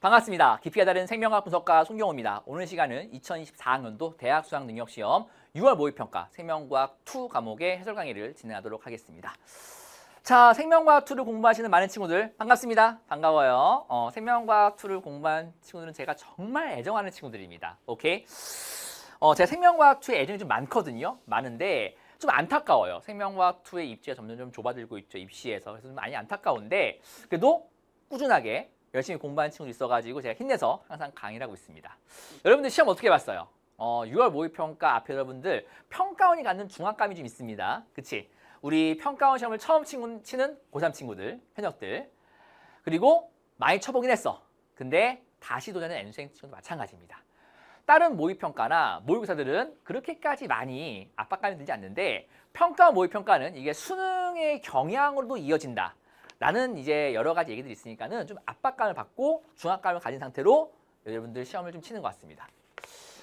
반갑습니다. 깊이가 다른 생명과학 분석가 송경호입니다. 오늘 시간은 2024학년도 대학 수학능력시험 6월 모의평가 생명과학 2 과목의 해설 강의를 진행하도록 하겠습니다. 자, 생명과학 2를 공부하시는 많은 친구들 반갑습니다. 반가워요. 생명과학 2를 공부한 친구들은 제가 정말 애정하는 친구들입니다. 오케이? 제가 생명과학 2에 애정이 좀 많거든요. 많은데 좀 안타까워요. 생명과학 2의 입지가 점점 좀 좁아들고 있죠. 입시에서. 그래서 좀 많이 안타까운데 그래도 꾸준하게 열심히 공부하는 친구도 있어가지고 제가 힘내서 항상 강의를 하고 있습니다. 여러분들 시험 어떻게 봤어요? 6월 모의평가 앞에 여러분들 평가원이 갖는 중압감이 좀 있습니다. 그치? 우리 평가원 시험을 처음 치는 고3 친구들, 현역들. 그리고 많이 쳐보긴 했어. 근데 다시 도전하는 N수생 친구도 마찬가지입니다. 다른 모의평가나 모의고사들은 그렇게까지 많이 압박감이 들지 않는데 평가원 모의평가는 이게 수능의 경향으로도 이어진다. 라는 이제 여러 가지 얘기들이 있으니까는 좀 압박감을 받고 중압감을 가진 상태로 여러분들 시험을 좀 치는 것 같습니다.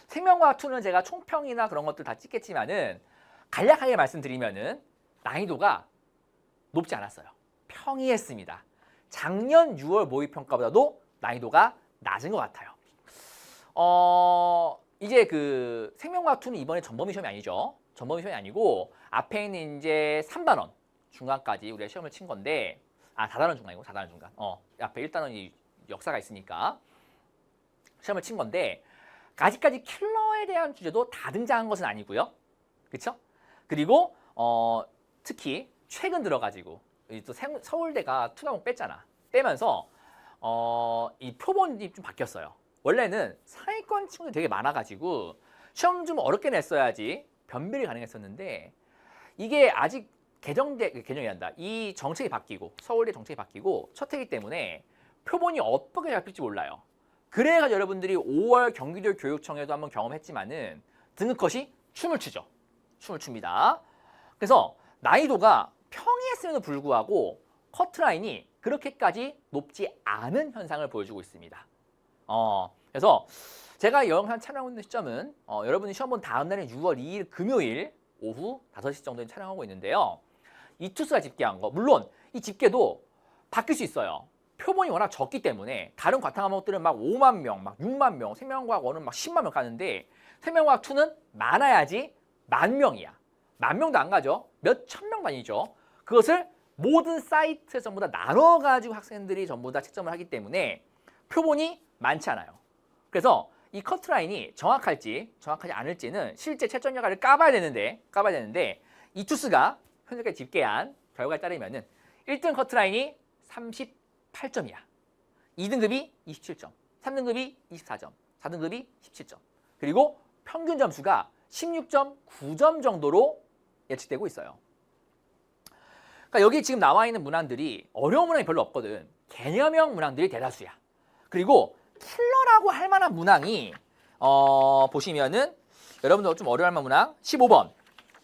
생명과학 2는 제가 총평이나 그런 것들 다 찍겠지만은 간략하게 말씀드리면은 난이도가 높지 않았어요. 평이했습니다. 작년 6월 모의평가보다도 난이도가 낮은 것 같아요. 이제 그 생명과학 2는 이번에 전범위 시험이 아니죠. 전범위 시험이 아니고 앞에 있는 이제 3단원 중간까지 우리가 시험을 친 건데 다단원 중간이고 4단원 중간. 앞에 1단원이 역사가 있으니까 시험을 친 건데 아직까지 킬러에 대한 주제도 다 등장한 것은 아니고요. 그렇죠? 그리고 특히 최근 들어가지고 또 서울대가 2과목 뺐잖아. 빼면서 이 표본이 좀 바뀌었어요. 원래는 상위권 친구들이 되게 많아가지고 시험 좀 어렵게 냈어야지 변별이 가능했었는데 이게 아직 개정이란다. 이 정책이 바뀌고 서울대 정책이 바뀌고 첫 해이기 때문에 표본이 어떻게 잡힐지 몰라요. 그래가지고 여러분들이 5월 경기도 교육청에도 한번 경험했지만은 등급컷이 춤을 추죠. 춤을 춥니다. 그래서 난이도가 평이했음에도 불구하고 커트라인이 그렇게까지 높지 않은 현상을 보여주고 있습니다. 그래서 제가 영상 촬영하고 있는 시점은 여러분이 시험 본 다음 날인 6월 2일 금요일 오후 5시 정도에 촬영하고 있는데요. 이 투수가 집계한 거 물론 이 집계도 바뀔 수 있어요. 표본이 워낙 적기 때문에 다른 과탐 과목들은 막 5만 명, 막 6만 명, 생명과학 1은 막 10만 명 가는데 생명과학 2는 많아야지 10,000명이야. 10,000명도 안 가죠. 몇 천 명 다니죠. 그것을 모든 사이트에서 전부 다 나눠가지고 학생들이 전부 다 채점을 하기 때문에 표본이 많지 않아요. 그래서 이 커트라인이 정확할지 정확하지 않을지는 실제 채점 결과를 까봐야 되는데 이 투수가 현재까지 집계한 결과에 따르면은 1등 커트라인이 38점이야. 2등급이 27점, 3등급이 24점, 4등급이 17점. 그리고 평균 점수가 16.9점 정도로 예측되고 있어요. 그러니까 여기 지금 나와 있는 문항들이 어려운 문항이 별로 없거든. 개념형 문항들이 대다수야. 그리고 킬러라고 할 만한 문항이 보시면은 여러분들 좀 어려워할 만한 문항 15번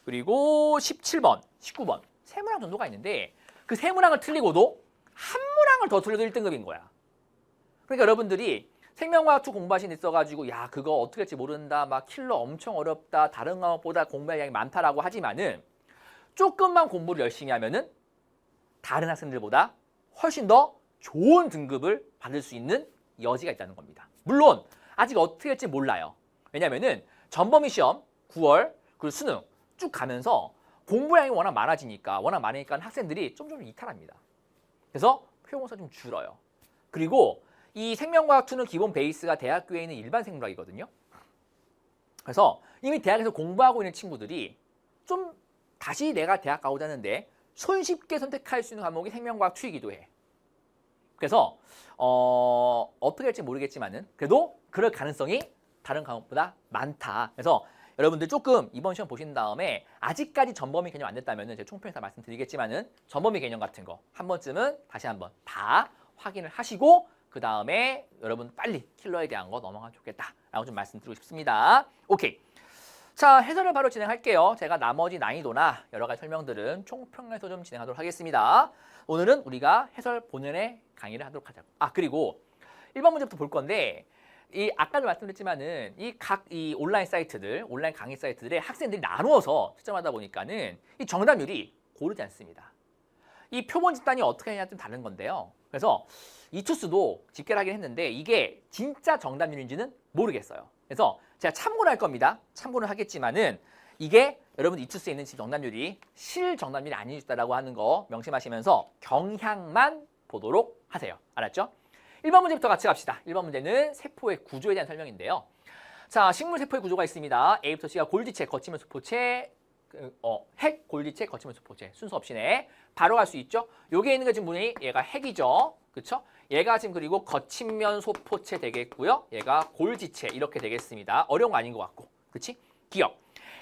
그리고 17번, 19번 세 문항 정도가 있는데 그 세 문항을 틀리고도 한 문항을 더 틀려도 1등급인 거야. 그러니까 여러분들이 생명과학 2 공부하신 데 있어가지고 야 그거 어떻게 할지 모른다 막 킬러 엄청 어렵다 다른 과목보다 공부할 양이 많다라고 하지만은 조금만 공부를 열심히 하면은 다른 학생들보다 훨씬 더 좋은 등급을 받을 수 있는 여지가 있다는 겁니다. 물론 아직 어떻게 할지 몰라요. 왜냐면은 전범위 시험 9월 그리고 수능 쭉 가면서 공부량이 워낙 많으니까 학생들이 좀 이탈합니다. 그래서 표본수가 좀 줄어요. 그리고 이 생명과학 2는 기본 베이스가 대학교에 있는 일반 생물학이거든요. 그래서 이미 대학에서 공부하고 있는 친구들이 좀 다시 내가 대학 가고자 하는데 손쉽게 선택할 수 있는 과목이 생명과학 2이기도 해. 그래서 어떻게 할지 모르겠지만은 그래도 그럴 가능성이 다른 과목보다 많다. 그래서 여러분들 조금 이번 시험 보신 다음에 아직까지 전범위 개념 안 됐다면은 제가 총평에서 말씀드리겠지만은 전범위 개념 같은 거 한 번쯤은 다시 한번 다 확인을 하시고 그 다음에 여러분 빨리 킬러에 대한 거 넘어가면 좋겠다라고 좀 말씀드리고 싶습니다. 오케이. 자, 해설을 바로 진행할게요. 제가 나머지 난이도나 여러 가지 설명들은 총평에서 좀 진행하도록 하겠습니다. 오늘은 우리가 해설 본연의 강의를 하도록 하자고. 그리고 1번 문제부터 볼 건데 아까도 말씀드렸지만은 이 온라인 사이트들, 온라인 강의 사이트들에 학생들이 나누어서 채점하다 보니까는 이 정답률이 고르지 않습니다. 이 표본 집단이 어떻게 하냐가 좀 다른 건데요. 그래서 이투스도 집계를 하긴 했는데 이게 진짜 정답률인지는 모르겠어요. 그래서 제가 참고를 할 겁니다. 참고를 하겠지만은 이게 여러분 이투스에 있는 지금 정답률이 실 정답률이 아닐 수 있다라고 하는 거 명심하시면서 경향만 보도록 하세요. 알았죠? 1번 문제부터 같이 갑시다. 1번 문제는 세포의 구조에 대한 설명인데요. 자, 식물 세포의 구조가 있습니다. A부터 C가 골지체, 거치면 수포체, 핵, 골지체, 거치면 수포체. 순서 없이네. 바로 갈 수 있죠? 여기에 있는 게 지금 뭐니? 얘가 핵이죠. 그쵸? 얘가 지금 그리고 거친면 소포체 되겠고요. 얘가 골지체 이렇게 되겠습니다. 어려운 거 아닌 것 같고. 그치? 기억.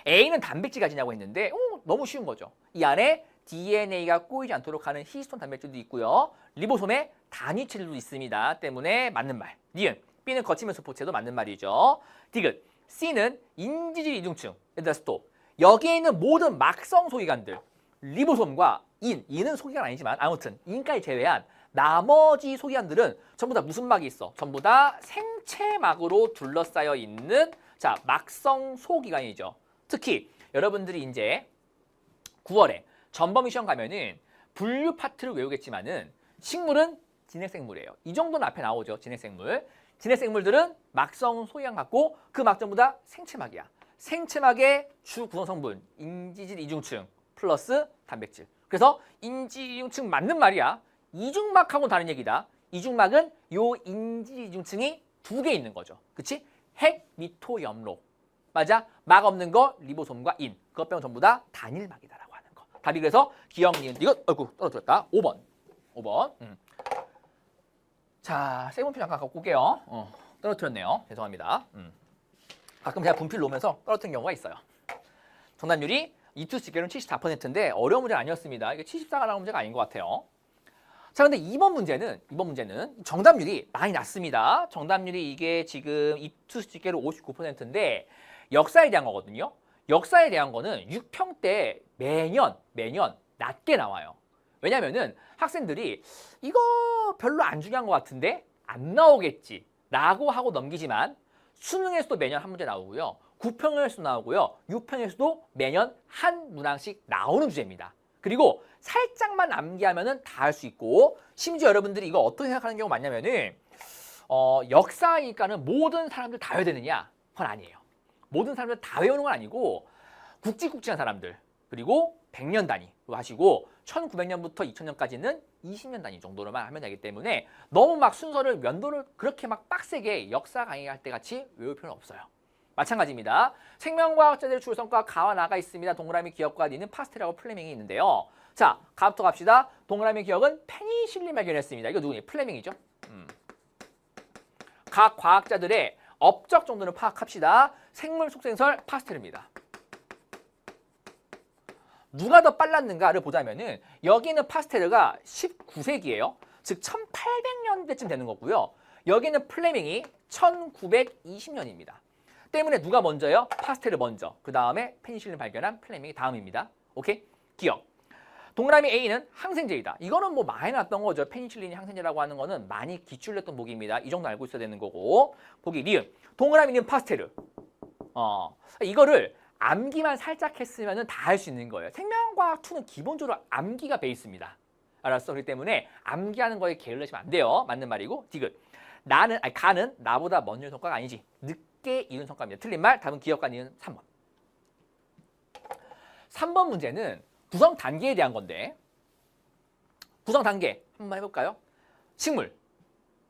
A는 단백질 가지냐고 했는데 너무 쉬운 거죠. 이 안에 DNA가 꼬이지 않도록 하는 히스톤 단백질도 있고요. 리보솜에 단위체들도 있습니다. 때문에 맞는 말. 니은. B는 거치면 소포체도 맞는 말이죠. 디귿. C는 인지질 이중층. 얘들아 스톱. 여기에 있는 모든 막성 소기관들. 리보솜과 인은 소기관 아니지만 아무튼 인까지 제외한 나머지 소기관들은 전부 다 무슨 막이 있어? 전부 다 생체막으로 둘러싸여 있는 자 막성 소기관이죠. 특히 여러분들이 이제 9월에 전범위 시험 가면은 분류 파트를 외우겠지만은 식물은 진핵생물이에요. 이 정도는 앞에 나오죠. 진핵생물. 진핵생물들은 막성 소기관 갖고 그 막 전부 다 생체막이야. 생체막의 주 구성 성분 인지질 이중층 플러스 단백질. 그래서 인지질 이중층 맞는 말이야. 이중막하고는 다른 얘기다. 이중막은 요 인지질 이중층이 2개 있는 거죠. 그치? 핵, 미토, 염록. 맞아? 막 없는 거 리보솜과 인. 그것 빼면 전부 다 단일막이다라고 하는 거. 답이 그래서 기억, 니은, 이거 떨어뜨렸다. 5번. 5번. 자, 세븐필 잠깐 갖고 올게요. 떨어뜨렸네요. 죄송합니다. 가끔 제가 분필 놓으면서 떨어뜨린 경우가 있어요. 정답률이 이투 집계는 74%인데 어려운 문제는 아니었습니다. 이게 74가 나온 문제가 아닌 것 같아요. 자, 근데 2번 문제는 정답률이 많이 낮습니다. 정답률이 이게 지금 이투 집계로 59%인데 역사에 대한 거거든요. 역사에 대한 거는 6평 때 매년 낮게 나와요. 왜냐면은 학생들이 이거 별로 안 중요한 것 같은데 안 나오겠지 라고 하고 넘기지만 수능에서도 매년 한 문제 나오고요. 9평에서도 나오고요. 6평에서도 매년 한 문항씩 나오는 주제입니다. 그리고 살짝만 암기하면은 다 할 수 있고 심지어 여러분들이 이거 어떻게 생각하는 경우가 많냐면은 역사니까는 모든 사람들 다 외워야 되느냐? 그건 아니에요. 모든 사람들 다 외우는 건 아니고 굵직굵직한 사람들 그리고 100년 단위로 하시고 1900년부터 2000년까지는 20년 단위 정도로만 하면 되기 때문에 너무 막 순서를 면도를 그렇게 막 빡세게 역사 강의할 때 같이 외울 필요는 없어요. 마찬가지입니다. 생명과학자들의 주요 성과 가와 나가 있습니다. 동그라미 기억과 니는 파스텔하고 플레밍이 있는데요. 자, 가부터 갑시다. 동그라미 기억은 페니실린 발견했습니다. 이거 누구니? 플레밍이죠. 각 과학자들의 업적 정도는 파악합시다. 생물 속생설 파스텔입니다. 누가 더 빨랐는가를 보자면은 여기는 파스텔가 19세기예요. 즉 1800년대쯤 되는 거고요. 여기는 플레밍이 1920년입니다. 때문에 누가 먼저요? 파스텔을 먼저. 그 다음에 페니실린 발견한 플레밍이 다음입니다. 오케이? 기억. 동그라미 A는 항생제이다. 이거는 뭐 많이 났던 거죠. 페니실린이 항생제라고 하는 거는 많이 기출됐던 보기입니다. 이 정도 알고 있어야 되는 거고. 보기 니은. 동그라미는 파스텔. 이거를 암기만 살짝 했으면 다 할 수 있는 거예요. 생명과학 2는 기본적으로 암기가 베이스입니다. 알았어? 그렇기 때문에 암기하는 거에 게을르시면 안 돼요. 맞는 말이고. 디귿. 가는 나보다 먼저 이룬 성과가 아니지. 늦게 이룬 성과입니다. 틀린 말. 답은 기억과 니은 3번. 3번 문제는 구성 단계에 대한 건데 구성 단계 한번 해볼까요? 식물,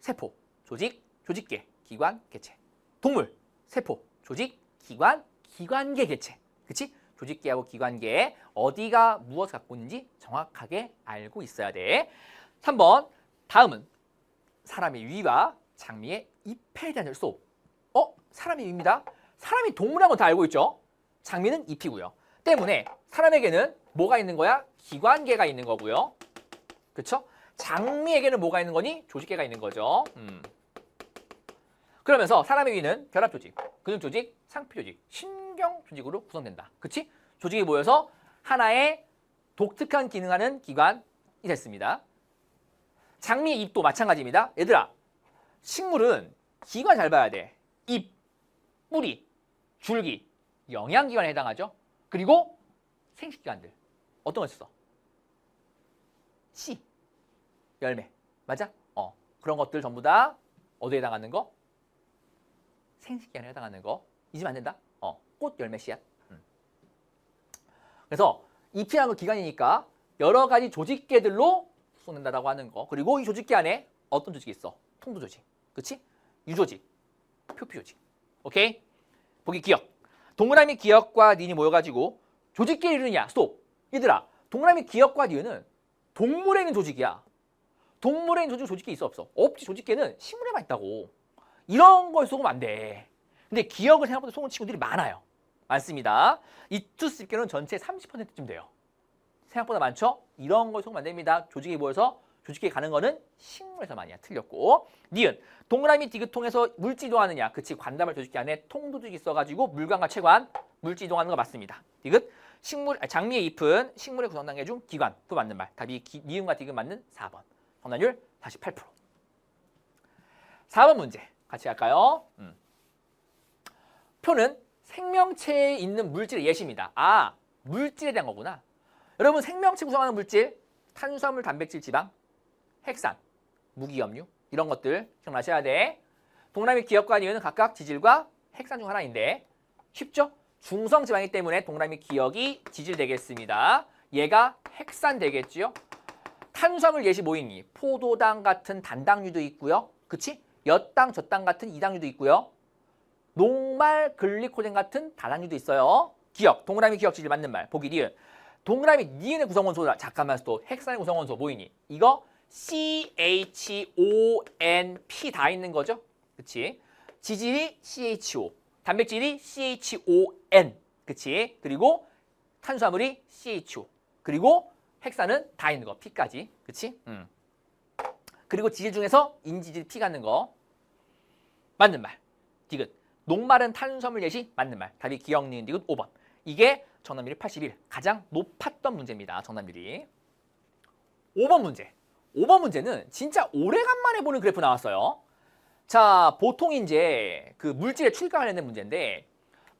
세포, 조직, 조직계, 기관, 개체. 동물, 세포, 조직, 기관, 기관계, 개체. 그치? 조직계하고 기관계 어디가 무엇을 갖고 있는지 정확하게 알고 있어야 돼. 3번 다음은 사람의 위와 장미의 잎에 대한 수업. 사람의 위입니다. 사람이 동물한 건 다 알고 있죠? 장미는 잎이고요. 때문에 사람에게는 뭐가 있는 거야? 기관계가 있는 거고요. 그쵸? 장미에게는 뭐가 있는 거니? 조직계가 있는 거죠. 그러면서 사람의 위는 결합조직, 근육조직, 상피조직, 신경조직으로 구성된다. 그치? 조직이 모여서 하나의 독특한 기능하는 기관이 됐습니다. 장미의 잎도 마찬가지입니다. 얘들아, 식물은 기관 잘 봐야 돼. 잎, 뿌리, 줄기, 영양기관에 해당하죠. 그리고 생식기관들. 어떤 거 있었어? 씨, 열매. 맞아? 그런 것들 전부 다 어디에 해당하는 거? 생식기관에 해당하는 거. 잊으면 안 된다. 꽃, 열매, 씨앗. 그래서 잎이라는 건 기관이니까 여러 가지 조직계들로 구성된다라고 하는 거. 그리고 이 조직계 안에 어떤 조직이 있어? 통도 조직. 그치? 유조직, 표피 조직. 오케이? 보기 기억. 동그라미 기억과 니은이 모여가지고 조직계를 이루느냐? 스톱. 얘들아, 동그라미 기억과 니은은 동물에 있는 조직이야. 동물에 있는 조직이 있어 없어? 없지. 조직계는 식물에만 있다고. 이런 걸 속으면 안 돼. 근데 기억을 생각보다 속은 친구들이 많아요. 많습니다. 이 투수집계는 전체 30%쯤 돼요. 생각보다 많죠? 이런 걸 속으면 안 됩니다. 조직이 모여서 조직계 가는 거는 식물에서만이야. 틀렸고. 니은, 동그라미 디귿통에서 물질 이동하느냐? 그치, 관다말 조직계 안에 통조직이 있어가지고 물관과 체관, 물질 이동하는 거 맞습니다. 디귿, 장미의 잎은 식물의 구성 단계 중 기관, 또 맞는 말. 답이 니은과 디귿 맞는 4번. 정답률 48%. 4번 문제 같이 갈까요? 표는 생명체에 있는 물질의 예시입니다. 물질에 대한 거구나. 여러분, 생명체 구성하는 물질, 탄수화물, 단백질, 지방, 핵산, 무기염류 이런 것들 기억나셔야 돼. 동그라미 기억과 니은은 각각 지질과 핵산 중 하나인데 쉽죠? 중성지방이기 때문에 동그라미 기억이 지질 되겠습니다. 얘가 핵산 되겠지요? 탄수화물 예시 뭐 있니? 포도당 같은 단당류도 있고요. 그치? 엿당, 젖당 같은 이당류도 있고요. 녹말, 글리코젠 같은 다당류도 있어요. 기억, 동그라미 기억 지질 맞는 말. 보기 니은. 동그라미 니은의 구성원소다. 잠깐만 또 핵산의 구성원소 뭐이니? 이거 CHONP 다 있는 거죠? 그치? 지질이 CHO, 단백질이 CHON, 그치? 그리고 탄수화물이 CHO, 그리고 핵산은 다 있는 거, P까지, 그치? 그리고 지질 중에서 인지질 P 갖는 거 맞는 말. 디귿. 녹말은 탄수화물 예시 맞는 말. 답이 기억, 니은, 디귿 5번. 이게 정답률이 81, 가장 높았던 문제입니다. 정답률이. 5번 문제. 5번 문제는 진짜 오래간만에 보는 그래프 나왔어요. 자, 보통 이제 그 물질의 출입과 관련된 문제인데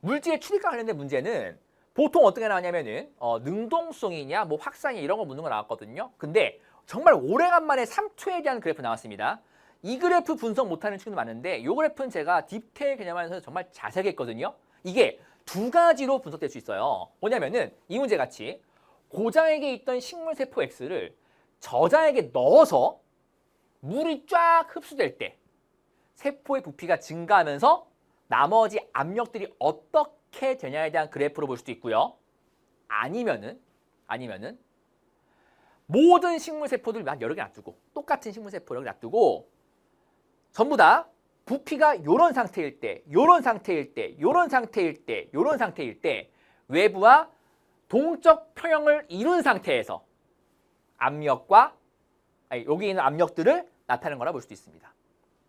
물질의 출입과 관련된 문제는 보통 어떻게 나왔냐면은 능동성이냐 뭐 확산이냐 이런 거 묻는 거 나왔거든요. 근데 정말 오래간만에 3투에 대한 그래프 나왔습니다. 이 그래프 분석 못하는 친구도 많은데 이 그래프는 제가 디테일 개념하면서 정말 자세하게 했거든요. 이게 두 가지로 분석될 수 있어요. 뭐냐면은 이 문제 같이 고장에게 있던 식물세포 X를 저장에게 넣어서 물이 쫙 흡수될 때 세포의 부피가 증가하면서 나머지 압력들이 어떻게 되냐에 대한 그래프로 볼 수도 있고요. 아니면은 모든 식물세포들 막 여러 개 놔두고 똑같은 식물세포 여러 개 놔두고 전부 다 부피가 요런 상태일 때, 요런 상태일 때, 요런 상태일 때, 요런 상태일 때 외부와 동적 평형을 이룬 상태에서 압력과 여기 있는 압력들을 나타내는 거라 볼 수도 있습니다.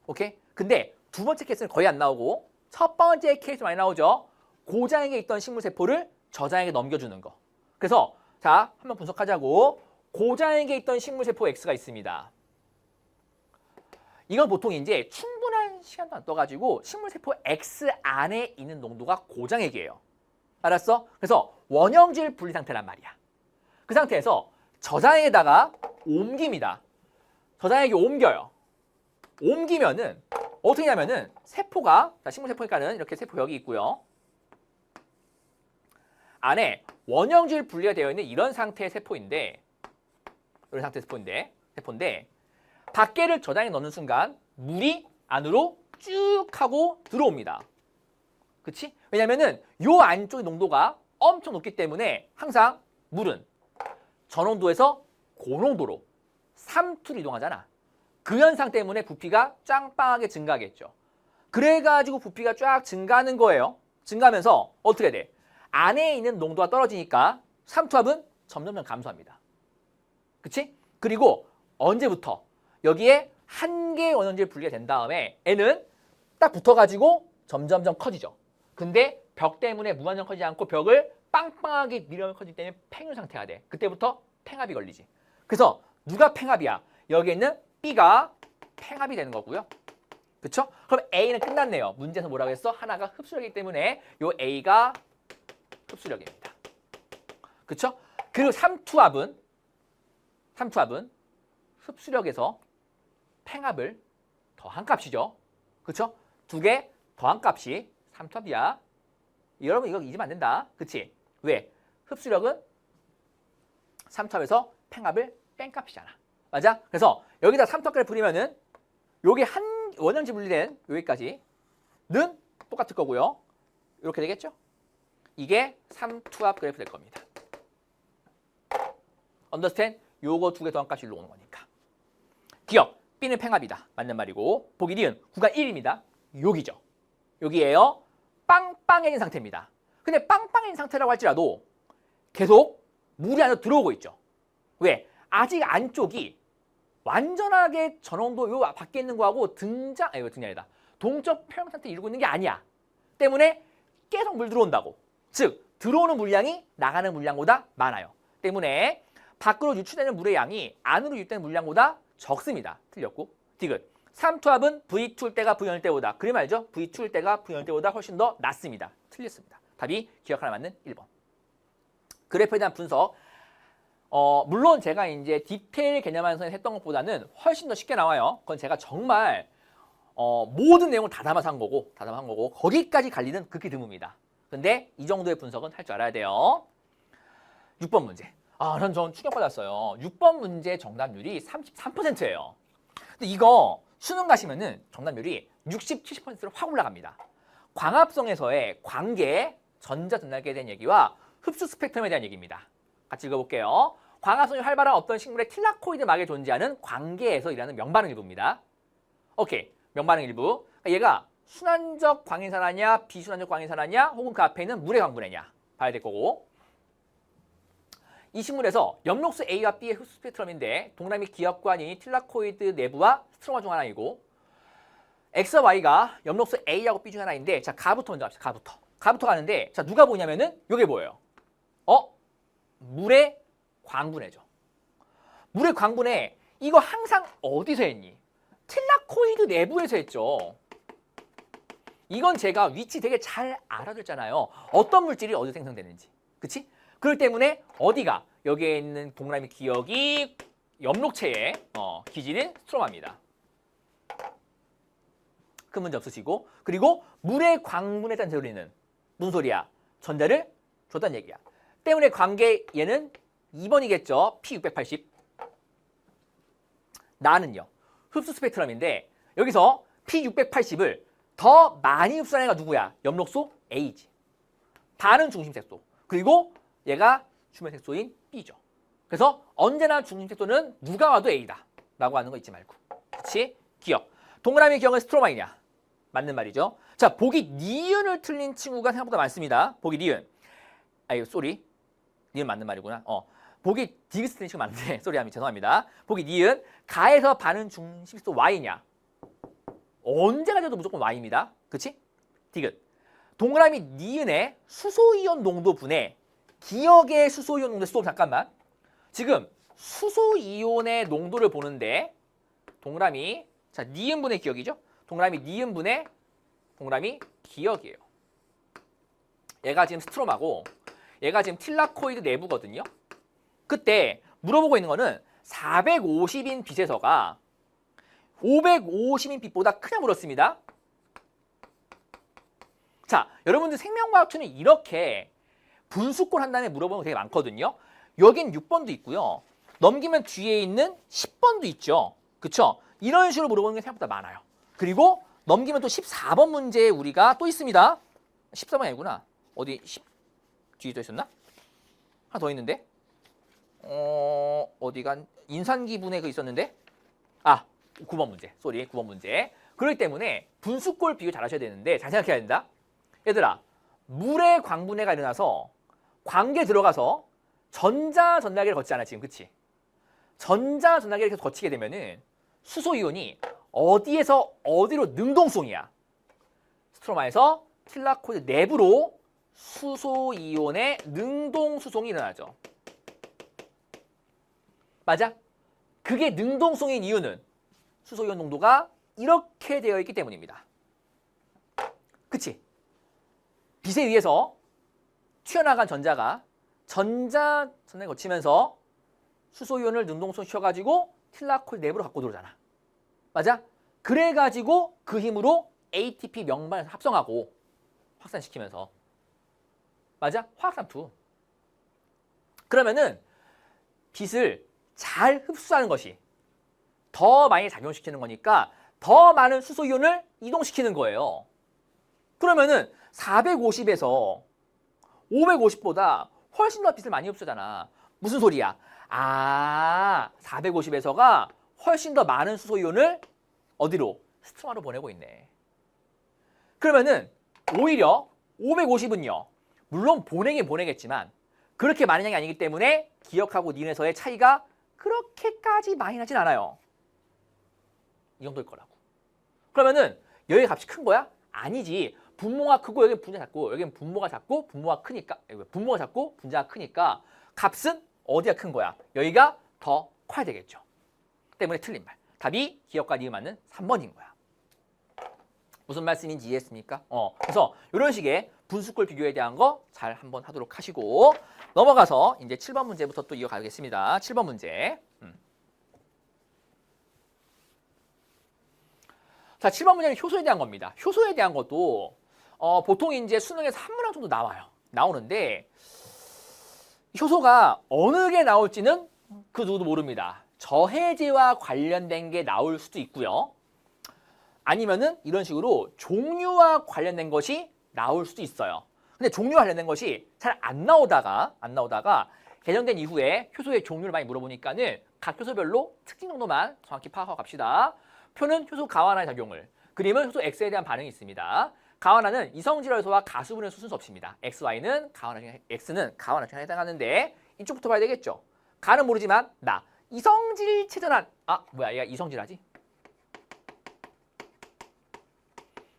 오케이? 근데 두 번째 케이스는 거의 안 나오고 첫 번째 케이스 많이 나오죠. 고장에게 있던 식물세포를 저장에게 넘겨주는 거. 그래서 자, 한번 분석하자고. 고장에게 있던 식물세포 X가 있습니다. 이건 보통 이제 충분한 시간도 안 떠가지고 식물세포 X 안에 있는 농도가 고장액이에요. 알았어? 그래서 원형질 분리 상태란 말이야. 그 상태에서 저장액에다가 옮깁니다. 저장액이 옮겨요. 옮기면은 어떻게 하냐면은 세포가, 자, 식물세포니까는 이렇게 세포 여기 있고요. 안에 원형질 분리가 되어 있는 이런 상태의 세포인데 세포인데 밖에를 저장해 넣는 순간 물이 안으로 쭉 하고 들어옵니다. 그치? 왜냐면은 요 안쪽의 농도가 엄청 높기 때문에 항상 물은 저농도에서 고농도로 3투로 이동하잖아. 그 현상 때문에 부피가 짱빵하게 증가하겠죠. 그래가지고 부피가 쫙 증가하는 거예요. 증가하면서 어떻게 돼? 안에 있는 농도가 떨어지니까 3투압은 점점 감소합니다. 그치? 그리고 언제부터? 여기에 한 개의 원형질 분리가 된 다음에 N은 딱 붙어가지고 점점점 커지죠. 근데 벽 때문에 무한정 커지지 않고 벽을 빵빵하게 밀어넣으면 커지기 때문에 팽유 상태가 돼. 그때부터 팽압이 걸리지. 그래서 누가 팽압이야? 여기 있는 B가 팽압이 되는 거고요. 그쵸? 그럼 A는 끝났네요. 문제에서 뭐라고 했어? 하나가 흡수력이기 때문에 요 A가 흡수력입니다. 그쵸? 그리고 3투압은 흡수력에서 팽합을 더한 값이죠. 그쵸? 두 개 더한 값이 3톱이야. 여러분 이거 잊으면 안 된다. 그치? 왜? 흡수력은 3톱에서 팽합을 뺀 값이잖아. 맞아? 그래서 여기다 3톱까지 뿌리면은 요게 한 원형지 분리된 여기까지는 똑같을 거고요. 이렇게 되겠죠? 이게 3투합 그래프 될 겁니다. understand? 요거 두 개 더한 값이 일로 오는 거니까. 기억, B는 팽합이다. 맞는 말이고 보기 니은, 구가 1입니다. 여기죠. 여기에요. 빵빵해진 상태입니다. 근데 빵빵해진 상태라고 할지라도 계속 물이 안으로 들어오고 있죠. 왜? 아직 안쪽이 완전하게 전원도 요 밖에 있는 거하고 등장이 아니다. 동적 표형 상태 이루고 있는 게 아니야. 때문에 계속 물 들어온다고. 즉 들어오는 물량이 나가는 물량보다 많아요. 때문에 밖으로 유출되는 물의 양이 안으로 유출되는 물량보다 적습니다. 틀렸고. 디귿. 3투합은 V2일 때가 V1일 때보다. 그래 말죠? V2일 때가 V1일 때보다 훨씬 더 낮습니다. 틀렸습니다. 답이 기억 하나 맞는 1번. 그래프에 대한 분석. 물론 제가 이제 디테일 개념 선에서 했던 것보다는 훨씬 더 쉽게 나와요. 그건 제가 정말 모든 내용을 다 담아서 한 거고 거기까지 갈 일은 극히 드뭅니다. 근데 이 정도의 분석은 할 줄 알아야 돼요. 6번 문제. 전 충격받았어요. 6번 문제 정답률이 33%예요. 근데 이거 수능 가시면은 정답률이 60, 70%로 확 올라갑니다. 광합성에서의 관계, 전자 전달계에 대한 얘기와 흡수 스펙트럼에 대한 얘기입니다. 같이 읽어볼게요. 광합성이 활발한 어떤 식물의 틸라코이드 막에 존재하는 관계에서 일하는 명반응 일부입니다. 오케이, 명반응 일부. 그러니까 얘가 순환적 광인산화냐, 비순환적 광인산화냐, 혹은 그 앞에 있는 물의 광분해냐 봐야 될 거고. 이 식물에서 엽록소 A와 B의 흡수 스펙트럼인데 동그라미 기역관이 틸라코이드 내부와 스트로마 중 하나이고 X와 Y가 엽록소 A하고 B 중 하나인데 자 가부터 먼저 합시다. 가부터 가는데 자 누가 보냐면은 이게 뭐예요? 물의 광분해죠. 물의 광분해 이거 항상 어디서 했니? 틸라코이드 내부에서 했죠. 이건 제가 위치 되게 잘 알아줬잖아요. 어떤 물질이 어디서 생성되는지. 그치? 그렇기 때문에 어디가 여기에 있는 동그라미 기역이 엽록체의 기질인 스트로마입니다. 큰 문제 없으시고 그리고 물의 광분에 대한 소리는 무슨 소리야? 전자를 줬다는 얘기야. 때문에 관계 얘는 2번이겠죠. P680. 나는요. 흡수 스펙트럼인데 여기서 P680을 더 많이 흡수하는 애가 누구야? 엽록소 A지. 반은 중심색소. 그리고 얘가 주변색소인 B죠. 그래서 언제나 중심색소는 누가 와도 A다. 라고 하는 거 잊지 말고. 그치? 기억. 동그라미 기억은 스트로마이냐? 맞는 말이죠. 자, 보기 니은을 틀린 친구가 생각보다 많습니다. 보기 니은. 니은 맞는 말이구나. 보기 디귿 틀린 친구 맞는데 쏘리 죄송합니다. 보기 니은. 가에서 반은 중심색소 Y냐? 언제 가져도 무조건 Y입니다. 그치? 디귿. 동그라미 니은의 수소이온 농도분의 기역의 수소이온 농도 수도 잠깐만. 지금 수소이온의 농도를 보는데 동그라미 자 니은분의 기역이죠. 동그라미 니은분의 동그라미 기역이에요. 얘가 지금 스트롬하고 얘가 지금 틸라코이드 내부거든요. 그때 물어보고 있는 거는 450인 빛에서가 550인 빛보다 크냐 물었습니다. 자, 여러분들 생명과학2는 이렇게 분수꼴 한 다음에 물어보는 거 되게 많거든요. 여긴 6번도 있고요. 넘기면 뒤에 있는 10번도 있죠. 그쵸? 이런 식으로 물어보는 게 생각보다 많아요. 그리고 넘기면 또 14번 문제에 우리가 또 있습니다. 14번이 아니구나. 어디 10 뒤에 또 있었나? 하나 더 있는데. 어디가 인산기분에 그 있었는데. 9번 문제. 9번 문제. 그렇기 때문에 분수꼴 비교 잘 하셔야 되는데 잘 생각해야 된다. 얘들아, 물의 광분해가 일어나서 광계에 들어가서 전자 전달계를 걷잖아 지금. 그치? 전자 전달계를 계속 거치게 되면은 수소이온이 어디에서 어디로 능동송이야. 스트로마에서 틸라코이드 내부로 수소이온의 능동수송이 일어나죠. 맞아? 그게 능동송인 이유는 수소이온 농도가 이렇게 되어 있기 때문입니다. 그치? 빛에 의해서 튀어나간 전자가 전자 전달을 거치면서 수소이온을 능동송 시켜가지고 틸라코이드 내부로 갖고 들어오잖아. 맞아? 그래가지고 그 힘으로 ATP 명반을 합성하고 확산시키면서 맞아? 화학상투. 그러면은 빛을 잘 흡수하는 것이 더 많이 작용시키는 거니까 더 많은 수소이온을 이동시키는 거예요. 그러면은 450에서 550보다 훨씬 더 빛을 많이 흡수하잖아. 무슨 소리야? 아, 450에서가 훨씬 더 많은 수소이온을 어디로? 스트마로 보내고 있네. 그러면은 오히려 550은요. 물론 보내긴 보내겠지만 그렇게 많은 양이 아니기 때문에 기억하고 니은에서의 차이가 그렇게까지 많이 나진 않아요. 이 정도일 거라고. 그러면은 여기 값이 큰 거야? 아니지. 분모가 크고 여기는 분자가 작고 여기는 분모가 작고 분모가 크니까 분모가 작고 분자가 크니까 값은 어디가 큰 거야? 여기가 더 커야 되겠죠. 때문에 틀린 말. 답이 기억과 니은 맞는 3번인 거야. 무슨 말씀인지 이해했습니까? 그래서 이런 식의 분수꼴 비교에 대한 거 잘 한번 하도록 하시고 넘어가서 이제 7번 문제부터 또 이어가겠습니다. 7번 문제. 자, 7번 문제는 효소에 대한 겁니다. 효소에 대한 것도 보통 이제 수능에서 한 문항 정도 나오는데 효소가 어느 게 나올지는 그 누구도 모릅니다. 저해제와 관련된 게 나올 수도 있고요. 아니면은 이런 식으로 종류와 관련된 것이 나올 수도 있어요. 근데 종류와 관련된 것이 잘 안 나오다가 개정된 이후에 효소의 종류를 많이 물어보니까는 각 효소별로 특징 정도만 정확히 파악하고 갑시다. 표는 효소 가와나의 작용을, 그림은 효소 X에 대한 반응이 있습니다. 가와나는 이성질환소와 가수분해 순서 없습니다. XY는 가와나 중에 X는 가와나 중에 해당하는데 이쪽부터 봐야 되겠죠. 가는 모르지만 나 이성질 체전환 뭐야 얘가 이성질하지?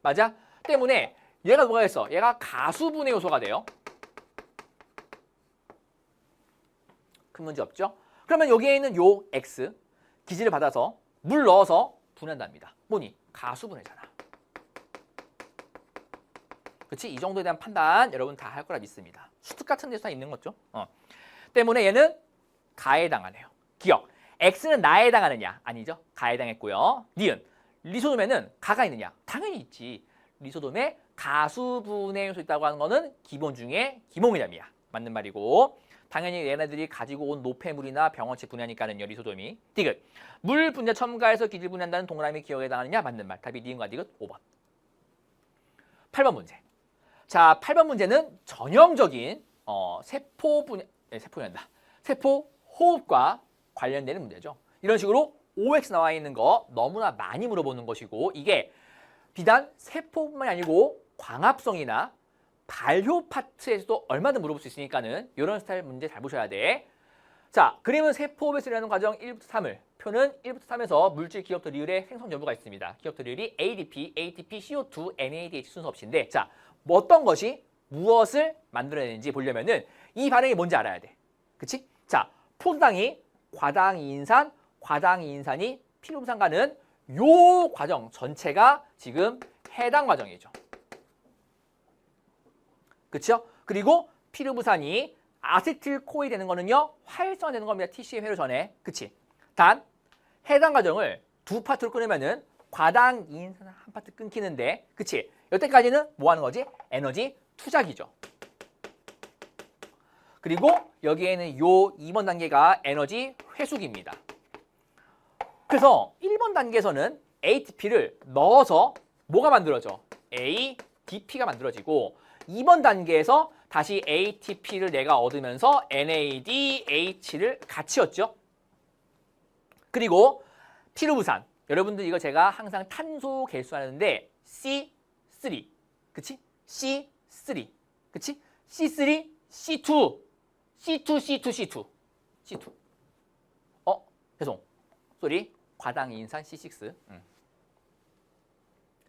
맞아? 때문에 얘가 뭐가 됐어? 얘가 가수분해 요소가 돼요. 큰 문제 없죠? 그러면 여기에 있는 요 X 기질을 받아서 물 넣어서 분해한답니다. 뭐니? 가수분해잖아. 그렇지? 이 정도에 대한 판단 여러분 다 할 거라 믿습니다. 수특 같은 데서 다 있는 거죠. 때문에 얘는 가에 해당하네요. 기억. X는 나에 해당하느냐? 아니죠. 가에 해당했고요. 니은. 리소돔에는 가가 있느냐? 당연히 있지. 리소돔에 가수분해 요소 있다고 하는 거는 기본 중에 기본개념이야. 맞는 말이고 당연히 얘네들이 가지고 온 노폐물이나 병원체 분해하니까는요. 리소돔이. 디귿. 물 분자 첨가해서 기질 분해한다는 동그라미 기억에 해당하느냐? 맞는 말. 답이 니은과 디귿 5번. 8번 문제. 자, 8번 문제는 전형적인 세포 호흡과 관련되는 문제죠. 이런 식으로 OX 나와 있는 거 너무나 많이 물어보는 것이고 이게 비단 세포뿐만이 아니고 광합성이나 발효 파트에서도 얼마든 물어볼 수 있으니까는 이런 스타일 문제 잘 보셔야 돼. 자, 그림은 세포호흡에 쓰려는 과정 1부터 3을. 표는 1부터 3에서 물질 기억도 리을의 생성 여부가 있습니다. 기억도 리을이 ADP, ATP, CO2, NADH 순서 없이인데 자, 뭐 어떤 것이 무엇을 만들어내는지 보려면은 이 반응이 뭔지 알아야 돼. 그치? 자, 포도당이 과당이인산, 과당이인산이 피루부산 가는 요 과정 전체가 지금 해당 과정이죠. 그렇죠? 그리고 피루부산이 아세틸코이 되는 거는요. 활성화되는 겁니다. TCA 회로 전에. 그치? 단 해당 과정을 두 파트로 끊으면은 과당이인산 한 파트 끊기는데 그치? 여태까지는 뭐 하는 거지? 에너지 투자기죠. 그리고 여기에는 요 2번 단계가 에너지 회수기입니다. 그래서 1번 단계에서는 ATP를 넣어서 뭐가 만들어져? ADP가 만들어지고 2번 단계에서 다시 ATP를 내가 얻으면서 NADH를 같이 얻죠. 그리고 피루부산. 여러분들 이거 제가 항상 탄소 개수하는데 C3. 그치? C3. 그치? C3, C2. C2. 죄송. 쏘리. 과당이인산 C6.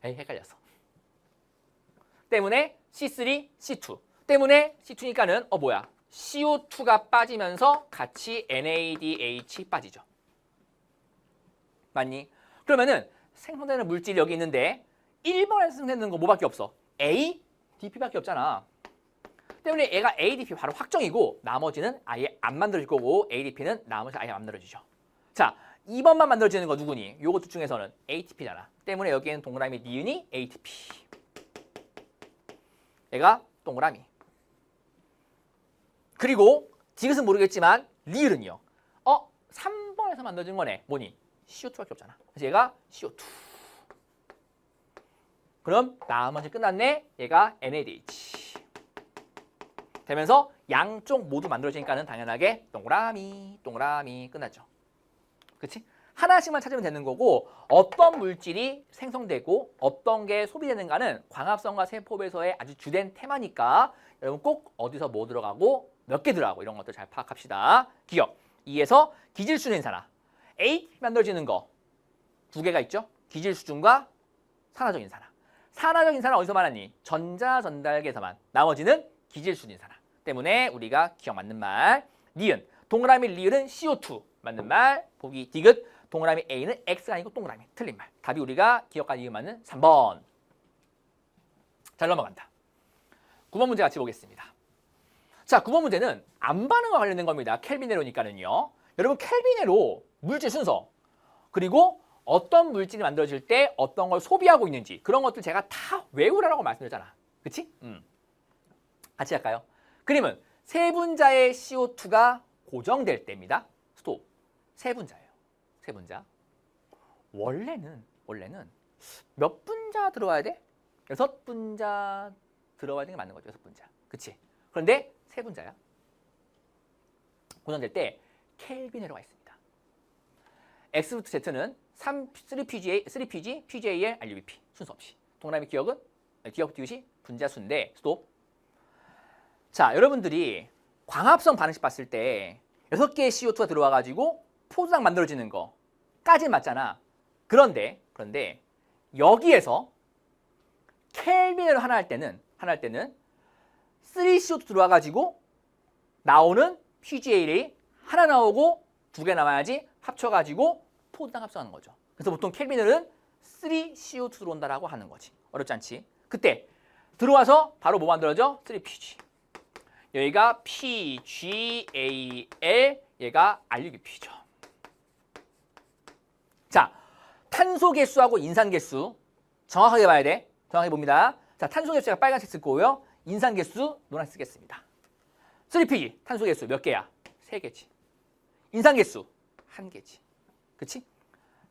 에이, 헷갈렸어. 때문에 C3, C2. 때문에 C2니까는 뭐야? CO2가 빠지면서 같이 NADH 빠지죠. 맞니? 그러면은 생성되는 물질이 여기 있는데 1번에서 생성되는 거 뭐밖에 없어? ADP밖에 없잖아. 때문에 얘가 ADP 바로 확정이고 나머지는 아예 안 만들어질 거고 ADP는 나머지 아예 안 만들어지죠. 자, 2번만 만들어지는 거 누구니? 요거 둘 중에서는 ATP잖아. 때문에 여기에는 동그라미 니은이 ATP. 얘가 동그라미. 그리고 디귿은 모르겠지만 리을은요. 3번에서 만들어진 거네. 뭐니? CO2밖에 없잖아. 그래서 얘가 CO2. 그럼 나머지 끝났네. 얘가 NADH. 되면서 양쪽 모두 만들어지니까는 당연하게 동그라미, 동그라미 끝났죠. 그치? 하나씩만 찾으면 되는 거고 어떤 물질이 생성되고 어떤 게 소비되는가는 광합성과 세포배서의 아주 주된 테마니까 여러분 꼭 어디서 뭐 들어가고 몇 개 들어가고 이런 것들 잘 파악합시다. 기억. 2에서 기질순인산화. A 만들어지는 거 두 개가 있죠. 기질수준과 산화적 인산화. 산화적 인산화 어디서 말하니? 전자전달계에서만. 나머지는 기질순인산화. 때문에 우리가 기억 맞는 말. 니은. 동그라미 리을은 CO2. 맞는 말. 보기 디귿. 동그라미 A는 X가 아니고 동그라미. 틀린 말. 답이 우리가 기억과 이음 맞는 3번. 잘 넘어간다. 9번 문제 같이 보겠습니다. 자, 9번 문제는 안 반응과 관련된 겁니다. 켈빈에로니까는요. 여러분 켈빈에로 물질 순서 그리고 어떤 물질이 만들어질 때 어떤 걸 소비하고 있는지 그런 것들 제가 다 외우라고 말씀드렸잖아. 그치? 같이 할까요? 그림은 세 분자의 CO2가 고정될 때입니다. 스톱. 세 분자예요. 세 분자. 원래는 몇 분자 들어와야 돼? 6분자 들어와야 되는 게 맞는 거죠. 6분자. 그치? 그런데 세 분자야. 고정될 때 켈빈에로가 있습니다. X부터 Z는 3PG, PGAL, RUBP 순서 없이. 동그라미 기억은 기억 디귿이 분자수인데 스톱. 자, 여러분들이 광합성 반응식 봤을 때 6개의 CO2가 들어와가지고 포도당 만들어지는 거까지 맞잖아. 그런데 여기에서 켈빈으로 하나 할 때는 3CO2 들어와가지고 나오는 PGAL이 하나 나오고 2개 남아야지 합쳐가지고 포도당 합성하는 거죠. 그래서 보통 켈빈으로는 3CO2 들어온다라고 하는 거지. 어렵지 않지? 그때 들어와서 바로 뭐 만들어져? 3PG. 여기가 PGAL, 얘가 RUBP죠. 자, 탄소 개수하고 인산 개수 정확하게 봐야 돼. 정확하게 봅니다. 자, 탄소 개수가 빨간색 쓸 거고요. 인산 개수 노란색 쓰겠습니다. 3PG 탄소 개수 몇 개야? 3개지. 인산 개수 1개지. 그치?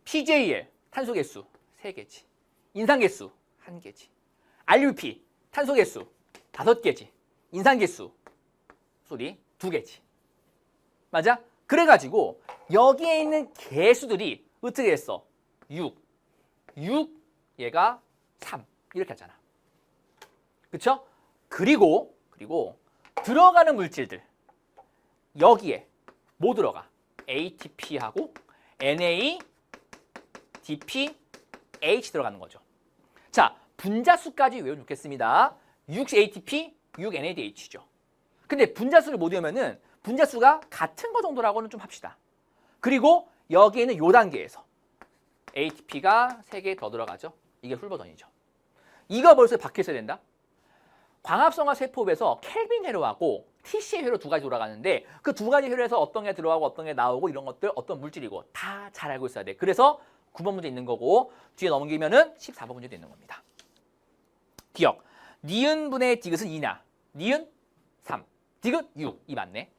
PGAL 탄소 개수 3개지. 인산 개수 1개지. RUP 탄소 개수 5개지. 인산 개수 2개지. 맞아? 그래가지고 여기에 있는 개수들이 어떻게 했어? 6, 얘가 3 이렇게 하잖아. 그쵸? 그리고 들어가는 물질들 여기에 뭐 들어가? ATP하고 NADPH 들어가는 거죠. 자, 분자수까지 외우면 좋겠습니다. 6ATP, 6NADH죠. 근데 분자수를 못 외우면은 분자수가 같은 거 정도라고는 좀 합시다. 그리고 여기에는 요 단계에서 ATP가 3개 더 들어가죠. 이게 풀버전이죠. 이거 벌써 박혀 있어야 된다. 광합성화 세포에서 켈빈 회로하고 TCA 회로 두 가지 돌아가는데 그 두 가지 회로에서 어떤 게 들어가고 어떤 게 나오고 이런 것들 어떤 물질이고 다 잘 알고 있어야 돼. 그래서 9번 문제 있는 거고 뒤에 넘기면은 14번 문제도 있는 겁니다. 기억. 니은분의 디귿은 2냐? 니은 3, 디귿 6. 이 맞네.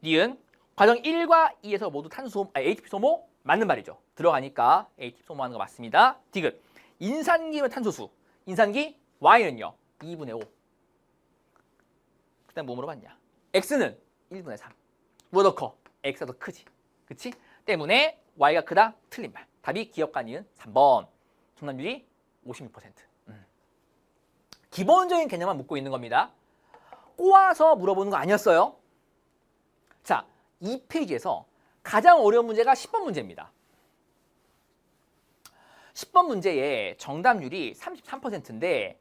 니은 과정 1과 2에서 모두 ATP 소모 맞는 말이죠. 들어가니까 ATP 소모하는 거 맞습니다. 디귿. 인산기면 탄소수. 인산기 Y는요. 2분의 5. 그 다음 뭐 물어봤냐? X는 1분의 3. 뭐가 더 커? X가 더 크지. 그치? 때문에 Y가 크다? 틀린 말. 답이 기억과 니은 3번. 정답률이 56%. 기본적인 개념만 묻고 있는 겁니다. 꼬아서 물어보는 거 아니었어요. 자, 이 페이지에서 가장 어려운 문제가 10번 문제입니다. 10번 문제의 정답률이 33%인데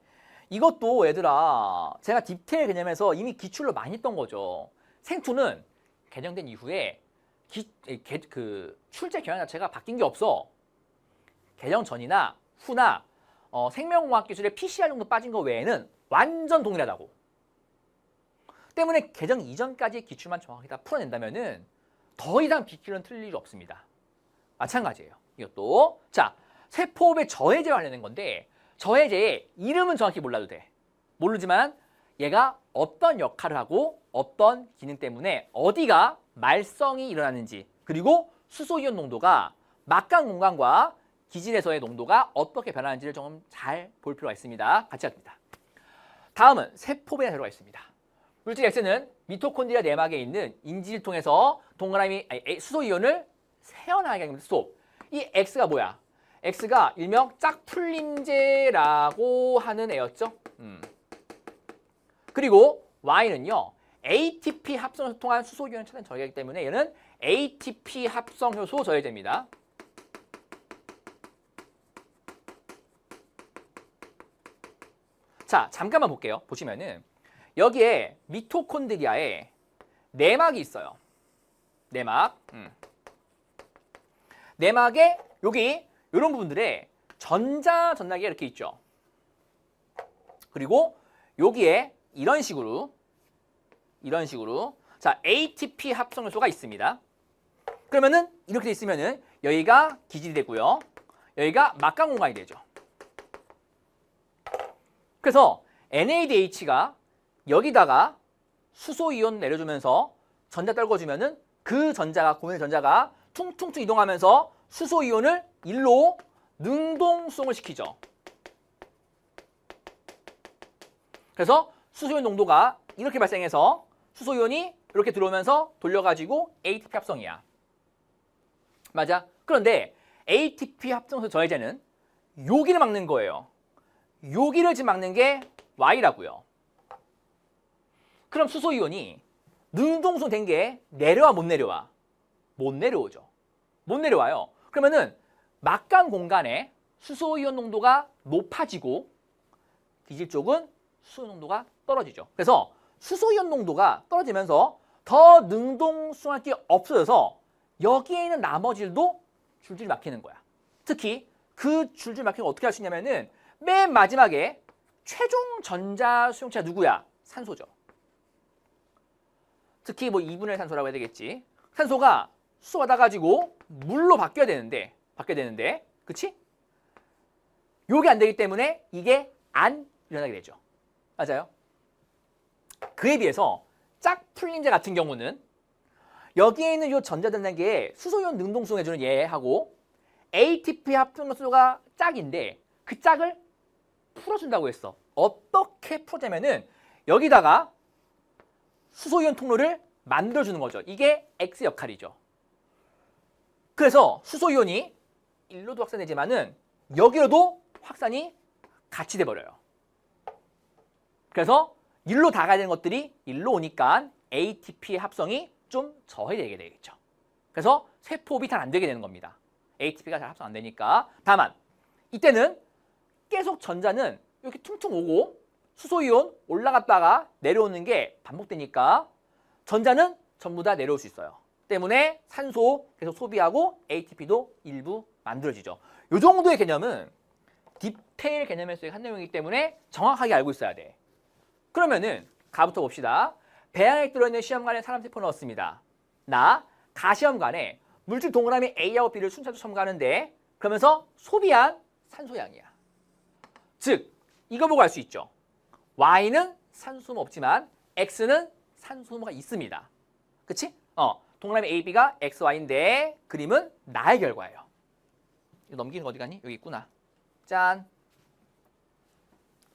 이것도 얘들아 제가 디테일 개념에서 이미 기출로 많이 했던 거죠. 생투는 개정된 이후에 출제 경향 자체가 바뀐 게 없어. 개정 전이나 후나 생명공학 기술의 PCR 정도 빠진 거 외에는 완전 동일하다고. 때문에 개정 이전까지 기출만 정확히 다 풀어낸다면은 더 이상 비키는 틀릴 일이 없습니다. 마찬가지예요. 이것도. 자, 세포호흡의 저해제와 관련된 건데 저해제의 이름은 정확히 몰라도 돼. 모르지만 얘가 어떤 역할을 하고 어떤 기능 때문에 어디가 말썽이 일어나는지 그리고 수소이온 농도가 막강 공간과 기질에서의 농도가 어떻게 변하는지를 좀 잘 볼 필요가 있습니다. 같이 합니다. 다음은 세포변에 들어가 있습니다. 물질 X는 미토콘드리아 내막에 있는 인지를 통해서 수소이온을 새어나가게 하는 수소. 이 X가 뭐야? X가 일명 짝풀림제라고 하는 애였죠. 그리고 Y는요. ATP 합성을 통한 수소이온을 차단 저해이기 때문에 얘는 ATP 합성 효소 저해제입니다. 자, 잠깐만 볼게요. 보시면은 여기에 미토콘드리아에 내막이 있어요. 내막. 내막에 여기 이런 부분들에 전자 전달기가 이렇게 있죠. 그리고 여기에 이런 식으로 자, ATP 합성 요소가 있습니다. 그러면은 이렇게 돼 있으면은 여기가 기질이 되고요. 여기가 막강 공간이 되죠. 그래서 NADH가 여기다가 수소이온 내려주면서 전자 떨궈주면은 그 전자가 고면의 전자가 퉁퉁퉁 이동하면서 수소이온을 일로 능동수송을 시키죠. 그래서 수소이온 농도가 이렇게 발생해서 수소이온이 이렇게 들어오면서 돌려가지고 ATP 합성이야. 맞아? 그런데 ATP 합성소 저해제는 여기를 막는 거예요. 여기를 지금 막는 게 Y라고요. 그럼 수소이온이 능동수송 된 게 내려와 못 내려와? 못 내려오죠. 못 내려와요. 그러면은 막강 공간에 수소이온 농도가 높아지고 기질 쪽은 수소이온 농도가 떨어지죠. 그래서 수소이온 농도가 떨어지면서 더 능동수송할 게 없어져서 여기에 있는 나머지들도 줄줄이 막히는 거야. 특히 그 줄줄 막히는 거 어떻게 할 수 있냐면은 맨 마지막에 최종 전자 수용체가 누구야? 산소죠. 특히 뭐 2분의 1 산소라고 해야 되겠지. 산소가 수소 받아가지고 물로 바뀌어야 되는데 그치? 요게 안 되기 때문에 이게 안 일어나게 되죠. 맞아요? 그에 비해서 짝풀림제 같은 경우는 여기에 있는 요 전자전단계에 수소이온 능동수송해주는 얘하고 ATP 합성효소가 짝인데 그 짝을 풀어준다고 했어. 어떻게 풀어주냐면은 여기다가 수소이온 통로를 만들어주는 거죠. 이게 X 역할이죠. 그래서 수소이온이 일로도 확산되지만은 여기로도 확산이 같이 돼버려요. 그래서 일로 다 가야 되는 것들이 일로 오니까 ATP의 합성이 좀 저해되게 되겠죠. 그래서 세포흡이 잘 안 되게 되는 겁니다. ATP가 잘 합성 안 되니까. 다만 이때는 계속 전자는 이렇게 퉁퉁 오고 수소이온 올라갔다가 내려오는 게 반복되니까 전자는 전부 다 내려올 수 있어요. 때문에 산소 계속 소비하고 ATP도 일부 만들어지죠. 이 정도의 개념은 디테일 개념에서의 한 내용이기 때문에 정확하게 알고 있어야 돼. 그러면은 가부터 봅시다. 배양에 들어있는 시험관에 사람 세포 넣었습니다. 나 가시험관에 물질 동그라미 A하고 B를 순차적으로 첨가하는데 그러면서 소비한 산소량이야. 즉 이거 보고 알 수 있죠. Y는 산소소모 없지만 X는 산소소모가 있습니다. 그치? 동그라미 A, B가 X, Y인데 그림은 나의 결과예요. 이거 넘기는 거 어디 갔니? 여기 있구나. 짠.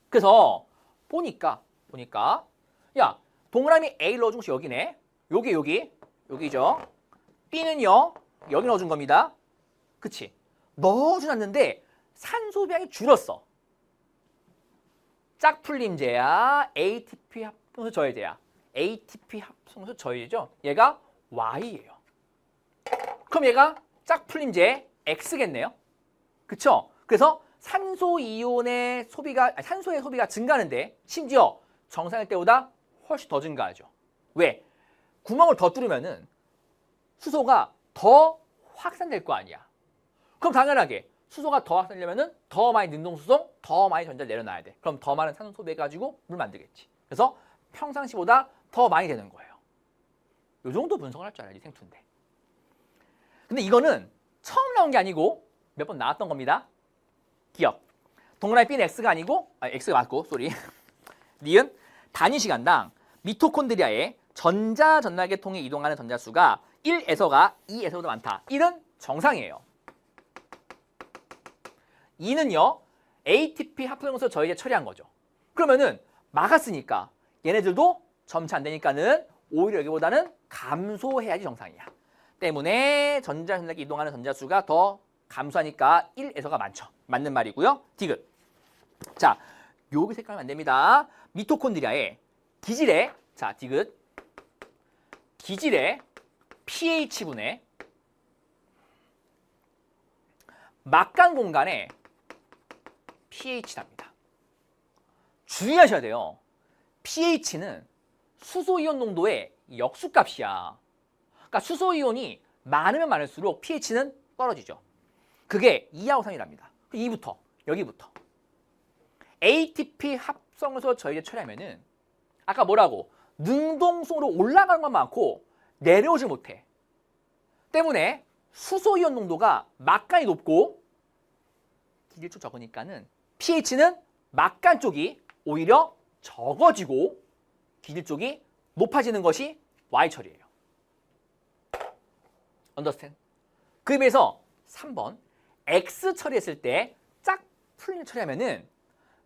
그래서 보니까 야 동그라미 A 넣어준 것이 여기네. 여기죠. B는요 여기 넣어준 겁니다. 그치? 넣어주놨는데 산소량이 줄었어. 짝풀림제야, ATP 합성소 저해제야. ATP 합성소 저해제죠. 얘가 Y예요. 그럼 얘가 짝풀림제 X겠네요. 그쵸? 그래서 산소의 소비가 증가하는데 심지어 정상일 때보다 훨씬 더 증가하죠. 왜? 구멍을 더 뚫으면은 수소가 더 확산될 거 아니야. 그럼 당연하게 수소가 더 확산되려면은 더 많이 능동수송, 더 많이 전자를 내려놔야 돼. 그럼 더 많은 산소 소비해가지고 물 만들겠지. 그래서 평상시보다 더 많이 되는 거예요. 이 정도 분석을 할 줄 알아야지 생투인데. 근데 이거는 처음 나온 게 아니고 몇 번 나왔던 겁니다. 기억. 동그라미 B는 X가 아니고, X가 맞고, 쏘리. 니은 단위 시간당 미토콘드리아의 전자전달계통에 이동하는 전자수가 1에서가 2에서보다 많다. 1은 정상이에요. 2는요. ATP 합성해서 저희가 처리한 거죠. 그러면은 막았으니까 얘네들도 점차 안 되니까는 오히려 여기보다는 감소해야지 정상이야. 때문에 전자전달계 이동하는 전자수가 더 감소하니까 1에서가 많죠. 맞는 말이고요. 디귿. 자, 여기 색깔은 안 됩니다. 미토콘드리아의 기질의, 자, 디귿. 기질의 pH분의 막간 공간의 pH랍니다. 주의하셔야 돼요. pH는 수소이온 농도의 역수값이야. 그러니까 수소이온이 많으면 많을수록 pH는 떨어지죠. 그게 2하고 3이랍니다. 2부터 여기부터 ATP 합성해서 저희가 처리하면은 아까 뭐라고? 능동성으로 올라가는 건 많고 내려오지 못해. 때문에 수소이온 농도가 막간이 높고 기질 쪽 적으니까는 pH는 막간 쪽이 오히려 적어지고 기질 쪽이 높아지는 것이 Y 처리예요. understand? 그에 비해서 3번 X 처리했을 때 짝 풀린 처리하면은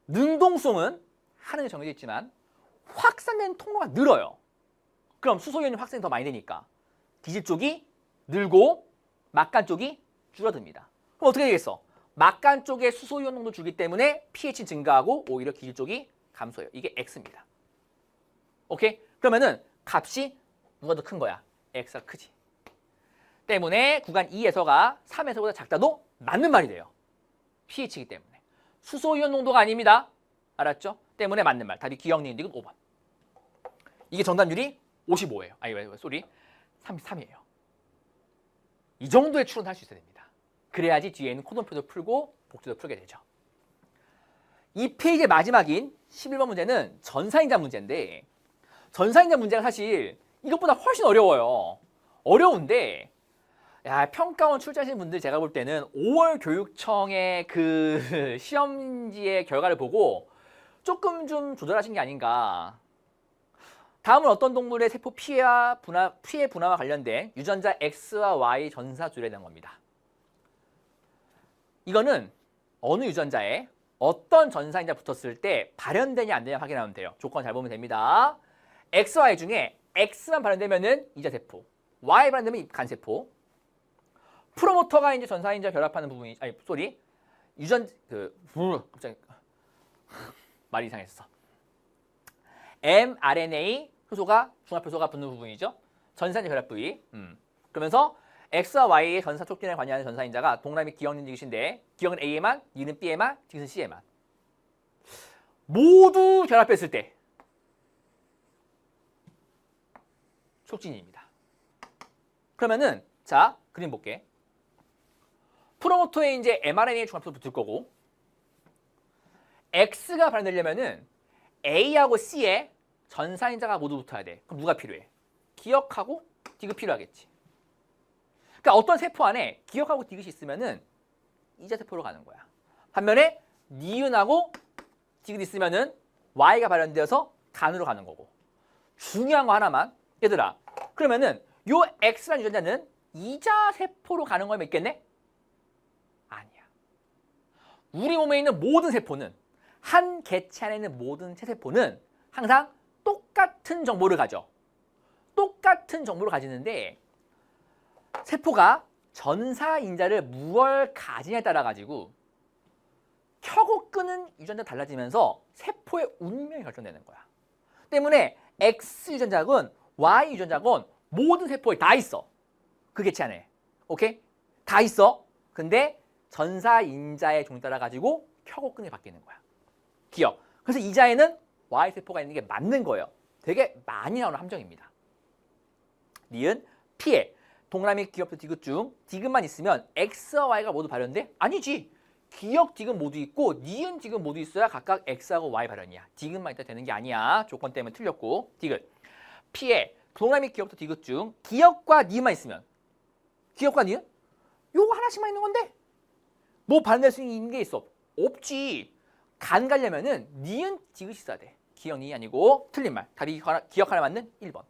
능동성은 하는 게 정해져 있지만 확산된 통로가 늘어요. 그럼 수소이온이 확산이 더 많이 되니까 기질 쪽이 늘고 막간 쪽이 줄어듭니다. 그럼 어떻게 되겠어? 막간 쪽에 수소이온 농도 줄기 때문에 pH 증가하고 오히려 기질 쪽이 감소해요. 이게 X입니다. 오케이? 그러면은 값이 누가 더 큰 거야? X가 크지. 때문에 구간 2에서가 3에서보다 작다도 맞는 말이 돼요. pH이기 때문에. 수소이온 농도가 아닙니다. 알았죠? 때문에 맞는 말. 답이 기억, 니은, 디귿 5번. 이게 정답률이 55예요. 아니, 쏘리. 33이에요. 이 정도의 추론을 할 수 있어야 됩니다. 그래야지 뒤에 있는 코돈표도 풀고 복수도 풀게 되죠. 이 페이지의 마지막인 11번 문제는 전사인자 문제인데 전사인자 문제가 사실 이것보다 훨씬 어려워요. 어려운데 야, 평가원 출제하시는 분들 제가 볼 때는 5월 교육청의 그 시험지의 결과를 보고 조금 좀 조절하신 게 아닌가. 다음은 어떤 동물의 세포 피해 분화와 관련된 유전자 X와 Y 전사줄에 대한 겁니다. 이거는 어느 유전자에 어떤 전사인자 붙었을 때 발현되냐 안 되냐 확인하면 돼요. 조건 잘 보면 됩니다. X, Y 중에 X만 발현되면은 이자세포, Y 발현되면 간세포. 프로모터가 이제 전사인자 결합하는 부분이 갑자기 말이 이상했어. mRNA 효소가 중합효소가 붙는 부분이죠. 전사인자 결합 부위. 그러면서 X와 Y의 전사 촉진에 관여하는 전사인자가 동그라미 기억은 디귿인데 기억은 A에만, 니은 B에만, 디귿은 C에만. 모두 결합했을 때 촉진입니다. 그러면은 자 그림 볼게. 프로모터에 이제 mRNA 중합효소 붙을 거고 X가 발현되려면은 A하고 C에 전사인자가 모두 붙어야 돼. 그럼 누가 필요해? 기억하고 디귿 필요하겠지. 그러니까 어떤 세포 안에 기억하고 디귿이 있으면은 이자세포로 가는 거야. 반면에 니은하고 디귿 있으면은 Y가 발현되어서 간으로 가는 거고. 중요한 거 하나만. 얘들아. 그러면은 요 X라는 유전자는 이자세포로 가는 걸 믿겠네? 아니야. 우리 몸에 있는 모든 세포는 한 개체 안에 있는 모든 체세포는 항상 똑같은 정보를 가져. 똑같은 정보를 가지는데 세포가 전사인자를 무얼 가지냐에 따라 가지고 켜고 끄는 유전자 달라지면서 세포의 운명이 결정되는 거야. 때문에 X 유전자군 Y 유전자군 모든 세포에 다 있어. 그 개체 안에. 오케이? 다 있어. 근데 전사인자의 종에 따라 가지고 켜고 끄는 게 바뀌는 거야. 기억. 그래서 이자에는 Y세포가 있는 게 맞는 거예요. 되게 많이 나오는 함정입니다. 니은 피해. 동그라미 기억도 디귿 중 디귿만 있으면 X와 Y가 모두 발현돼? 아니지. 기억 디귿 모두 있고 니은 디귿 모두 있어야 각각 X하고 Y 발현이야. 디귿만 있다 되는 게 아니야. 조건 때문에 틀렸고. 디귿. 피해. 동그라미 기억도 디귿 중 기억과 니은만 있으면 기억과 니은? 요거 하나씩만 있는 건데 뭐 반대할 수 있는 게 있어? 없지. 간 가려면은 니은 디귿이 있어야 돼. 기억 니이 아니고 틀린 말. 답이 기억하나 맞는 1번.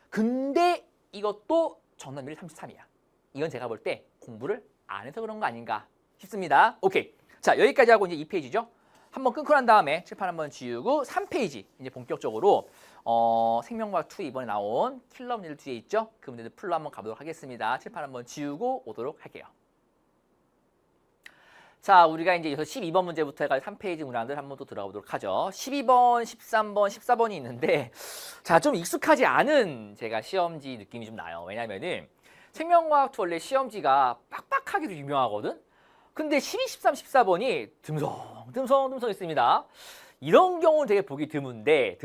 근데 이것도 정답률이 33이야. 이건 제가 볼 때 공부를 안 해서 그런 거 아닌가 싶습니다. 오케이. 자, 여기까지 하고 이제 2페이지죠. 한번 끊고 난 다음에 칠판 한번 지우고 3페이지 이제 본격적으로 생명과학 2 이번에 나온 킬러 문제들 뒤에 있죠. 그 문제들 풀로 한번 가보도록 하겠습니다. 칠판 한번 지우고 오도록 할게요. 자, 우리가 이제 여기서 12번 문제부터 해가지고 3페이지 문항들 한번 또 들어가보도록 하죠. 12번, 13번, 14번이 있는데 자, 좀 익숙하지 않은 제가 시험지 느낌이 좀 나요. 왜냐면은 생명과학 2 원래 시험지가 빡빡하기도 유명하거든. 근데 12, 13, 14번이 듬성 있습니다. 이런 경우는 되게 보기 드문데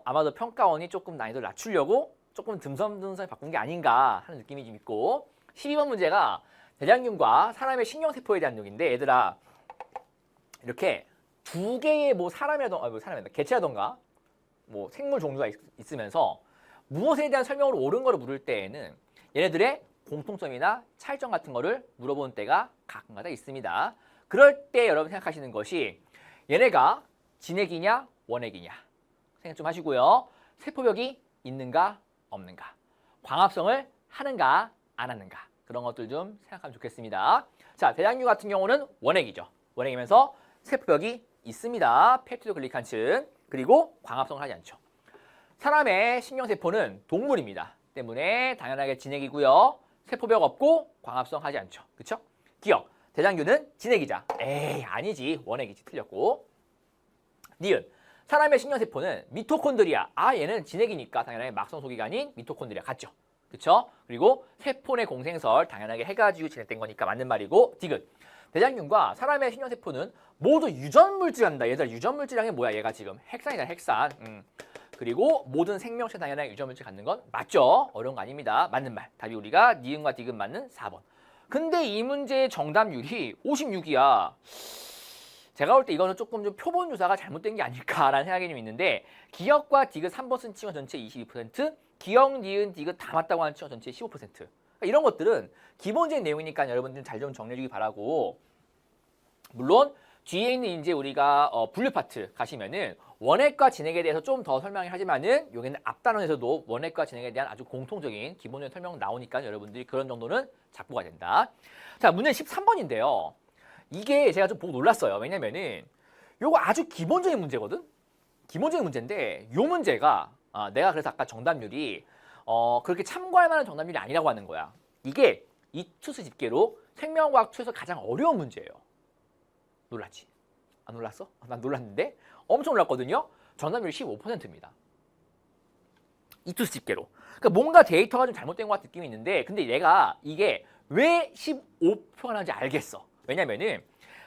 아마도 평가원이 조금 난이도를 낮추려고 조금 듬성듬성 바꾼 게 아닌가 하는 느낌이 좀 있고 12번 문제가 대장균과 사람의 신경세포에 대한 내용인데 얘들아 이렇게 두 개의 뭐 사람이라던가 개체라던가 뭐 생물 종류가 있으면서 무엇에 대한 설명으로 옳은 거를 물을 때에는 얘네들의 공통점이나 차이점 같은 거를 물어보는 때가 가끔가다 있습니다. 그럴 때 여러분 생각하시는 것이 얘네가 진핵이냐 원핵이냐 생각 좀 하시고요. 세포벽이 있는가 없는가, 광합성을 하는가 안 하는가 그런 것들 좀 생각하면 좋겠습니다. 자, 대장균 같은 경우는 원핵이죠. 원핵이면서 세포벽이 있습니다. 펩티도글리칸층 그리고 광합성을 하지 않죠. 사람의 신경세포는 동물입니다. 때문에 당연하게 진핵이고요. 세포벽 없고 광합성 하지 않죠. 그쵸? 기억. 대장균은 진핵이자. 에이 아니지. 원핵이지. 틀렸고. 니은. 사람의 신경세포는 미토콘드리아. 아 얘는 진핵이니까 당연하게 막성소기가 아닌 미토콘드리아 같죠. 그쵸? 그리고 세포 내 공생설 당연하게 해가지고 진행된 거니까 맞는 말이고. 디귿. 대장균과 사람의 신경세포는 모두 유전물질한다. 얘들 유전물질이란 게 뭐야? 얘가 지금 핵산이잖아. 핵산. 그리고 모든 생명체 당연하게 유전물질 갖는 건 맞죠? 어려운 거 아닙니다. 맞는 말. 답이 우리가 니은과 디귿 맞는 4번. 근데 이 문제의 정답률이 56이야. 제가 볼 때 이거는 조금 좀 표본 조사가 잘못된 게 아닐까라는 생각이 좀 있는데 기억과 디귿 3번 쓴 친구 전체 22%, 기억, 니은, 디귿 다 맞다고 하는 친구 전체 15%. 그러니까 이런 것들은 기본적인 내용이니까 여러분들 잘 좀 정리해 주기 바라고. 물론 뒤에 있는 이제 우리가 분류 파트 가시면은 원핵과 진핵에 대해서 좀 더 설명을 하지만은 여기는 앞단원에서도 원핵과 진핵에 대한 아주 공통적인 기본적인 설명 나오니까 여러분들이 그런 정도는 잡고 가야 된다. 자, 문제 13번인데요. 이게 제가 좀 보고 놀랐어요. 왜냐면은 요거 아주 기본적인 문제거든. 기본적인 문제인데 요 문제가 내가 그래서 아까 정답률이 그렇게 참고할 만한 정답률이 아니라고 하는 거야. 이게 이투스 집계로 생명과학 2에서 가장 어려운 문제예요. 놀랐지? 안 놀랐어? 난 놀랐는데 엄청 놀랐거든요. 정답률이 15%입니다. 이투스 집계로. 그러니까 뭔가 데이터가 좀 잘못된 것 같은 느낌이 있는데 근데 내가 이게 왜 15표가 나는지 알겠어. 왜냐면은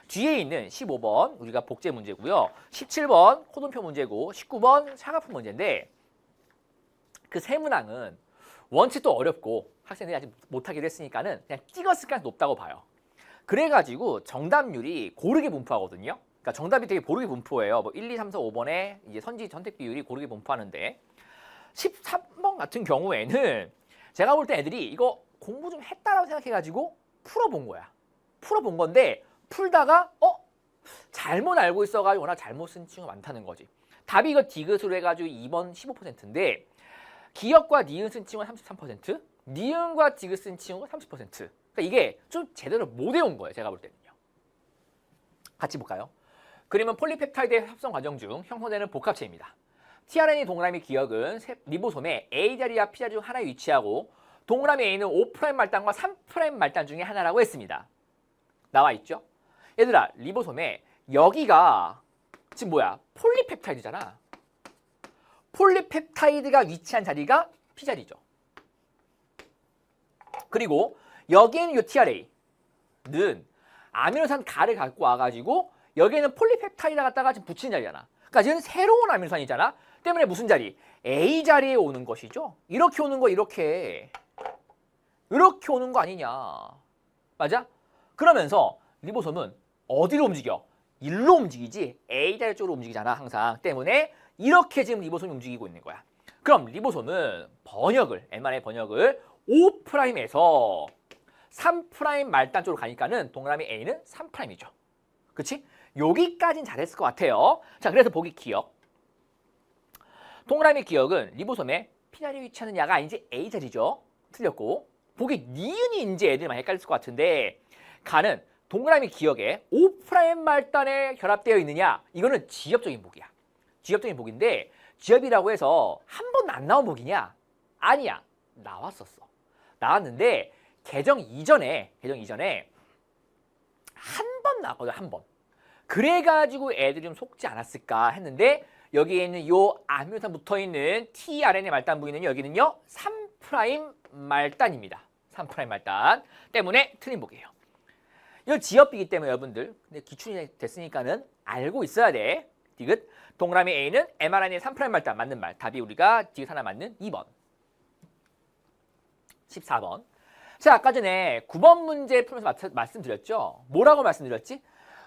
뒤에 있는 15번 우리가 복제 문제고요. 17번 코돈표 문제고 19번 사각표 문제인데 그 세 문항은 원체 또 어렵고 학생들이 아직 못하기도 했으니까는 그냥 찍었을 가능성이 높다고 봐요. 그래가지고 정답률이 고르게 분포하거든요. 그러니까 정답이 되게 고르게 분포해요. 뭐 1, 2, 3, 4, 5번에 이제 선지 선택 비율이 고르게 분포하는데 13번 같은 경우에는 제가 볼 때 애들이 이거 공부 좀 했다라고 생각해가지고 풀어본 거야. 풀어본 건데 풀다가 잘못 알고 있어가지고 워낙 잘못 쓴 친구가 많다는 거지. 답이 이거 디귿으로 해가지고 2번 15%인데 기억과 니은 쓴 친구가 33%, 니은과 디귿 쓴 친구가 30%. 그러니까 이게 좀 제대로 못 외운 거예요. 제가 볼 때는요. 같이 볼까요? 그러면 폴리펩타이드의 합성 과정 중 형성되는 복합체입니다. tRNA 동그라미 기억은 리보솜의 A 자리와 P 자리 중 하나에 위치하고 동그라미 A는 5' 말단과 3' 말단 중에 하나라고 했습니다. 나와 있죠? 얘들아, 리보솜에 여기가 지금 뭐야? 폴리펩타이드잖아. 폴리펩타이드가 위치한 자리가 P 자리죠. 그리고 여기에는 요 tRNA는 아미노산 가를 갖고 와가지고 여기에는 폴리펩타이드 갖다가 지금 붙인 자리잖아. 그러니까 지금 새로운 아미노산이잖아. 때문에 무슨 자리? A 자리에 오는 것이죠. 이렇게 오는 거 이렇게 오는 거 아니냐. 맞아? 그러면서 리보솜은 어디로 움직여? 일로 움직이지 A 자리 쪽으로 움직이잖아. 항상. 때문에 이렇게 지금 리보솜이 움직이고 있는 거야. 그럼 리보솜은 번역을 mRNA 번역을 5'에서 3' 말단 쪽으로 가니까는 동그라미 A는 3'이죠. 그치? 여기까진 잘했을 것 같아요. 자, 그래서 보기 기억. 동그라미 기억은 리보솜의 P 자리에 위치하는 야가 아닌지 A 자리죠. 틀렸고. 보기 니은이 이제 애들이 많이 헷갈릴 것 같은데 가는 동그라미 기억에 5' 말단에 결합되어 있느냐? 이거는 지엽적인 보기야. 지엽적인 보기인데 지엽이라고 해서 한 번도 안 나온 보기냐? 아니야. 나왔었어. 나왔는데 개정 이전에 한 번 나왔거든. 한 번. 그래가지고 애들이 좀 속지 않았을까 했는데 여기에 있는 요 아미노산 붙어있는 tRNA 말단 부위는 여기는요 3' 말단입니다. 3' 말단 때문에 틀린 보기예요. 이건 지엽이기 때문에 여러분들 근데 기출이 됐으니까는 알고 있어야 돼. 디귿 동그라미 A는 mRNA 3' 말단 맞는 말. 답이 우리가 디귿 하나 맞는 2번. 14번. 자, 아까 전에 9번 문제 풀면서 말씀드렸죠. 뭐라고 말씀드렸지?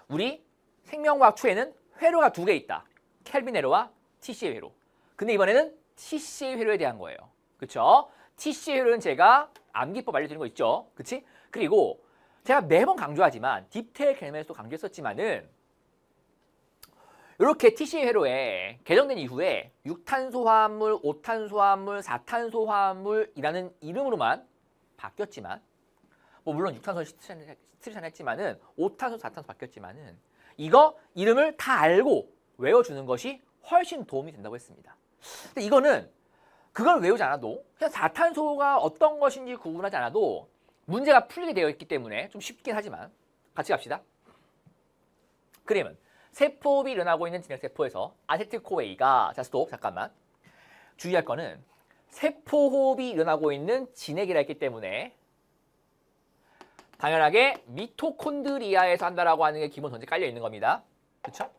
우리 생명과학 2에는 회로가 두 개 있다. 켈빈 회로와 TCA 회로. 근데 이번에는 TCA 회로에 대한 거예요. 그쵸? TCA 회로는 제가 암기법 알려드린 거 있죠. 그치? 그리고 제가 매번 강조하지만 디테일 개념에서도 강조했었지만은 이렇게 TCA 회로에 개정된 이후에 6탄소 화합물, 5탄소 화합물, 4탄소 화합물이라는 이름으로만 바뀌었지만 뭐 물론 6탄소 스트레스는 했지만은 5탄소, 4탄소 바뀌었지만은 이거 이름을 다 알고 외워주는 것이 훨씬 도움이 된다고 했습니다. 근데 이거는 그걸 외우지 않아도 그냥 4탄소가 어떤 것인지 구분하지 않아도 문제가 풀리게 되어 있기 때문에 좀 쉽긴 하지만 같이 갑시다. 그러면 세포호흡이 일어나고 있는 진핵세포에서 아세틸코에이가 자 스톱 잠깐만 주의할 거는 세포호흡이 일어나고 있는 진핵이라 했기 때문에 당연하게 미토콘드리아에서 한다라고 하는 게 기본 전제 깔려 있는 겁니다. 그렇죠?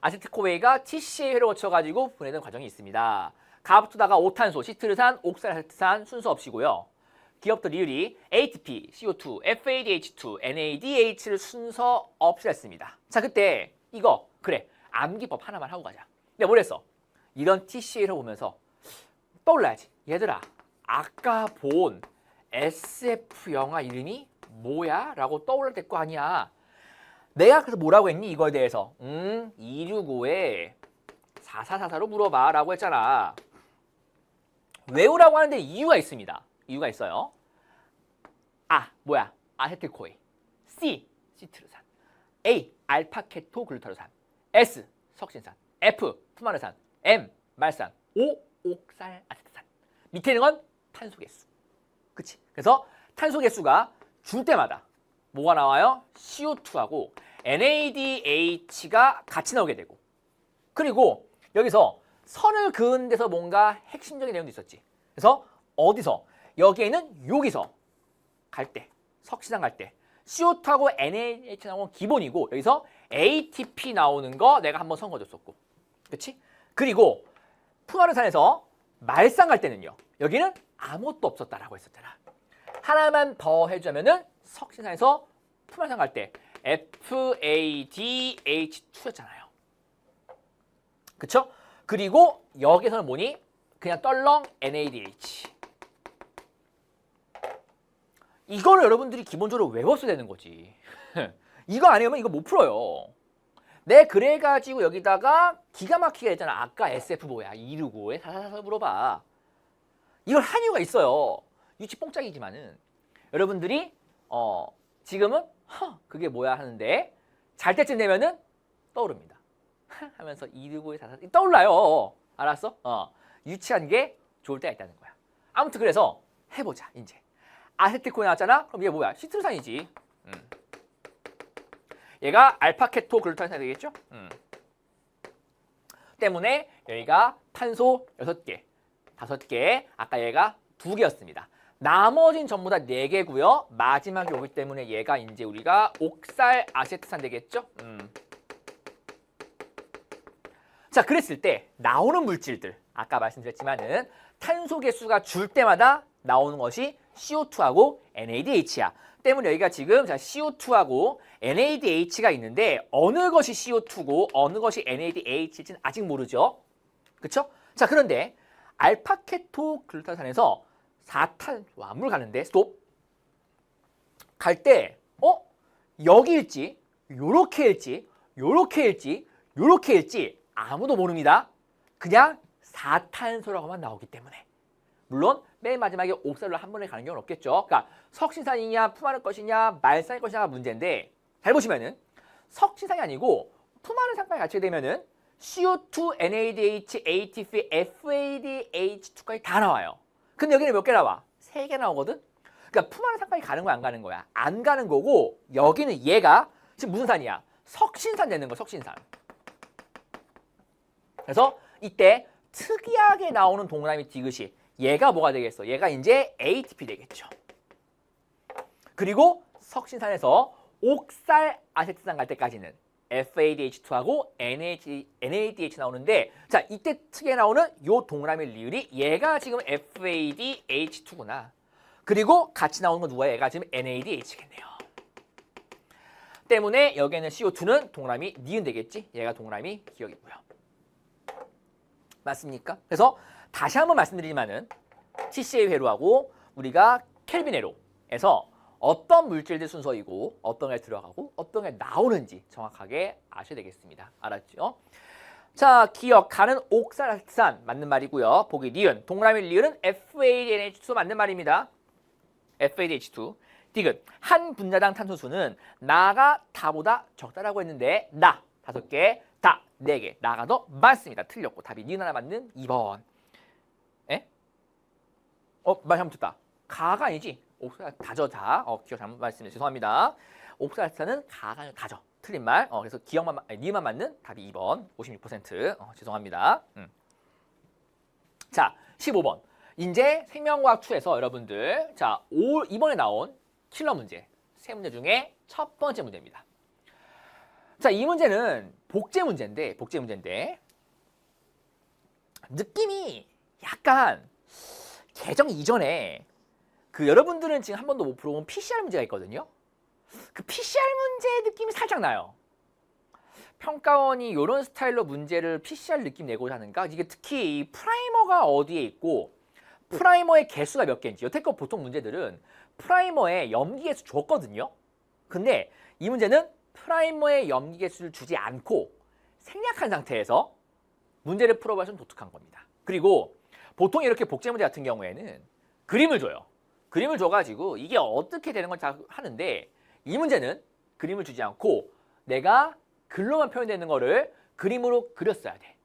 아세틸코에이가 TCA 회로 거쳐가지고 분해되는 과정이 있습니다. 가부터다가 5탄소, 시트르산, 옥살아세트산 순서 없이고요. 기업도 리을이 ATP, CO2, FADH2, NADH를 순서 없이 했습니다. 자, 그때 이거 그래 암기법 하나만 하고 가자. 내가 뭘 했어? 이런 TCA를 보면서 떠올라야지. 얘들아, 아까 본 SF 영화 이름이 뭐야? 라고 떠올릴 거 아니야. 내가 그래서 뭐라고 했니? 이거에 대해서 265에 4444로 물어봐 라고 했잖아. 외우라고 하는데 이유가 있습니다. 이유가 있어요. 아, 뭐야? 아세틸코에이. C, 시트르산. A, 알파케토글루타로산. S, 석신산. F, 푸마르산. M, 말산. O, 옥살아세트산. 밑에 있는 건 탄소 개수. 그치? 그래서 탄소 개수가 줄 때마다 뭐가 나와요? CO2하고 NADH가 같이 나오게 되고 그리고 여기서 선을 그은 데서 뭔가 핵심적인 내용도 있었지. 그래서 어디서? 여기에는 여기서 갈 때, 석시상 갈 때 CO2하고 NADH 나오는 건 기본이고 여기서 ATP 나오는 거 내가 한번 선거줬었고 그치? 그리고 푸마르산에서 말산 갈 때는요. 여기는 아무것도 없었다라고 했었잖아. 하나만 더 해주자면은 석신산에서 푸마르산 갈 때 FADH2였잖아요. 그쵸? 그리고 여기서는 뭐니? 그냥 떨렁 NADH. 이거를 여러분들이 기본적으로 외웠어야 되는 거지. 이거 아니면 이거 못 풀어요. 네, 그래가지고 여기다가 기가 막히게 했잖아. 아까 SF 뭐야? 265에 사사사 물어봐. 이걸 한 이유가 있어요. 유치 뽕짝이지만은 여러분들이 지금은 그게 뭐야 하는데 잘 때쯤 되면은 떠오릅니다. 하면서 265에 사사사 떠올라요. 알았어? 유치한 게 좋을 때가 있다는 거야. 아무튼 그래서 해보자 이제. 아세틸코에 나왔잖아? 그럼 얘 뭐야? 시트르산이지. 얘가 알파케토글루탄산이 되겠죠? 때문에 여기가 탄소 6개, 5개, 아까 얘가 2개였습니다. 나머진 전부 다 4개고요. 마지막에 오기 때문에 얘가 이제 우리가 옥살아세트산 되겠죠? 자, 그랬을 때 나오는 물질들, 아까 말씀드렸지만은 탄소 개수가 줄 때마다 나오는 것이 CO2하고 NADH야. 때문에 여기가 지금 자 CO2하고 NADH가 있는데 어느 것이 CO2고 어느 것이 NADH일지는 아직 모르죠. 그쵸? 자, 그런데 알파케토글루타산에서 4탄 암물 가는데 스톱. 갈 때 여기 일지, 요렇게 일지, 요렇게 일지, 요렇게 일지 아무도 모릅니다. 그냥 4탄소라고만 나오기 때문에. 물론 맨 마지막에 옥살로 한 번에 가는 경우는 없겠죠. 그러니까 석신산이냐 품화를 것이냐 말산일 것이냐가 문제인데 잘 보시면은 석신산이 아니고 품화를 상관이 같이 되면은 CO2, NADH, ATP, FADH2까지 다 나와요. 근데 여기는 몇 개 나와? 3개 나오거든? 그러니까 품화를 상관이 가는 거야 안 가는 거야? 안 가는 거고 여기는 얘가 지금 무슨 산이야? 석신산 되는 거야 석신산. 그래서 이때 특이하게 나오는 동그라미 디귿이 얘가 뭐가 되겠어? 얘가 이제 ATP 되겠죠. 그리고 석신산에서 옥살 아세트산 갈 때까지는 FADH2하고 NADH 나오는데 자 이때 특이하게 나오는 요 동그라미 리을이 얘가 지금 FADH2구나. 그리고 같이 나오는 건 누가 얘가 지금 NADH겠네요. 때문에 여기에는 CO2는 동그라미 니은 되겠지? 얘가 동그라미 기억이고요. 맞습니까? 그래서 다시 한번 말씀드리지만은 TCA 회로하고 우리가 켈빈 회로에서 어떤 물질들 순서이고 어떤 게 들어가고 어떤 게 나오는지 정확하게 아셔야 되겠습니다. 알았죠? 자, 기억하는 옥살아세트산 맞는 말이고요. 보기 니은, 동그라미 리을은 FADNH2 맞는 말입니다. FADH2. 디귿, 한 분자당 탄소수는 나가 다보다 적다라고 했는데 나 5개, 다 4개, 나가 더 많습니다. 틀렸고 답이 니은 하나 맞는 2번. 에? 말 잘못했다. 가가 아니지. 옥살 다져 다. 기억 잘못 말씀해 죄송합니다. 옥살아세트산은 가가 아니라 다져. 틀린 말. 그래서 기억만 니은만 맞는 답이 2번. 56%. 죄송합니다. 자, 15번. 이제 생명과학 2에서 여러분들 자, 이번에 나온 킬러 문제. 3문제 중에 첫 번째 문제입니다. 자, 이 문제는 복제 문제인데 느낌이 약간 개정 이전에 그 여러분들은 지금 한 번도 못 풀어본 PCR 문제가 있거든요. 그 PCR 문제 느낌이 살짝 나요. 평가원이 이런 스타일로 문제를 PCR 느낌 내고자 하는가? 이게 특히 이 프라이머가 어디에 있고 프라이머의 개수가 몇 개인지. 여태껏 보통 문제들은 프라이머에 염기 개수 줬거든요. 근데 이 문제는 프라이머의 염기 개수를 주지 않고 생략한 상태에서 문제를 풀어봐야 좀 독특한 겁니다. 그리고 보통 이렇게 복제 문제 같은 경우에는 그림을 줘요. 그림을 줘가지고 이게 어떻게 되는 걸 다 하는데 이 문제는 그림을 주지 않고 내가 글로만 표현되는 거를 그림으로 그렸어야 돼.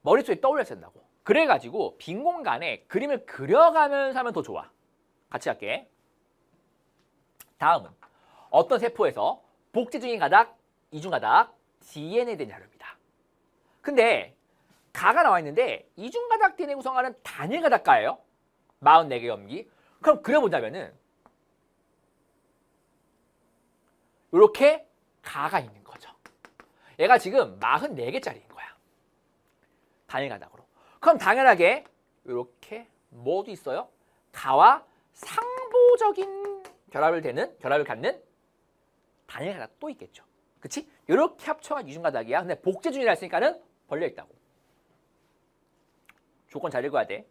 머릿속에 떠올렸어야 된다고. 그래가지고 빈 공간에 그림을 그려가면서 하면 더 좋아. 같이 할게. 다음은 어떤 세포에서 복제 중인 가닥, 이중 가닥, DNA에 대한 자료입니다. 근데 가가 나와 있는데 이중 가닥 DNA 구성하는 단일 가닥가예요. 44개 염기. 그럼 그려보자면은 이렇게 가가 있는 거죠. 얘가 지금 44개짜리인 거야. 단일 가닥으로. 그럼 당연하게 이렇게 뭐도 있어요? 가와 상보적인 결합을 갖는 단일 가닥 또 있겠죠. 그치? 이렇게 합쳐가 이중 가닥이야. 근데 복제 중이라 했으니까는 벌려 있다고. 조건 잘 읽어야 돼.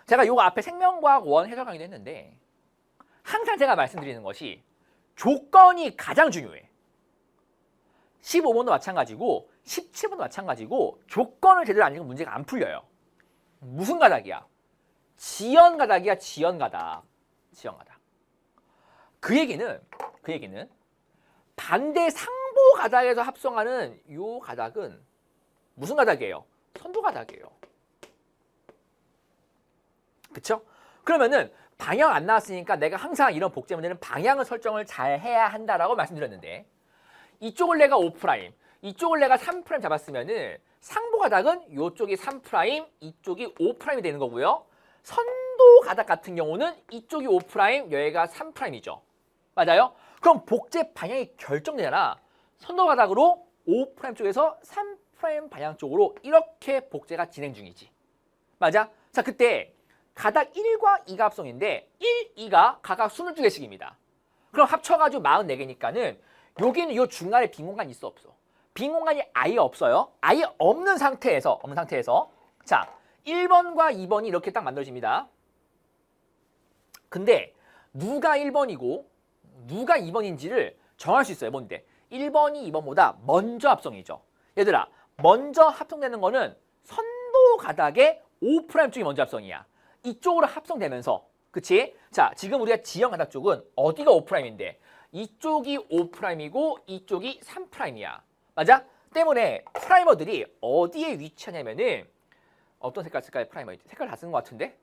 제가 요 앞에 생명과학 1 해설 강의도 했는데 항상 제가 말씀드리는 것이 조건이 가장 중요해. 15번도 마찬가지고 17번도 마찬가지고 조건을 제대로 안 읽으면 문제가 안 풀려요. 무슨 가닥이야? 지연 가닥이야, 지연 가닥. 지연 가닥. 그 얘기는 반대 상보 가닥에서 합성하는 요 가닥은 무슨 가닥이에요? 선도 가닥이에요. 그쵸? 그러면은 방향 안 나왔으니까 내가 항상 이런 복제 문제는 방향을 설정을 잘 해야 한다라고 말씀드렸는데 이쪽을 내가 5', 이쪽을 내가 3' 잡았으면은 상보 가닥은 이쪽이 3', 이쪽이 5'이 되는 거고요. 선도 가닥 같은 경우는 이쪽이 5', 여기가 3'이죠. 맞아요? 그럼 복제 방향이 결정되잖아. 선도 가닥으로 5' 쪽에서 3' 방향 쪽으로 이렇게 복제가 진행 중이지. 맞아? 자, 그때 가닥 1과 2가 합성인데 1, 2가 각각 22개씩입니다. 그럼 합쳐가지고 44개니까는 여기는 요 중간에 빈 공간이 있어 없어? 빈 공간이 아예 없어요. 아예 없는 상태에서 자, 1번과 2번이 이렇게 딱 만들어집니다. 근데 누가 1번이고 누가 2번인지를 정할 수 있어요. 뭔데? 1번이 2번보다 먼저 합성이죠. 얘들아, 먼저 합성되는 거는 선도 가닥의 O' 쪽이 먼저 합성이야. 이쪽으로 합성되면서, 그치? 자, 지금 우리가 지형 가닥 쪽은 어디가 O'인데 이쪽이 O'이고 이쪽이 3'이야. 맞아? 때문에 프라이머들이 어디에 위치하냐면은 어떤 색깔 쓸까요? 프라이머 색깔 다 쓴 것 같은데?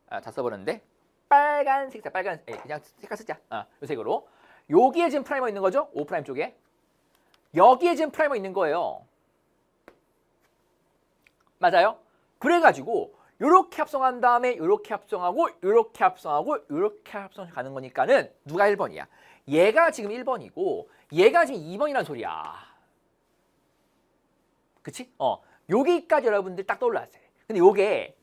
다 써버렸는데? 빨간색, 빨간, 그냥 색깔 쓰자. 이 색으로. 여기에 지금 프라이머 있는 거죠? O' 쪽에. 여기에 지금 프라이머 있는 거예요. 맞아요? 그래가지고 요렇게 합성한 다음에 요렇게 합성하고 요렇게 합성하고 요렇게 합성 가는 거니까는 누가 1번이야? 얘가 지금 1번이고 얘가 지금 2번이라는 소리야. 그치? 여기까지 여러분들 딱 떠올랐어요. 근데 요게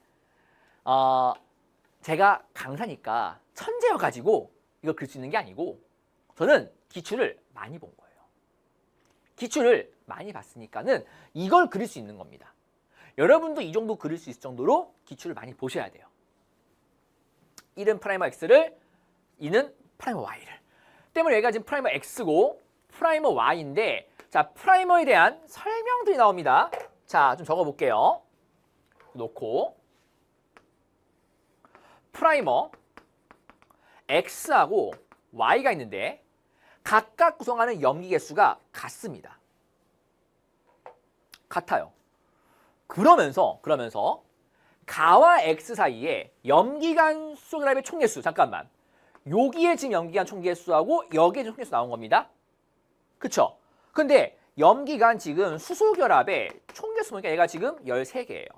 제가 강사니까 천재여가지고 이걸 그릴 수 있는 게 아니고 저는 기출을 많이 본 거예요. 기출을 많이 봤으니까는 이걸 그릴 수 있는 겁니다. 여러분도 이 정도 그릴 수 있을 정도로 기출을 많이 보셔야 돼요. 1은 프라이머 X를, 2는 프라이머 Y를. 때문에 얘가 지금 프라이머 X고 프라이머 Y인데 자, 프라이머에 대한 설명들이 나옵니다. 자, 좀 적어볼게요. 놓고 프라이머 X하고 Y가 있는데 각각 구성하는 염기 개수가 같습니다. 같아요. 그러면서 가와 X 사이에 염기간 수소결합의 총개수, 잠깐만. 여기에 지금 염기간 총개수하고 여기에 지금 총개수 나온 겁니다. 그쵸? 근데 염기간 지금 수소결합의 총개수 보니까 얘가 지금 13개예요.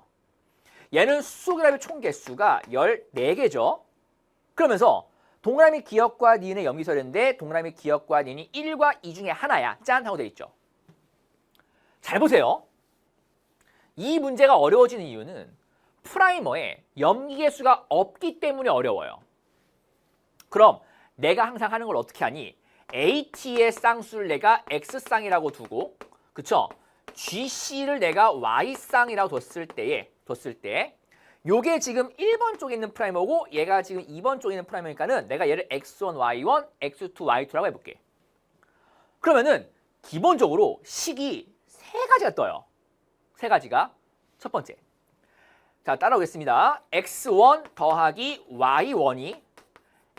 얘는 수소결합의 총개수가 14개죠. 그러면서 동그라미 기역과 니은의 염기설인데 동그라미 기역과 니은이 1과 2 중에 하나야. 짠! 하고 돼 있죠. 잘 보세요. 이 문제가 어려워지는 이유는 프라이머에 염기 개수가 없기 때문에 어려워요. 그럼 내가 항상 하는 걸 어떻게 하니? AT의 쌍수를 내가 X쌍이라고 두고, 그쵸? GC를 내가 Y쌍이라고 뒀을 때 요게 지금 1번 쪽에 있는 프라이머고 얘가 지금 2번 쪽에 있는 프라이머니까는 내가 얘를 X1, Y1, X2, Y2라고 해볼게. 그러면은 기본적으로 식이 3가지가 떠요. 3가지가. 첫 번째. 자, 따라오겠습니다. X1 더하기 Y1이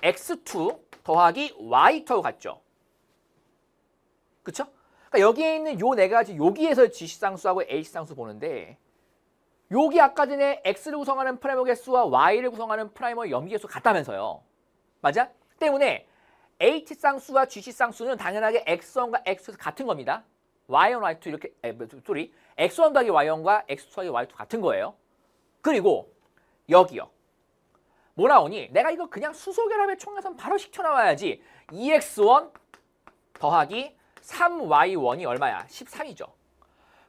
X2 더하기 Y2하고 같죠? 그쵸? 그러니까 여기에 있는 요 4가지, 여기에서 G쌍수하고 H쌍수 보는데 여기 아까 전에 X를 구성하는 프라이머 개수와 Y를 구성하는 프라이머 염기 개수 같다면서요. 맞아? 때문에 H쌍수와 GC쌍수는 당연하게 X1과 X2가 같은 겁니다. Y1, Y2 이렇게, X1 더하기 Y1과 X2 더하기 Y2 같은 거예요. 그리고 여기요. 뭐 나오니? 내가 이거 그냥 수소결합의 총합선 바로 시켜나와야지. 2X1 더하기 3Y1이 얼마야? 13이죠.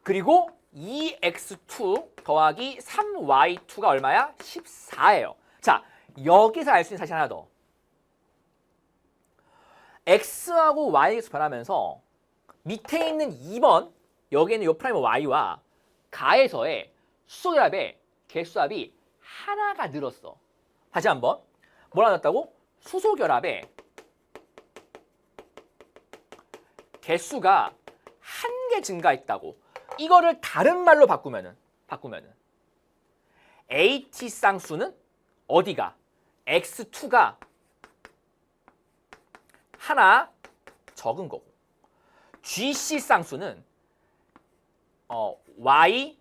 그리고 2X2 더하기 3Y2가 얼마야? 14예요. 자, 여기서 알 수 있는 사실 하나 더. X하고 Y에서 변하면서 밑에 있는 2번, 여기에는 요 프라이머 Y와 가에서의 수소결합의 개수합이 하나가 늘었어. 다시 한번. 뭐라 났다고? 수소결합의 개수가 한 개 증가했다고. 이거를 다른 말로 바꾸면은 AT 쌍수는 어디가? X2가 하나 적은 거고 GC 쌍수는 Y1이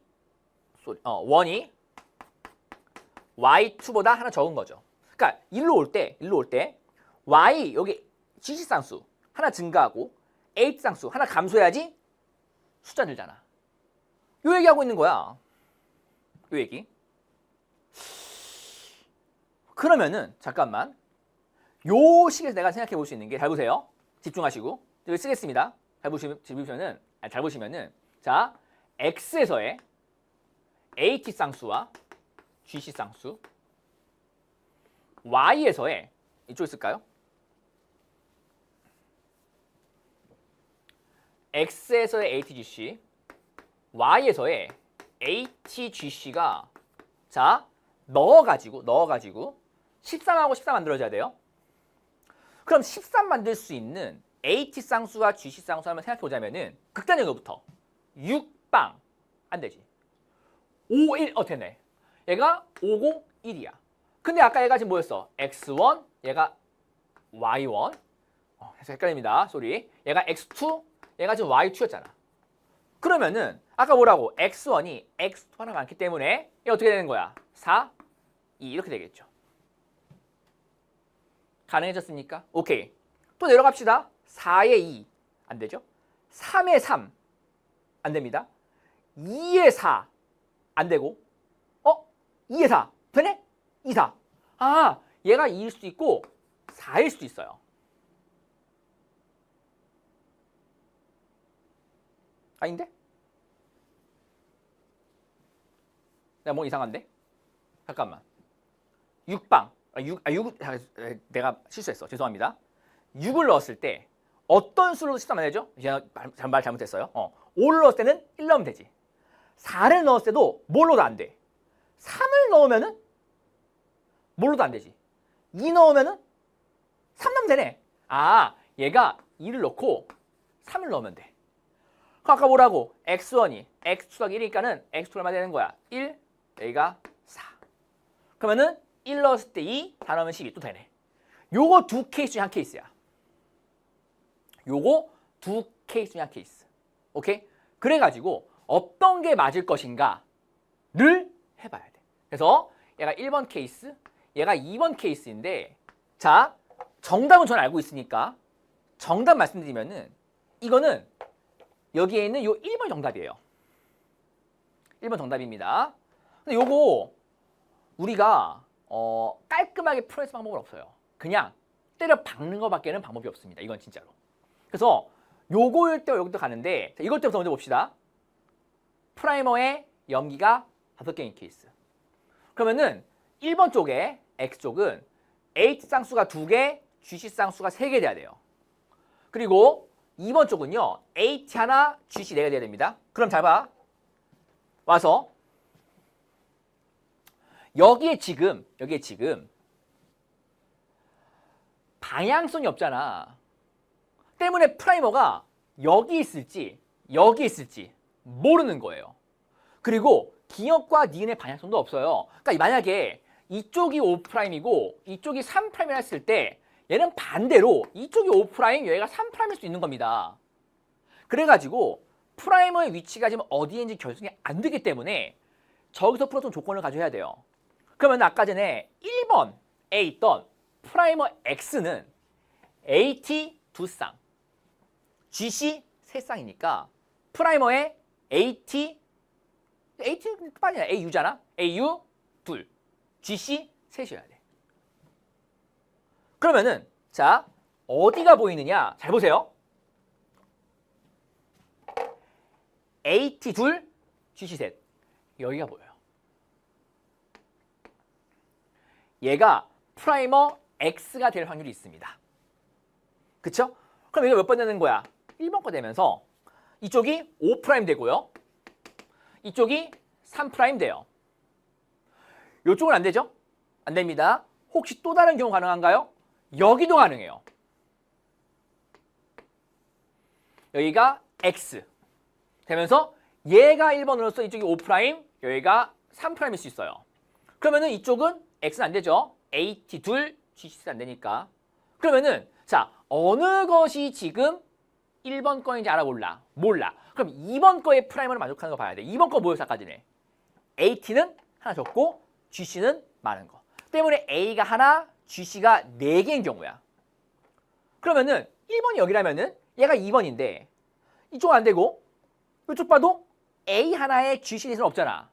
Y2보다 하나 적은 거죠. 그러니까 일로 올 때 Y 여기 GC 쌍수 하나 증가하고 AT 쌍수 하나 감소해야지 숫자 늘잖아. 요 얘기하고 있는 거야. 요 얘기. 그러면은 잠깐만. 요 식에서 내가 생각해 볼 수 있는 게 잘 보세요. 집중하시고. 여기 쓰겠습니다. 잘 보시면은 자, X에서의 AT 쌍수와 GC 쌍수, Y에서의 이쪽 있을까요? X에서의 ATGC, Y에서의 ATGC가 자 넣어가지고 13하고 14 만들어줘야 돼요. 그럼 13 만들 수 있는 AT 쌍수와 GC 쌍수 한번 생각해 보자면은 극단적인 것부터 6빵 안 되지. 5, 1 되네. 얘가 5, 0, 1이야. 근데 아까 얘가 지금 뭐였어? X1, 얘가 Y1. 그래서 헷갈립니다. 소리. 얘가 X2, 얘가 지금 Y2였잖아. 그러면은 아까 뭐라고? X1이 X2 하나 많기 때문에 얘 어떻게 되는 거야? 4, 2 이렇게 되겠죠. 가능해졌습니까? 오케이. 또 내려갑시다. 4에 2 안 되죠? 3에 3 안 됩니다. 2에 4 안 되고 2에 4 되네? 2, 4. 아, 얘가 2일 수도 있고 4일 수도 있어요. 아닌데? 내가 뭐 이상한데? 잠깐만. 6방. 6, 내가 실수했어. 죄송합니다. 6을 넣었을 때 어떤 수로 13만 되죠? 제가 말 잘못했어요. 5를 넣었을 때는 1 넣으면 되지. 4를 넣었을 때도 뭘 넣어도 안 돼. 3을 넣으면은 뭘 넣어도 안 되지. 2 넣으면은 3 넣으면 되네. 아, 얘가 2를 넣고 3을 넣으면 돼. 그럼 아까 뭐라고? X1이 X 더하기 1이니까는 X2가 얼마 되는 거야? 1, 여기가 4. 그러면은 1 넣었을 때 2, 4 넣으면 12 또 되네. 요거 두 케이스 중에 한 케이스야. 요거 두 케이스 중에 한 케이스. 오케이? 그래가지고 어떤 게 맞을 것인가를 해봐야 돼. 그래서 얘가 1번 케이스, 얘가 2번 케이스인데 자, 정답은 저는 알고 있으니까 정답 말씀드리면은 이거는 여기에 있는 요 1번 정답이에요. 1번 정답입니다. 근데 요거 우리가 깔끔하게 풀어낼 방법은 없어요. 그냥 때려 박는 것밖에는 방법이 없습니다. 이건 진짜로. 그래서 요거일 때 여기도 가는데 자, 이것 때부터 먼저 봅시다. 프라이머의 염기가 5개인 케이스. 그러면은 1번 쪽에 X쪽은 H 쌍수가 2개, GC 쌍수가 3개 돼야 돼요. 그리고 2번 쪽은요. H 하나, GC 4개 돼야 됩니다. 그럼 잘 봐. 와서 여기에 지금 방향성이 없잖아. 때문에 프라이머가 여기 있을지 모르는 거예요. 그리고 기역과 니은의 방향성도 없어요. 그러니까 만약에 이쪽이 5'이고 이쪽이 3'이라 했을 때 얘는 반대로 이쪽이 5', 여기가 3'일 수 있는 겁니다. 그래가지고 프라이머의 위치가 지금 어디인지 결정이 안 되기 때문에 저기서 풀어준 조건을 가져야 돼요. 그러면 아까 전에 1번에 있던 프라이머 X는 AT 2쌍, GC 3쌍이니까 프라이머의 AT는 빠지냐? AU잖아? AU 2, GC 3이어야 돼. 그러면은 자, 어디가 보이느냐? 잘 보세요. AT 2, GC 3. 여기가 보여요. 얘가 프라이머 X가 될 확률이 있습니다. 그쵸? 그럼 이거 몇 번 되는 거야? 1번 거 되면서 이쪽이 5' 되고요. 이쪽이 3' 돼요. 이쪽은 안 되죠? 안 됩니다. 혹시 또 다른 경우 가능한가요? 여기도 가능해요. 여기가 X 되면서 얘가 1번으로서 이쪽이 5', 여기가 3'일 수 있어요. 그러면은 이쪽은 X는 안 되죠. AT 2, GC 안 되니까. 그러면은 자, 어느 것이 지금 1번 거인지 알아볼라. 몰라. 그럼 2번 거의 프라이머를 만족하는 거 봐야 돼. 2번 거 뭐였어 아까 전에? AT는 하나 적고 GC는 많은 거. 때문에 A가 하나, GC가 4개인 경우야. 그러면은 1번이 여기라면은 얘가 2번인데 이쪽은 안 되고 이쪽 봐도 A 하나에 GC 넷은 없잖아.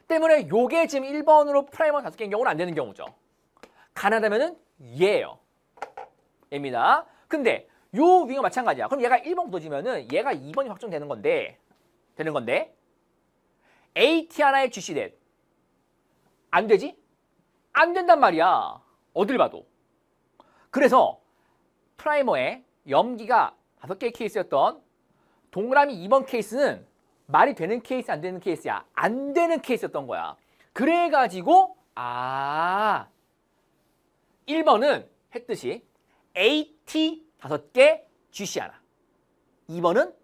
때문에 요게 지금 1번으로 프라이머 5개인 경우는 안 되는 경우죠. 가능하다면은 얘예요. 얘입니다. 근데 요 위가 마찬가지야. 그럼 얘가 1번 굳어지면은 얘가 2번이 확정되는 건데 AT 하나에 GC 넷 안 되지? 안 된단 말이야. 어딜 봐도. 그래서 프라이머의 염기가 5개의 케이스였던 동그라미 2번 케이스는 말이 되는 케이스 안 되는 케이스야. 안 되는 케이스였던 거야. 그래가지고 1번은 했듯이 AT 5개, GC 하나. 2번은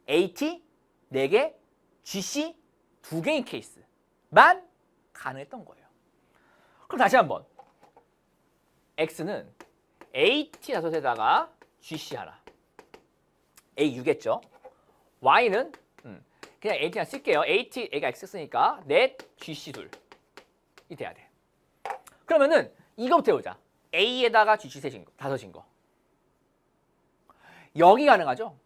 AT 4개, GC 2개인 케이스만 가능했던 거예요. 그럼 다시 한번. X는 AT 5에다가 GC 하나. A6겠죠. Y는 그냥 AT 그냥 쓸게요. AT, A가 X 쓰니까 넷, GC 둘. 이 돼야 돼. 그러면은 이거부터 해보자. A에다가 GC 셋인 거, 5인 거. 여기 가능하죠?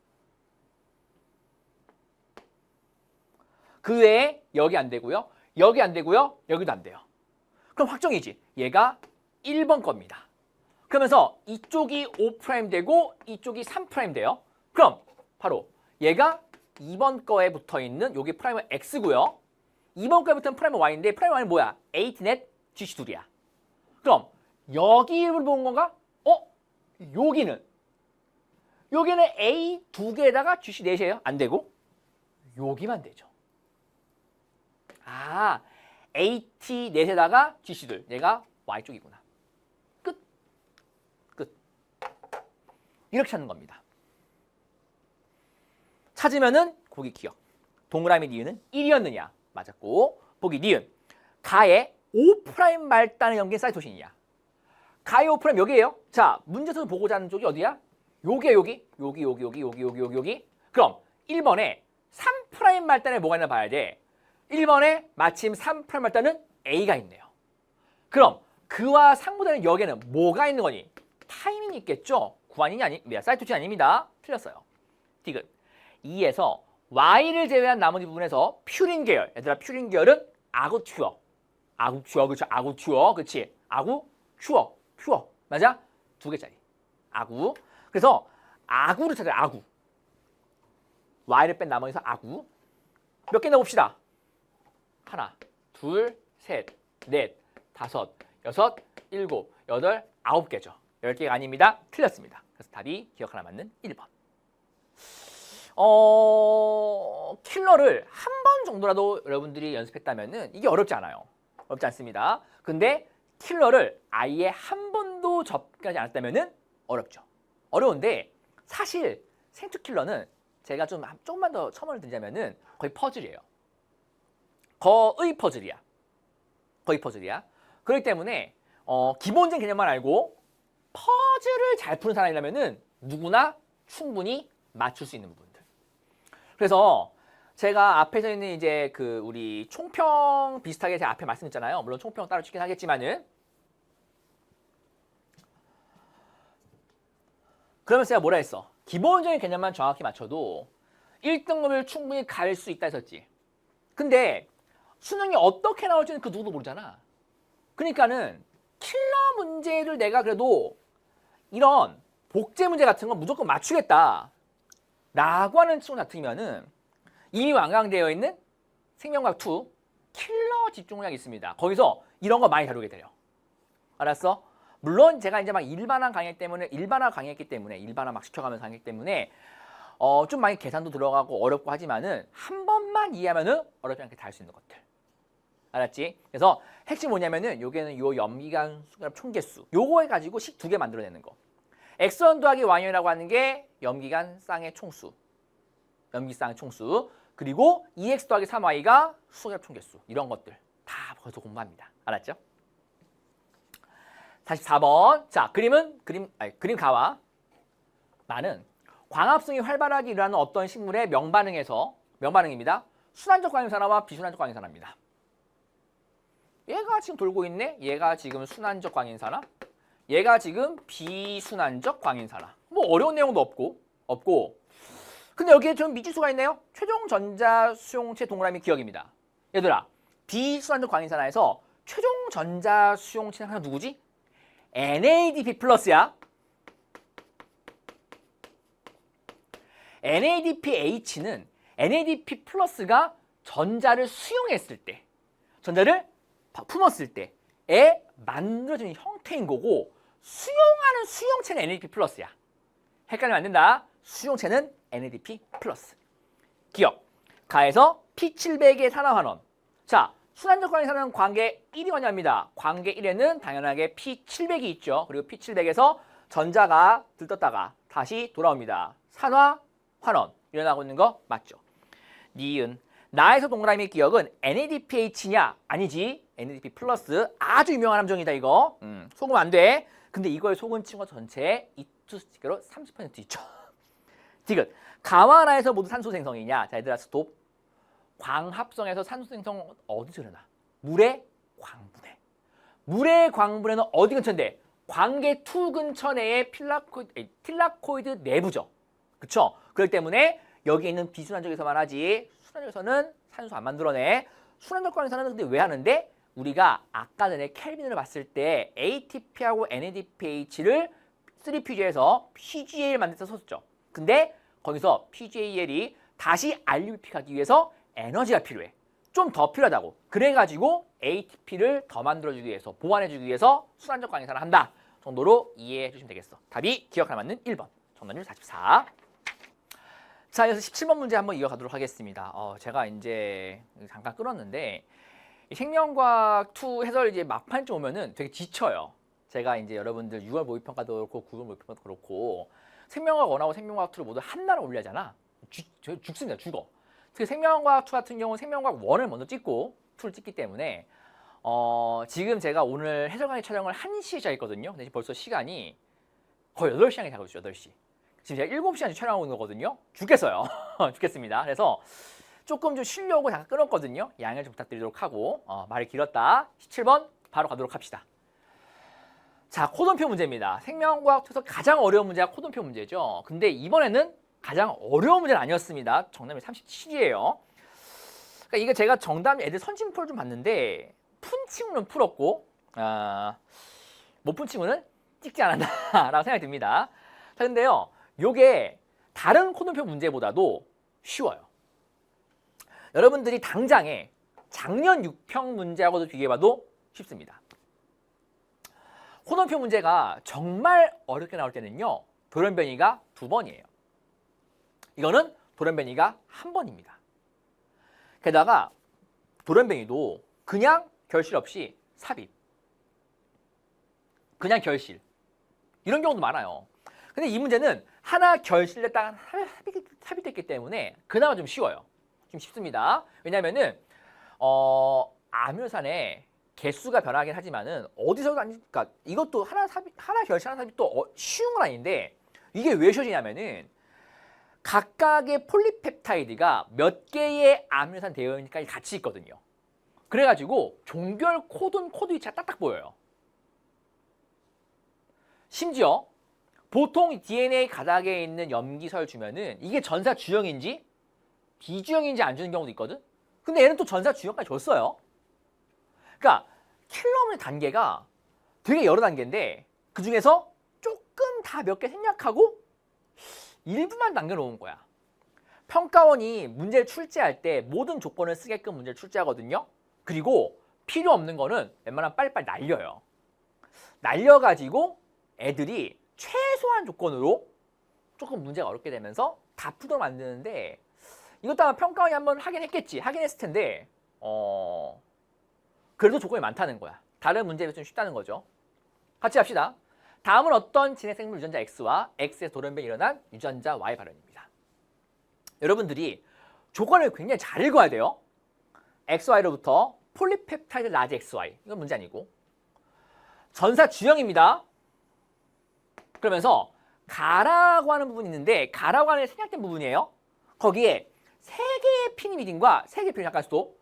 그 외에 여기 안 되고요. 여기 안 되고요. 여기도 안 돼요. 그럼 확정이지. 얘가 1번 겁니다. 그러면서 이쪽이 5' 되고 이쪽이 3' 돼요. 그럼 바로 얘가 2번 거에 붙어있는 여기 프라임은 X고요. 2번 거에 붙은 프라임은 Y인데 프라임 Y는 뭐야? AT넷 GC 둘이야. 그럼 여기를 본 건가? 여기는 A 2개에다가 GC 넷이에요. 안 되고 여기만 되죠. 아, AT 넷에다가 GC 둘. 얘가 Y쪽이구나. 끝. 이렇게 찾는 겁니다. 찾으면은 거기 기억. 동그라미 니은은 1이었느냐? 맞았고. 보기 니은. 가의 5' 말단을 연기한 사이토신이야. 가의 5' 여기에요. 자, 문제에서 보고자 하는 쪽이 어디야? 여기야, 여기. 여기. 그럼 1번에 3' 말단에 뭐가 있나 봐야 돼. 1번에 마침 3' 말단은 A가 있네요. 그럼 그와 상부되는 여기에는 뭐가 있는 거니? 타이밍이 있겠죠? 구한인이 아닙니다. 사이토신 아닙니다. 틀렸어요. 디귿. 2에서 Y를 제외한 나머지 부분에서 퓨린 계열. 얘들아, 퓨린 계열은 아구튜어. 그렇죠? 아구튜어. 그렇지? 아구튜어. 퓨어. 맞아? 2개짜리. 아구. 그래서 아구를 찾아요. 아구. Y를 뺀 나머지에서 아구. 몇 개나 봅시다. 하나, 둘, 셋, 넷, 다섯, 여섯, 일곱, 여덟, 9개죠. 10개가 아닙니다. 틀렸습니다. 그래서 답이 기억 하나 맞는 1번. 킬러를 한 번 정도라도 여러분들이 연습했다면은 이게 어렵지 않아요. 어렵지 않습니다. 근데 킬러를 아예 한 번도 접근하지 않았다면은 어렵죠. 어려운데 사실 생투 킬러는 제가 조금만 더 첨언을 드리자면은 거의 퍼즐이에요. 거의 퍼즐이야. 그렇기 때문에 기본적인 개념만 알고 퍼즐을 잘 푸는 사람이라면은 누구나 충분히 맞출 수 있는 부분들. 그래서 제가 앞에서 있는 이제 그 우리 총평 비슷하게 제가 앞에 말씀했잖아요. 물론 총평 따로 찍긴 하겠지만은 그러면서 제가 뭐라 했어? 기본적인 개념만 정확히 맞춰도 1등급을 충분히 갈 수 있다 했었지. 근데 수능이 어떻게 나올지는 그 누구도 모르잖아. 그러니까는 킬러 문제를 내가 그래도 이런 복제 문제 같은 건 무조건 맞추겠다 라고 하는 친구 같으면은 이미 완강되어 있는 생명과학 2 킬러 집중력이 있습니다. 거기서 이런 거 많이 다루게 돼요. 알았어? 물론 제가 이제 막 일반화 강의했기 때문에 일반화 막 시켜가면서 강의했기 때문에 좀 많이 계산도 들어가고 어렵고 하지만은 한 번만 이해하면은 어렵지 않게 다 할 수 있는 것들. 알았지? 그래서 핵심 뭐냐면은 요게는 요 염기관 수결합 총개수 요거에 가지고 식 2개 만들어내는 거. X1 더하기 Y1이라고 하는 게 염기관 쌍의 총수. 염기쌍의 총수. 그리고 2X 더하기 3Y가 수결합 총개수. 이런 것들 다 거기서 공부합니다. 알았죠? 44번. 자, 그림 가와. 나는 광합성이 활발하게 일어나는 어떤 식물의 명반응입니다. 순환적 광인산화와 비순환적 광인산화입니다. 얘가 지금 돌고 있네. 얘가 지금 순환적 광인산화. 얘가 지금 비순환적 광인산화. 뭐 어려운 내용도 없고. 근데 여기에 좀 미지수가 있네요. 최종 전자 수용체 동그라미 기억입니다. 얘들아, 비순환적 광인산화에서 최종 전자 수용체는 항상 누구지? NADP 플러스야. NADPH는 NADP 플러스가 전자를 수용했을 때, 전자를 품었을 때에 만들어지는 형태인 거고, 수용하는 수용체는 NADP 플러스야. 헷갈리면 안 된다. 수용체는 NADP 플러스. 기억. 가에서 P700의 산화환원. 자, 순환적 광인산화는 관계 1이 원입니다. 관계 1에는 당연하게 P700이 있죠. 그리고 P700에서 전자가 들떴다가 다시 돌아옵니다. 산화, 환원 일어나고 있는 거 맞죠? 니은 나에서 동그라미 기억은 NADPH냐? 아니지. NADP 플러스 아주 유명한 함정이다 이거. 속으면 안 돼. 근데 이거에 속은 친구가 전체의 이투스티커로 30% 있죠. 디귿 가와나에서 모두 산소 생성이냐? 자 얘들아 스톱. 광합성에서 산소 생성 어디서 일어나? 물의 광분해. 물의 광분해는 어디 근처인데? 광계 투 근처 내의 틸라코이드 내부죠. 그쵸? 그렇기 때문에 여기 있는 비순환적에서만 하지 순환적에서는 산소 안 만들어내. 순환적관에서는 근데 왜 하는데? 우리가 아까 전에 켈빈을 봤을 때 ATP하고 NADPH를 3PG에서 PGA를 만들어서 썼죠. 근데 거기서 PGAL이 다시 RUBP 가기 위해서 에너지가 필요해. 좀 더 필요하다고. 그래가지고 ATP를 더 만들어주기 위해서 보완해주기 위해서 순환적 관계사를 한다 정도로 이해해 주시면 되겠어. 답이 기억할 맞는 1번. 정답률 44. 자, 그래서 17번 문제 한번 이어가도록 하겠습니다. 제가 이제 잠깐 끊었는데 생명과학 2 해설 이제 막판쯤 오면은 되게 지쳐요. 제가 이제 여러분들 6월 모의평가도 그렇고 9월 모의평가도 그렇고 생명과학 1하고 생명과학 2를 모두 한 날에 올려야잖아. 죽습니다. 죽어. 특히 생명과학 2 같은 경우는 생명과학 1을 먼저 찍고 2를 찍기 때문에 지금 제가 오늘 해설 강의 촬영을 1시에 시작했거든요. 근데 벌써 시간이 거의 8시간이 가고 있어요. 8시. 지금 제가 7시간 촬영하고 있는 거거든요. 죽겠어요. 죽겠습니다. 그래서 조금 좀 쉬려고 잠깐 끊었거든요. 양해 좀 부탁드리도록 하고 말이 길었다. 17번 바로 가도록 합시다. 자, 코돈표 문제입니다. 생명과학에서 가장 어려운 문제가 코돈표 문제죠. 근데 이번에는 가장 어려운 문제는 아니었습니다. 정답이 37이에요. 그러니까 이게 제가 정답 애들 선진표를 좀 봤는데 푼 친구는 풀었고 못 푼 친구는 찍지 않았다라고 생각이 듭니다. 자, 근데요. 요게 다른 코돈표 문제보다도 쉬워요. 여러분들이 당장에 작년 6평 문제하고도 비교해봐도 쉽습니다. 코돈표 문제가 정말 어렵게 나올 때는요. 돌연변이가 2번이에요. 이거는 돌연변이가 1번입니다. 게다가 돌연변이도 그냥 결실 없이 삽입. 그냥 결실. 이런 경우도 많아요. 근데 이 문제는 하나 결실됐다가 삽입됐기 때문에 그나마 좀 쉬워요. 좀 쉽습니다. 왜냐면은 아미노산의 개수가 변하긴 하지만은 어디서도 그러니까 이것도 하나 결실 하나 삽입도 쉬운 건 아닌데 이게 왜 쉬워지냐면은 각각의 폴리펩타이드가 몇 개의 아미노산 대응까지 같이 있거든요. 그래가지고 종결 코돈 코드 위치가 딱딱 보여요. 심지어 보통 DNA 가닥에 있는 염기설 주면은 이게 전사 주형인지 비주형인지 안 주는 경우도 있거든. 근데 얘는 또 전사 주형까지 줬어요. 그러니까 킬러문의 단계가 되게 여러 단계인데 그 중에서 조금 다 몇 개 생략하고 일부만 남겨놓은 거야. 평가원이 문제를 출제할 때 모든 조건을 쓰게끔 문제를 출제하거든요. 그리고 필요 없는 거는 웬만하면 빨리빨리 날려요. 날려가지고 애들이 최소한 조건으로 조금 문제가 어렵게 되면서 다 풀도록 만드는데 이것도 아마 평가원이 한번 하긴 했겠지. 하긴 했을 텐데 그래도 조건이 많다는 거야. 다른 문제에 비해 좀 쉽다는 거죠. 같이 합시다. 다음은 어떤 진핵생물 유전자 X와 X에서 돌연변이 일어난 유전자 Y 발현입니다. 여러분들이 조건을 굉장히 잘 읽어야 돼요. XY로부터 폴리펩타이드 라지 XY. 이건 문제 아니고. 전사 주형입니다. 그러면서 가라고 하는 부분이 있는데 가라고 하는 생략된 부분이에요. 거기에 3개의 피니미딘과 3개의 퓨린 잠깐 스톱.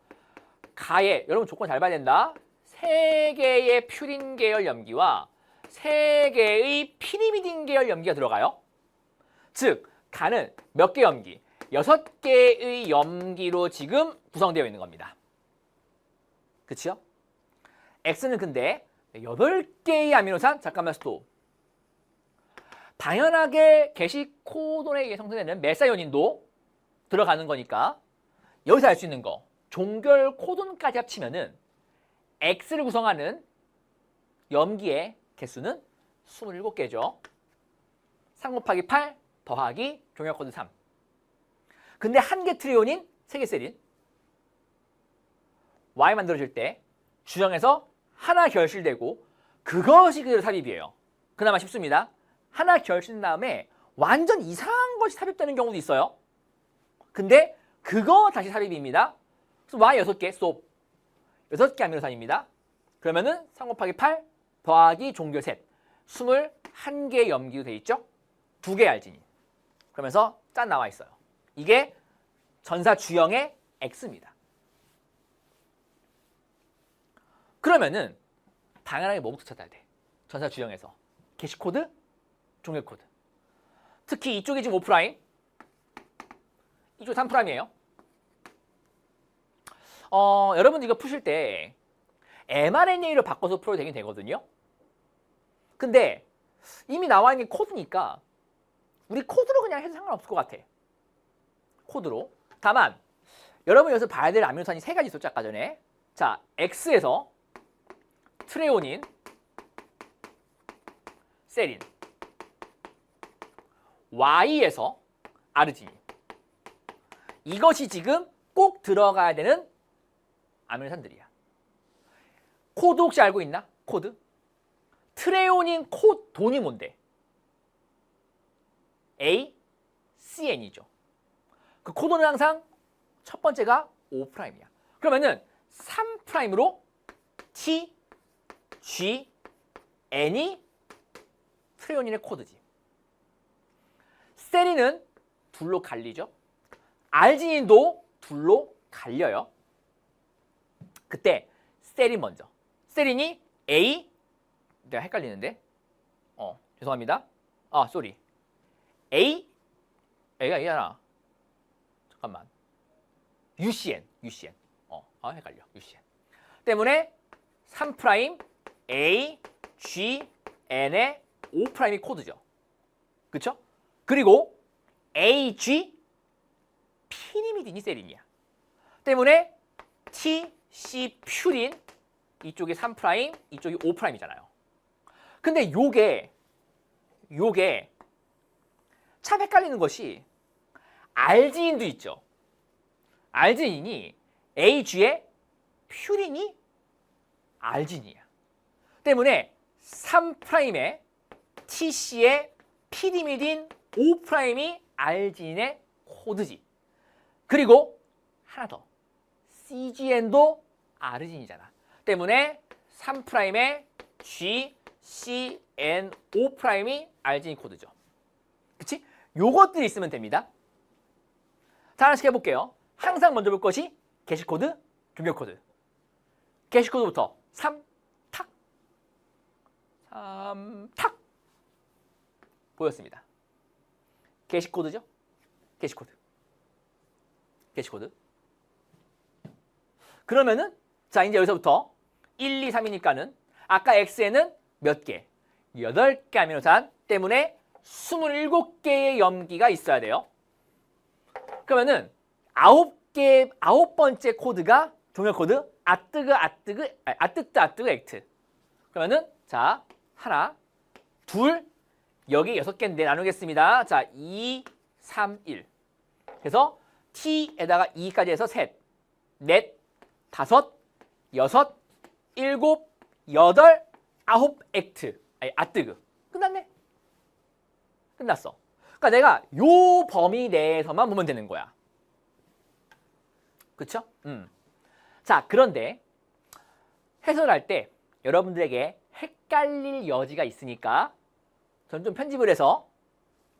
가에 여러분 조건 잘 봐야 된다. 3개의 퓨린 계열 염기와 3개의 피니미딘 계열 염기가 들어가요. 즉 가는 몇 개 염기? 6개의 염기로 지금 구성되어 있는 겁니다. 그치요? X는 근데 8개의 아미노산 잠깐만 스톱. 당연하게 게시 코돈에 의해 생성되는 메사이온인도 들어가는 거니까 여기서 알 수 있는 거 종결 코돈까지 합치면은 X를 구성하는 염기의 개수는 27개죠. 3 곱하기 8 더하기 종결 코드 3. 근데 한 개 트리온인 3개 셀인 Y 만들어질 때 주형에서 하나 결실되고 그것이 그대로 삽입이에요. 그나마 쉽습니다. 하나 결신 다음에 완전 이상한 것이 삽입되는 경우도 있어요. 근데 그거 다시 삽입입니다. 그래서 Y 6개, 소 6개 아미노산입니다. 그러면은 3 곱하기 8 더하기 종결 셋 21개의 염기로 돼 있죠? 2개의 알지닌. 그러면서 짠 나와 있어요. 이게 전사 주형의 X입니다. 그러면은 당연하게 뭐부터 찾아야 돼? 전사 주형에서 게시 코드, 종결 코드. 특히 이쪽이 지금 5', 이쪽 3'이에요. 여러분들 이거 푸실 때 mRNA로 바꿔서 풀어도 되긴 되거든요. 근데 이미 나와 있는 코드니까 우리 코드로 그냥 해도 상관없을 것 같아. 코드로. 다만 여러분 여기서 봐야 될 아미노산이 3가지 있었죠, 아까 전에. 자, X에서 트레오닌, 세린, Y에서 아르지닌. 이것이 지금 꼭 들어가야 되는 아미노산들이야. 코드 혹시 알고 있나? 코드? 트레오닌 코돈이 뭔데? A, CN이죠. 그 코돈은 항상 첫 번째가 5'이야. 그러면은 3'으로 T, G, N이 트레오닌의 코드지. 세린은 둘로 갈리죠. 알지닌도 둘로 갈려요. 그때 세린 먼저. 세린이 A, 내가 헷갈리는데. 죄송합니다. 쏘리. A가 A잖아. 잠깐만. UCN. 헷갈려. UCN. 때문에 3' A, G, N의 5'이 코드죠. 그쵸? 그리고 AG, 피니미딘이 세린이야. 때문에 T, C, 퓨린, 이쪽이 3', 이쪽이 5'이잖아요. 근데 요게 참 헷갈리는 것이 알지닌도 있죠. 알지닌이 AG에 퓨린이 알지닌이야. 때문에 3'에 TC에 피디미딘 5'이 알지닌의 코드지. 그리고 하나 더. CGN도 아르진이잖아. 때문에 3'에 G, C, N, 5'이 알지닌 코드죠. 그치? 요것들이 있으면 됩니다. 자, 하나씩 해볼게요. 항상 먼저 볼 것이 게시 코드, 종결 코드. 게시 코드부터 3탁 보였습니다. 게시 코드죠? 게시 코드. 그러면은 자, 이제 여기서부터 1, 2, 3이니까는 아까 X에는 몇 개? 8개 아미노산 때문에 27개의 염기가 있어야 돼요. 그러면은 9번째 코드가 종결 코드 아뜨뜨 액트. 그러면은 자, 하나, 둘, 여기 6개인데 나누겠습니다. 자, 2, 3, 1. 그래서 T에다가 2까지 해서 셋, 넷, 다섯, 여섯, 일곱, 여덟, 9 액트. 아뜨그. 끝났네. 끝났어. 그러니까 내가 요 범위 내에서만 보면 되는 거야. 그쵸? 자, 그런데 해설할 때 여러분들에게 헷갈릴 여지가 있으니까 저는 좀 편집을 해서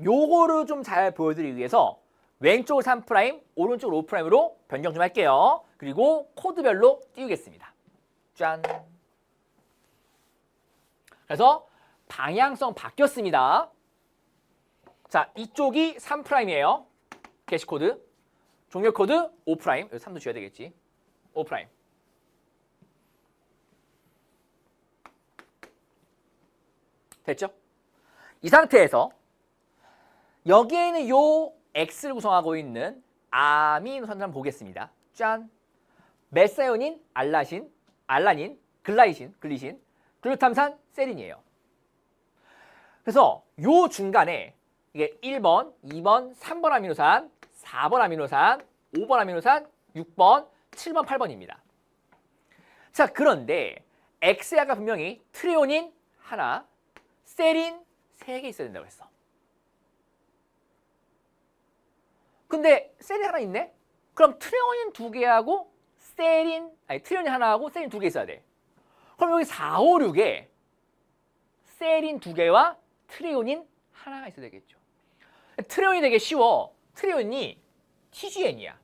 요거를 좀 잘 보여드리기 위해서 왼쪽 3', 오른쪽 5'으로 변경 좀 할게요. 그리고 코드별로 띄우겠습니다. 짠. 그래서 방향성 바뀌었습니다. 자, 이쪽이 3'이에요. 게시 코드. 종결 코드 5'. 여기 3도 줘야 되겠지. 5'. 됐죠? 이 상태에서 여기에 있는 요 X를 구성하고 있는 아미노산을 한번 보겠습니다. 짠! 메사요닌, 알라닌, 글리신, 글루탐산, 세린이에요. 그래서 요 중간에 이게 1번, 2번, 3번 아미노산, 4번 아미노산, 5번 아미노산, 6번, 7번, 8번입니다. 자, 그런데 X에 아까 분명히 트레오닌 하나, 세린 3개 있어야 된다고 했어. 근데 셀이 하나 있네? 그럼 트레오닌 2개하고 트레오닌 하나하고 셀인 2개 있어야 돼. 그럼 여기 4, 5, 6에 셀인 2개와 트레오닌 하나가 있어야 되겠죠. 트레오닌이 되게 쉬워. 트레오닌이 TGN이야.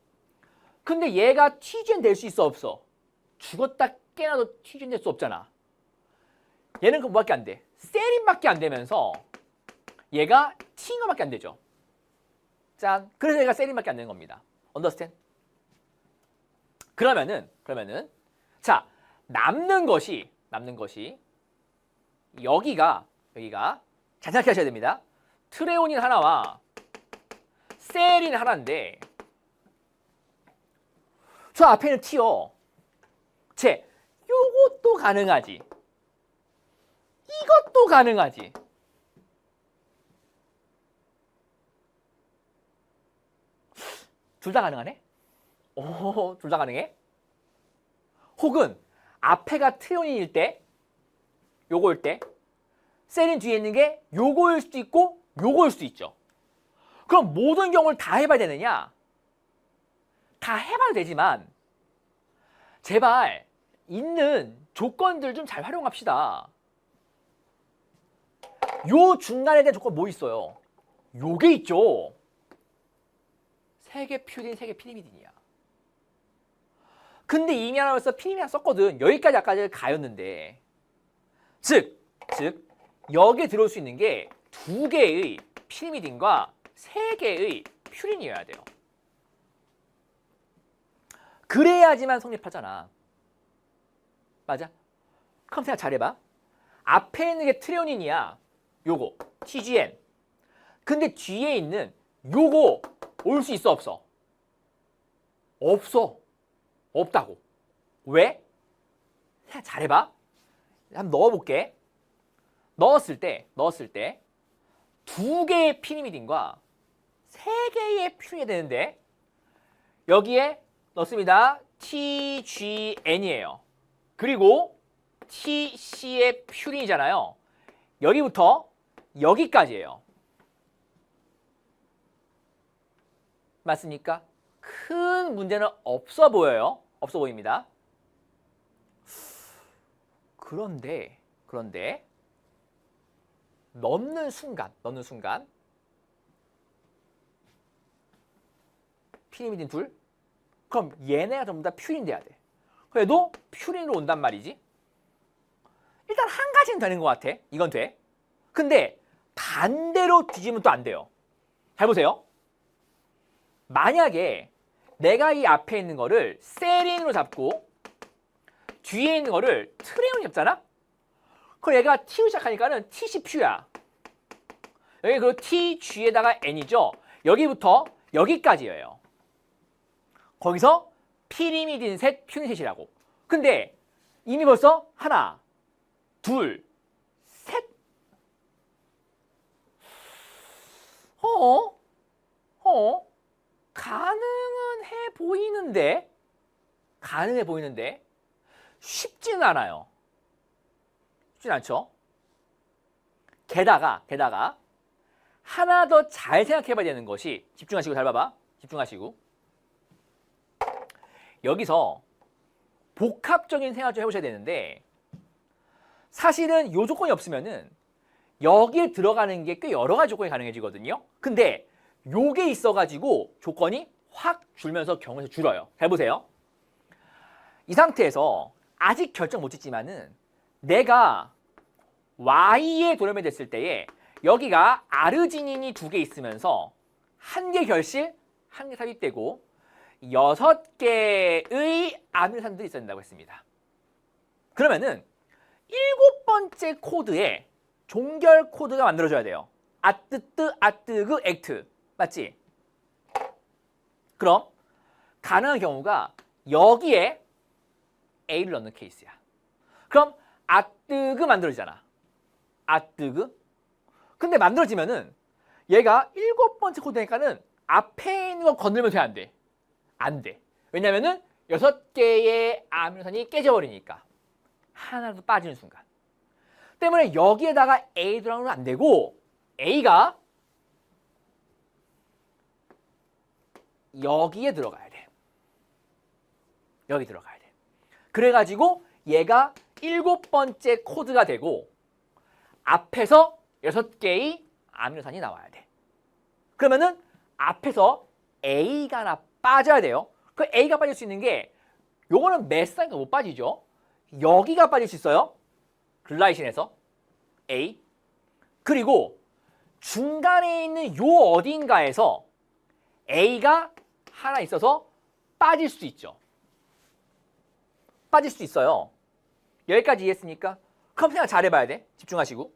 근데 얘가 TGN 될 수 있어, 없어? 죽었다 깨나도 TGN 될 수 없잖아. 얘는 그거밖에 안 돼. 셀인밖에 안 되면서 얘가 T인거밖에 안 되죠. 짠. 그래서 얘가 셀인밖에 안 되는 겁니다. 언더스탠? 그러면은 자, 남는 것이 여기가 잘 생각하셔야 됩니다. 트레오닌 하나와 셀인 하나인데 저 앞에는 T요. 요것도 가능하지. 이것도 가능하지. 둘 다 가능하네? 오, 둘 다 가능해? 혹은 앞에가 트레오닌일 때, 요거일 때, 셀인 뒤에 있는 게 요거일 수도 있고 요거일 수도 있죠. 그럼 모든 경우를 다 해봐야 되느냐? 다 해봐도 되지만 제발 있는 조건들 좀 잘 활용합시다. 요 중간에 대한 조건 뭐 있어요? 요게 있죠. 3개 퓨린, 3개 피리미딘이야. 근데 이미 하나면서 피리미딘 썼거든. 여기까지 아까 가였는데 즉 여기에 들어올 수 있는 게 2개의 피리미딘과 3개의 퓨린이어야 돼요. 그래야지만 성립하잖아. 맞아? 그럼 생각 잘해봐. 앞에 있는 게 트레오닌이야. 요거 TGN. 근데 뒤에 있는 요거 올 수 있어, 없어? 없어. 없다고. 왜? 생각 잘해봐. 한번 넣어볼게. 넣었을 때 2개의 피리미딘과 3개의 퓨린이 되는데 여기에 넣습니다. TGN이에요. 그리고 TC의 퓨린이잖아요. 여기부터 여기까지예요. 맞습니까? 큰 문제는 없어 보여요. 없어 보입니다. 그런데 넣는 순간 피리미딘 둘? 그럼 얘네가 전부 다 퓨린 돼야 돼. 그래도 퓨린으로 온단 말이지. 일단 한 가지는 되는 것 같아. 이건 돼. 근데 반대로 뒤지면 또 안 돼요. 잘 보세요. 만약에 내가 이 앞에 있는 거를 셀인으로 잡고 뒤에 있는 거를 트레온으로 잡잖아? 그럼 얘가 T로 시작하니까는 TC퓨야. 여기 그 TG에다가 N이죠. 여기부터 여기까지예요. 거기서 피리미딘 셋, 퓨린 셋이라고. 근데 이미 벌써 하나, 둘, 셋. 가능해 보이는데 쉽지는 않아요. 쉽진 않죠. 게다가 하나 더 잘 생각해 봐야 되는 것이, 집중하시고 잘 봐봐. 집중하시고. 여기서 복합적인 생각 좀 해보셔야 되는데, 사실은 요 조건이 없으면은 여기에 들어가는 게 꽤 여러 가지 조건이 가능해지거든요. 근데 요게 있어가지고 조건이 확 줄면서 경우에서 줄어요. 잘 보세요. 이 상태에서 아직 결정 못 짓지만은 내가 Y에 도렴이 됐을 때에 여기가 아르지닌이 2개 있으면서 1개 결실, 1개 삽입되고 6개의 아미노산들이 있어야 된다고 했습니다. 그러면은 7번째 코드에 종결 코드가 만들어져야 돼요. 아뜨뜨, 아뜨그, 액트. 맞지? 그럼 가능한 경우가 여기에 A를 넣는 케이스야. 그럼 아뜨그 만들어지잖아. 아뜨그. 근데 만들어지면은 얘가 7번째 코드니까는 앞에 있는 거 건들면 돼, 안 돼? 안 돼. 왜냐면은 6개의 아미노산이 깨져버리니까. 하나도 빠지는 순간. 때문에 여기에다가 A 들어가면 안 되고 A가 여기에 들어가야 돼. 여기 들어가야 돼. 그래가지고 얘가 7번째 코드가 되고 앞에서 6개의 아미노산이 나와야 돼. 그러면은 앞에서 A가 하나 빠져야 돼요. 그 A가 빠질 수 있는 게 요거는 메사니까 못 빠지죠. 여기가 빠질 수 있어요. 글라이신에서 A. 그리고 중간에 있는 요 어딘가에서 A가 하나 있어서 빠질 수 있죠. 빠질 수 있어요. 여기까지 이해했으니까 그럼 생각 잘 해봐야 돼. 집중하시고.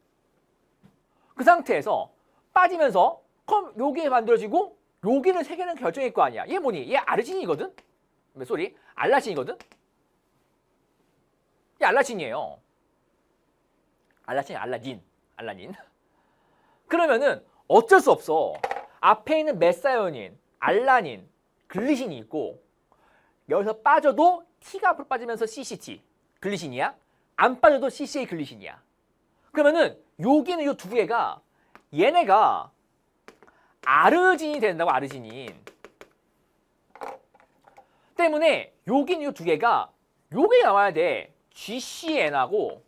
그 상태에서 빠지면서 그럼 요게 만들어지고 여기는 3개는 결정일 거 아니야. 얘 뭐니? 얘 아르지닌이거든? 쏘리 알라신이거든? 얘 알라신이에요. 알라닌. 그러면은 어쩔 수 없어. 앞에 있는 메사요닌, 알라닌, 글리신이 있고 여기서 빠져도 T가 앞으로 빠지면서 CCT, 글리신이야. 안 빠져도 CCA 글리신이야. 그러면은 여기는 이 두 개가 얘네가 아르진이 된다고. 아르지닌 때문에 여기는 이 두 개가 요게 나와야 돼. GCN하고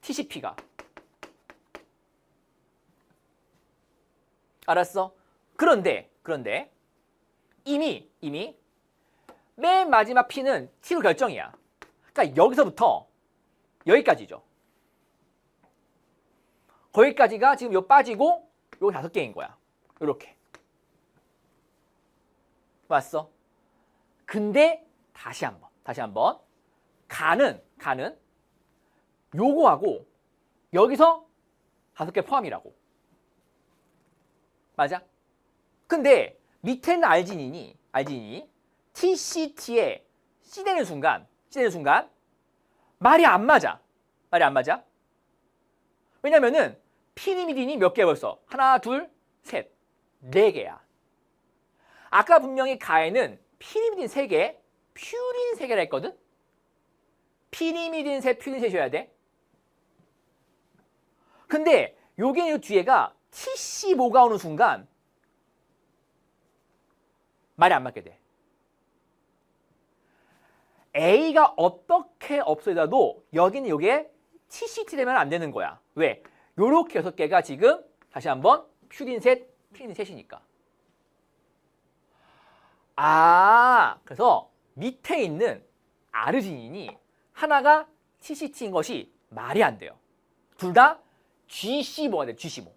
TCP가. 알았어? 그런데 이미 맨 마지막 P는 T로 결정이야. 그러니까 여기서부터 여기까지죠. 거기까지가 지금 요 빠지고 요 5개인 거야. 요렇게. 왔어? 근데 다시 한번 가는 요거하고 여기서 5개 포함이라고. 맞아? 근데 밑에 있는 알지닌이 TCT에 C 되는 순간 말이 안 맞아. 왜냐면은 피리미딘이 몇 개야 벌써? 하나, 둘, 셋, 4개야. 아까 분명히 가에는 피리미딘 3개, 퓨린 3개라 했거든? 피리미딘 셋, 퓨린 셋이어야 돼. 근데 요게 요 뒤에가 TC5가 오는 순간 말이 안 맞게 돼. A가 어떻게 없어져도 여기는 요게 TCT 되면 안 되는 거야. 왜? 요렇게 6개가 지금 다시 한번 퓨린 셋, 피린 셋이니까. 그래서 밑에 있는 아르지닌이 하나가 TCT인 것이 말이 안 돼요. 둘 다 GC5가 돼. GC5.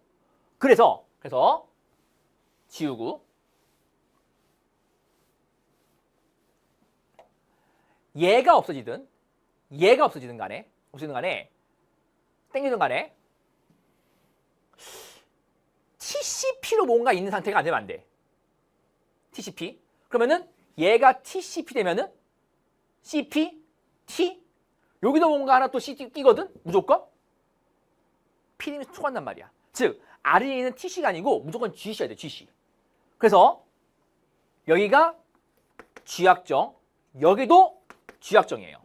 그래서 지우고 얘가 없어지든 간에 땡기든 간에 TCP로 뭔가 있는 상태가 안 되면 안 돼. TCP. 그러면은 얘가 TCP 되면은 CP, T 여기도 뭔가 하나 또 CT 끼거든? 무조건? 피림이 초간단 말이야. 즉 아르지닌은 TC가 아니고 무조건 GC여야 돼. GC. 그래서 여기가 G약정, 여기도 G약정이에요.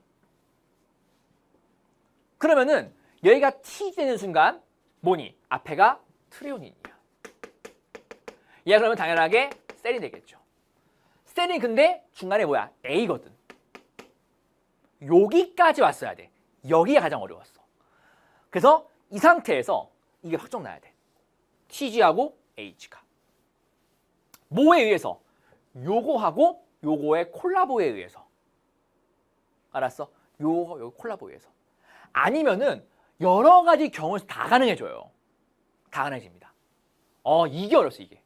그러면은 여기가 T 되는 순간 뭐니? 앞에가 트리오닌이야. 얘가 그러면 당연하게 셀이 되겠죠. 셀이 근데 중간에 뭐야? A거든. 여기까지 왔어야 돼. 여기가 가장 어려웠어. 그래서 이 상태에서 이게 확정 나야 돼. TG하고 H가. 뭐에 의해서? 요거하고 요거의 콜라보에 의해서. 알았어? 요거 콜라보에 의해서. 아니면은 여러 가지 경우에서 다 가능해져요. 다 가능해집니다. 이게 어렸어, 이게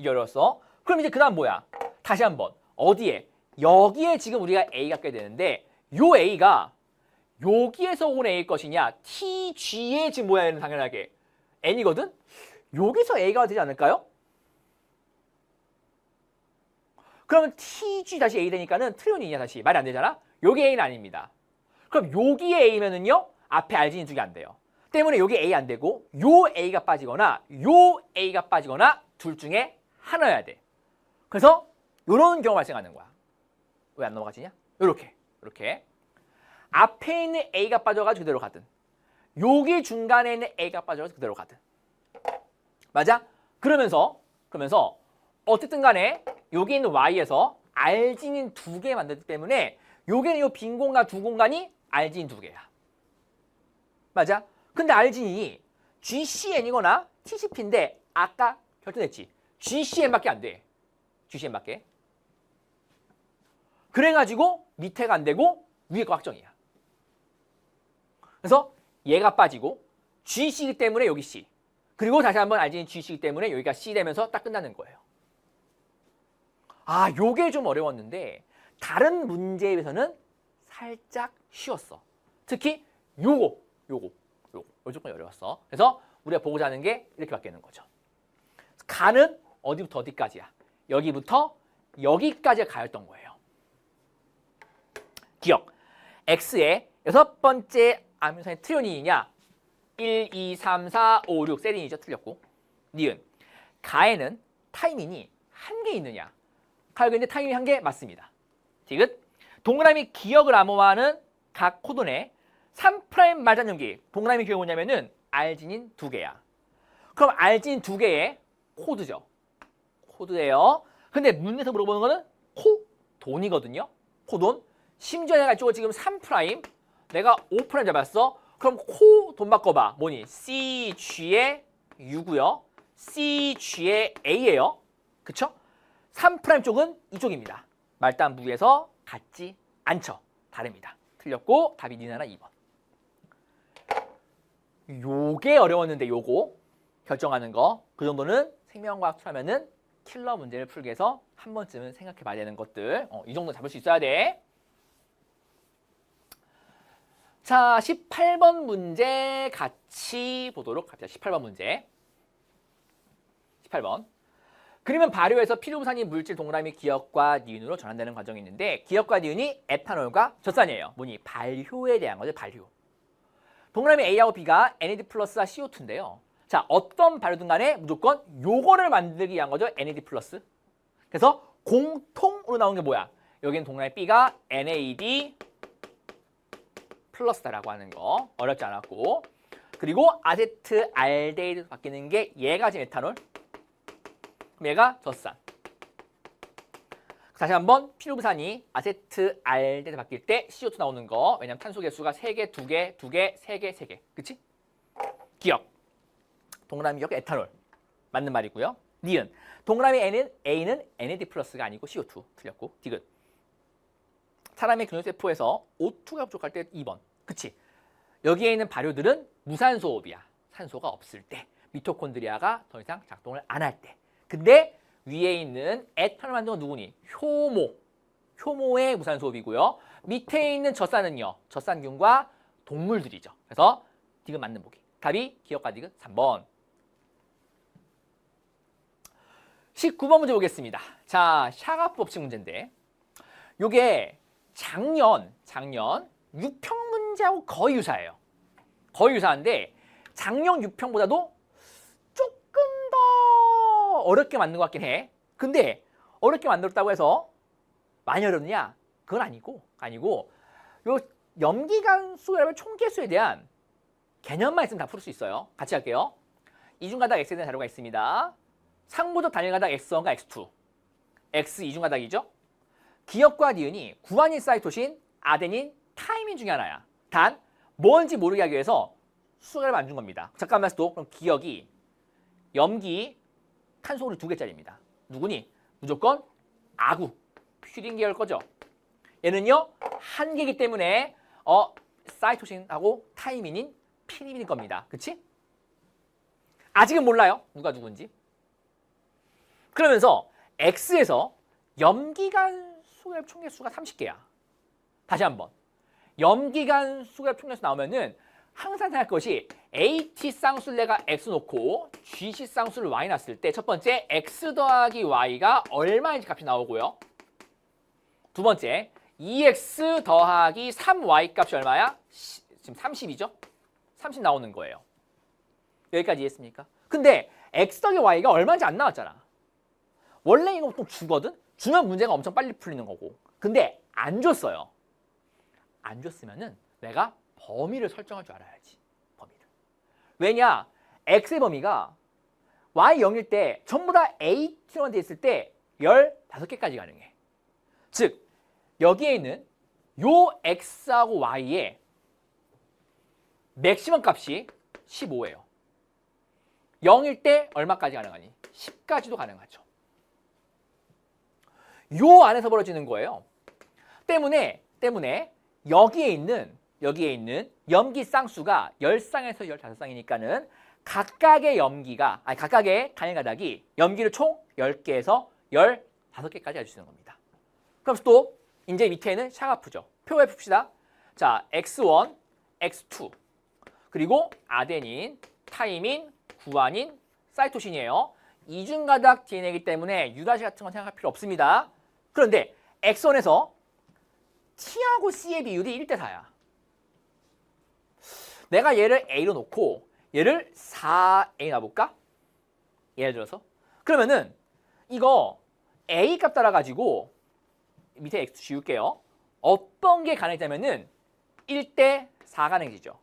어려웠어. 그럼 이제 그 다음 뭐야? 다시 한번 어디에? 여기에 지금 우리가 A가 껴야 되는데 요 A가 여기에서 온 A일 것이냐? TG에 지금 뭐야? 당연하게 N이거든? 여기서 A가 되지 않을까요? 그러면 TG 다시 A 되니까는 트리오닌이야 다시. 말이 안 되잖아? 여기 A는 아닙니다. 그럼 여기에 A면은요? 앞에 알지닌 2개 안 돼요. 때문에 여기 A 안 되고 요 A가 빠지거나 요 A가 빠지거나 둘 중에 하나여야 돼. 그래서 이런 경우가 발생하는 거야. 왜 안 넘어가지냐? 이렇게 앞에 있는 A가 빠져가지고 그대로 가든 여기 중간에 있는 A가 빠져서 그대로 가든. 맞아? 그러면서 어쨌든 간에 여기 있는 Y에서 R진인 2개 만들기 때문에 여기는 이 빈 공간 두 공간이 R진 2개야. 맞아? 근데 R진이 GCN이거나 TCP인데 아까 결정했지. GCN밖에 안 돼. GCN밖에. 그래가지고 밑에가 안 되고 위에가 확정이야. 그래서 얘가 빠지고 GC이기 때문에 여기 C. 그리고 다시 한번 R진이 GC이기 때문에 여기가 C 되면서 딱 끝나는 거예요. 아, 요게 좀 어려웠는데 다른 문제에 비해서는 살짝 쉬웠어. 특히 요거 조금 어려웠어. 그래서 우리가 보고자 하는 게 이렇게 바뀌는 거죠. 가는 어디부터 어디까지야? 여기부터 여기까지 가였던 거예요. 기억. X의 6번째 암유산이 트리온이냐? 1, 2, 3, 4, 5, 6 세린이죠. 틀렸고. 니은. 가에는 타이민이 한 개 있느냐? 가역인데 타이밍이 한 개 맞습니다. 디귿. 동그라미 기억을 암호화하는 각 코드의 3' 말단 연기. 동그라미 기억이 뭐냐면은 R진인 2개야. 그럼 R진 2개의 코드죠. 코드예요. 근데 문제에서 물어보는 거는 코돈이거든요. 코돈. 심지어 내가 이쪽을 지금 3' 내가 5' 잡았어. 그럼 코돈 바꿔봐. 뭐니? CG의 U고요. CG의 A예요. 그쵸? 3' 쪽은 이쪽입니다. 말단부에서 같지 않죠. 다릅니다. 틀렸고 답이 니은 하나 2번. 요게 어려웠는데 요거 결정하는 거 그 정도는 생명과학 하면은 킬러 문제를 풀기 위해서 한 번쯤은 생각해 봐야 되는 것들 이 정도 잡을 수 있어야 돼. 자, 18번 문제 같이 보도록 합시다. 18번 문제. 18번. 그러면 발효에서 필요부산이 물질 동그라미 기억과 니은으로 전환되는 과정이 있는데 기억과 니은이 에탄올과 젖산이에요. 뭐니? 발효에 대한 거죠. 발효. 동그라미 A하고 B가 NAD 플러스와 CO2인데요. 자, 어떤 발효든 간에 무조건 요거를 만들기 위한 거죠. NAD 플러스. 그래서 공통으로 나온 게 뭐야? 여기는 동그라미 B가 NAD 플러스다라고 하는 거. 어렵지 않았고. 그리고 아세트알데히드 바뀌는 게 얘가 지금 에탄올. 얘가 젖산. 다시 한번 필요부산이 아세트알데히드 바뀔 때 CO2 나오는 거. 왜냐면 탄소 개수가 3개, 2개, 2개, 3개, 3개. 그치? 기억. 동그라미 기억 에탄올. 맞는 말이고요. 니은. 동그라미 A는 NAD 플러스가 아니고 CO2. 틀렸고. 디귿. 사람의 근육세포에서 O2가 부족할 때 2번. 그치? 여기에 있는 발효들은 무산소 호흡이야. 산소가 없을 때. 미토콘드리아가 더 이상 작동을 안 할 때. 근데 위에 있는 에탄올 만든 건 누구니? 효모. 효모의 무산소호흡이고요. 밑에 있는 젖산은요. 젖산균과 동물들이죠. 그래서 디귿 맞는 보기. 답이 기억과 디귿 3번. 19번 문제 보겠습니다. 자, 샤가프 법칙 문제인데 요게 작년 6평 문제하고 거의 유사해요. 거의 유사한데 작년 6평보다도 조금 더 어렵게 만든 것 같긴 해. 근데 어렵게 만들었다고 해서 많이 어렵냐? 그건 아니고 요 염기관 수의 총계수에 대한 개념만 있으면 다 풀 수 있어요. 같이 할게요. 이중가닥 X에 대한 자료가 있습니다. 상부적 단일가닥 X1과 X2. X 이중가닥이죠. 기억과 니은이 구안일 사이토신, 아데닌, 타이민 중에 하나야. 단 뭔지 모르게 하기 위해서 수를 만든 겁니다. 잠깐만 또 그럼 기억이 염기 탄소를 2개짜리입니다. 누구니? 무조건 아구, 퓨린 계열 거죠. 얘는요 1개이기 때문에 사이토신하고 타이민인 피리민일 겁니다. 그치? 아직은 몰라요. 누가 누군지. 그러면서 X에서 염기관 수결 총계수가 30개야. 다시 한번. 염기관 수결 총계수 나오면은 항상 생각할 것이 AT 쌍술래가 X 놓고 GC 쌍수를 Y 놨을 때 첫 번째 X 더하기 Y가 얼마인지 값이 나오고요. 두 번째 2X 더하기 3Y 값이 얼마야? 지금 30이죠? 30 나오는 거예요. 여기까지 이해했습니까? 근데 X 더하기 Y가 얼마인지 안 나왔잖아. 원래 이거 보통 주거든? 주면 문제가 엄청 빨리 풀리는 거고. 근데 안 줬어요. 안 줬으면은 내가 범위를 설정할 줄 알아야지. 범위. 왜냐? X의 범위가 Y0일 때 전부 다 AT로만 돼 있을 때 15개까지 가능해. 즉 여기에 있는 요 X하고 Y의 맥시멈 값이 15예요. 0일 때 얼마까지 가능하니? 10까지도 가능하죠. 요 안에서 벌어지는 거예요. 때문에 여기에 있는 염기 쌍수가 10쌍에서 15쌍이니까는 각각의 단일 가닥이 염기를 총 10개에서 15개까지 할 수 있는 겁니다. 그럼 또 이제 밑에는 샤가프죠. 표에 풉시다. 자, X1, X2 그리고 아데닌, 타이민, 구아닌, 사이토신이에요. 이중가닥 DNA이기 때문에 유다시 같은 건 생각할 필요 없습니다. 그런데 X1에서 T하고 C의 비율이 1대4야. 내가 얘를 A로 놓고 얘를 4A 놔볼까? 예를 들어서. 그러면은 이거 A 값 따라가지고 밑에 X 지울게요. 어떤 게 가능하냐면은 1대4 가능해지죠.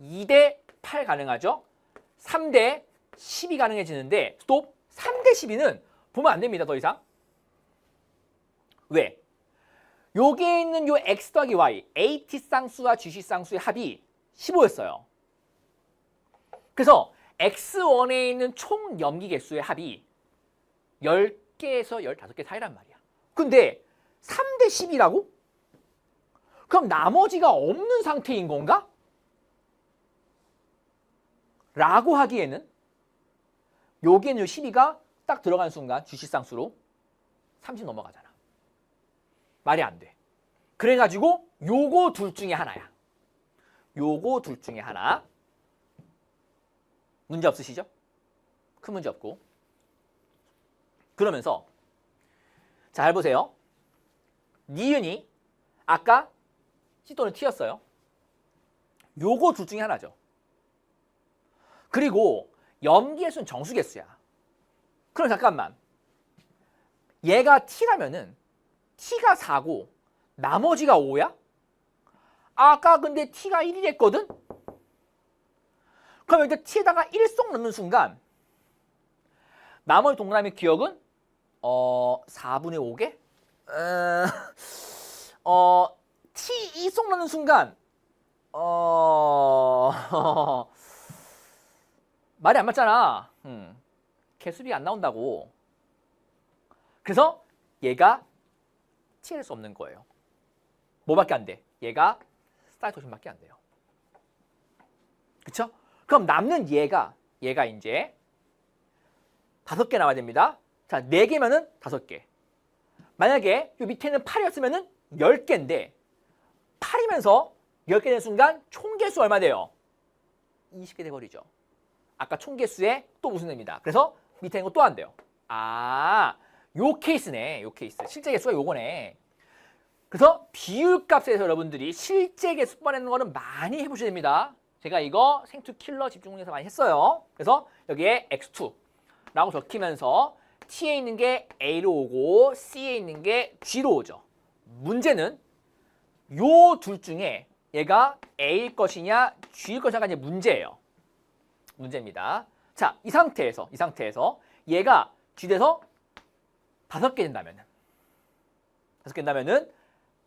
2대8 가능하죠. 3대12 가능해지는데 스톱! 3대12는 보면 안 됩니다. 더 이상. 왜? 여기에 있는 요 X 더하기 Y, AT 쌍수와 GC 쌍수의 합이 15였어요. 그래서 X1에 있는 총 염기 개수의 합이 10개에서 15개 사이란 말이야. 근데 3대 10이라고? 그럼 나머지가 없는 상태인 건가? 라고 하기에는 여기에는 요 12가 딱 들어가는 순간 GC 쌍수로 30 넘어가잖아. 말이 안 돼. 그래가지고 요거 둘 중에 하나야. 요거 둘 중에 하나. 문제 없으시죠? 큰 문제 없고. 그러면서 잘 보세요. 니은이 아까 C 또는 T였어요. 요거 둘 중에 하나죠. 그리고 염기의 수는 정수개수야. 그럼 잠깐만. 얘가 T라면은 T가 4고 나머지가 5야? 아까 근데 T가 1이랬거든? 그럼 일단 T에다가 1쏙 넣는 순간 나머지 동그라미 기억은 4분의 5개? T 2쏙 넣는 순간 말이 안 맞잖아. 개수비 안 나온다고. 그래서 얘가 T일 수 없는 거예요. 뭐밖에 안 돼? 얘가 사이토신밖에 안 돼요. 그쵸? 그럼 남는 얘가 이제 5개 나와야 됩니다. 자, 4개면은 5개. 만약에 요 밑에는 8이었으면은 10개인데 8이면서 10개 된 순간 총 개수 얼마 돼요? 20개 돼버리죠. 아까 총 개수에 또 무슨 됩니다. 그래서 밑에 있는 거 또 안 돼요. 아, 요 케이스네. 요 케이스. 실제 개수가 요거네. 그래서 비율값에서 여러분들이 실제 개수 뽑아내는 거는 많이 해보셔야 됩니다. 제가 이거 생투 킬러 집중해서 많이 했어요. 그래서 여기에 X2라고 적히면서 T에 있는 게 A로 오고 C에 있는 게 G로 오죠. 문제는 요 둘 중에 얘가 A일 것이냐 G일 것이냐가 이제 문제예요. 문제입니다. 자, 이 상태에서 얘가 G 돼서 5개 된다면은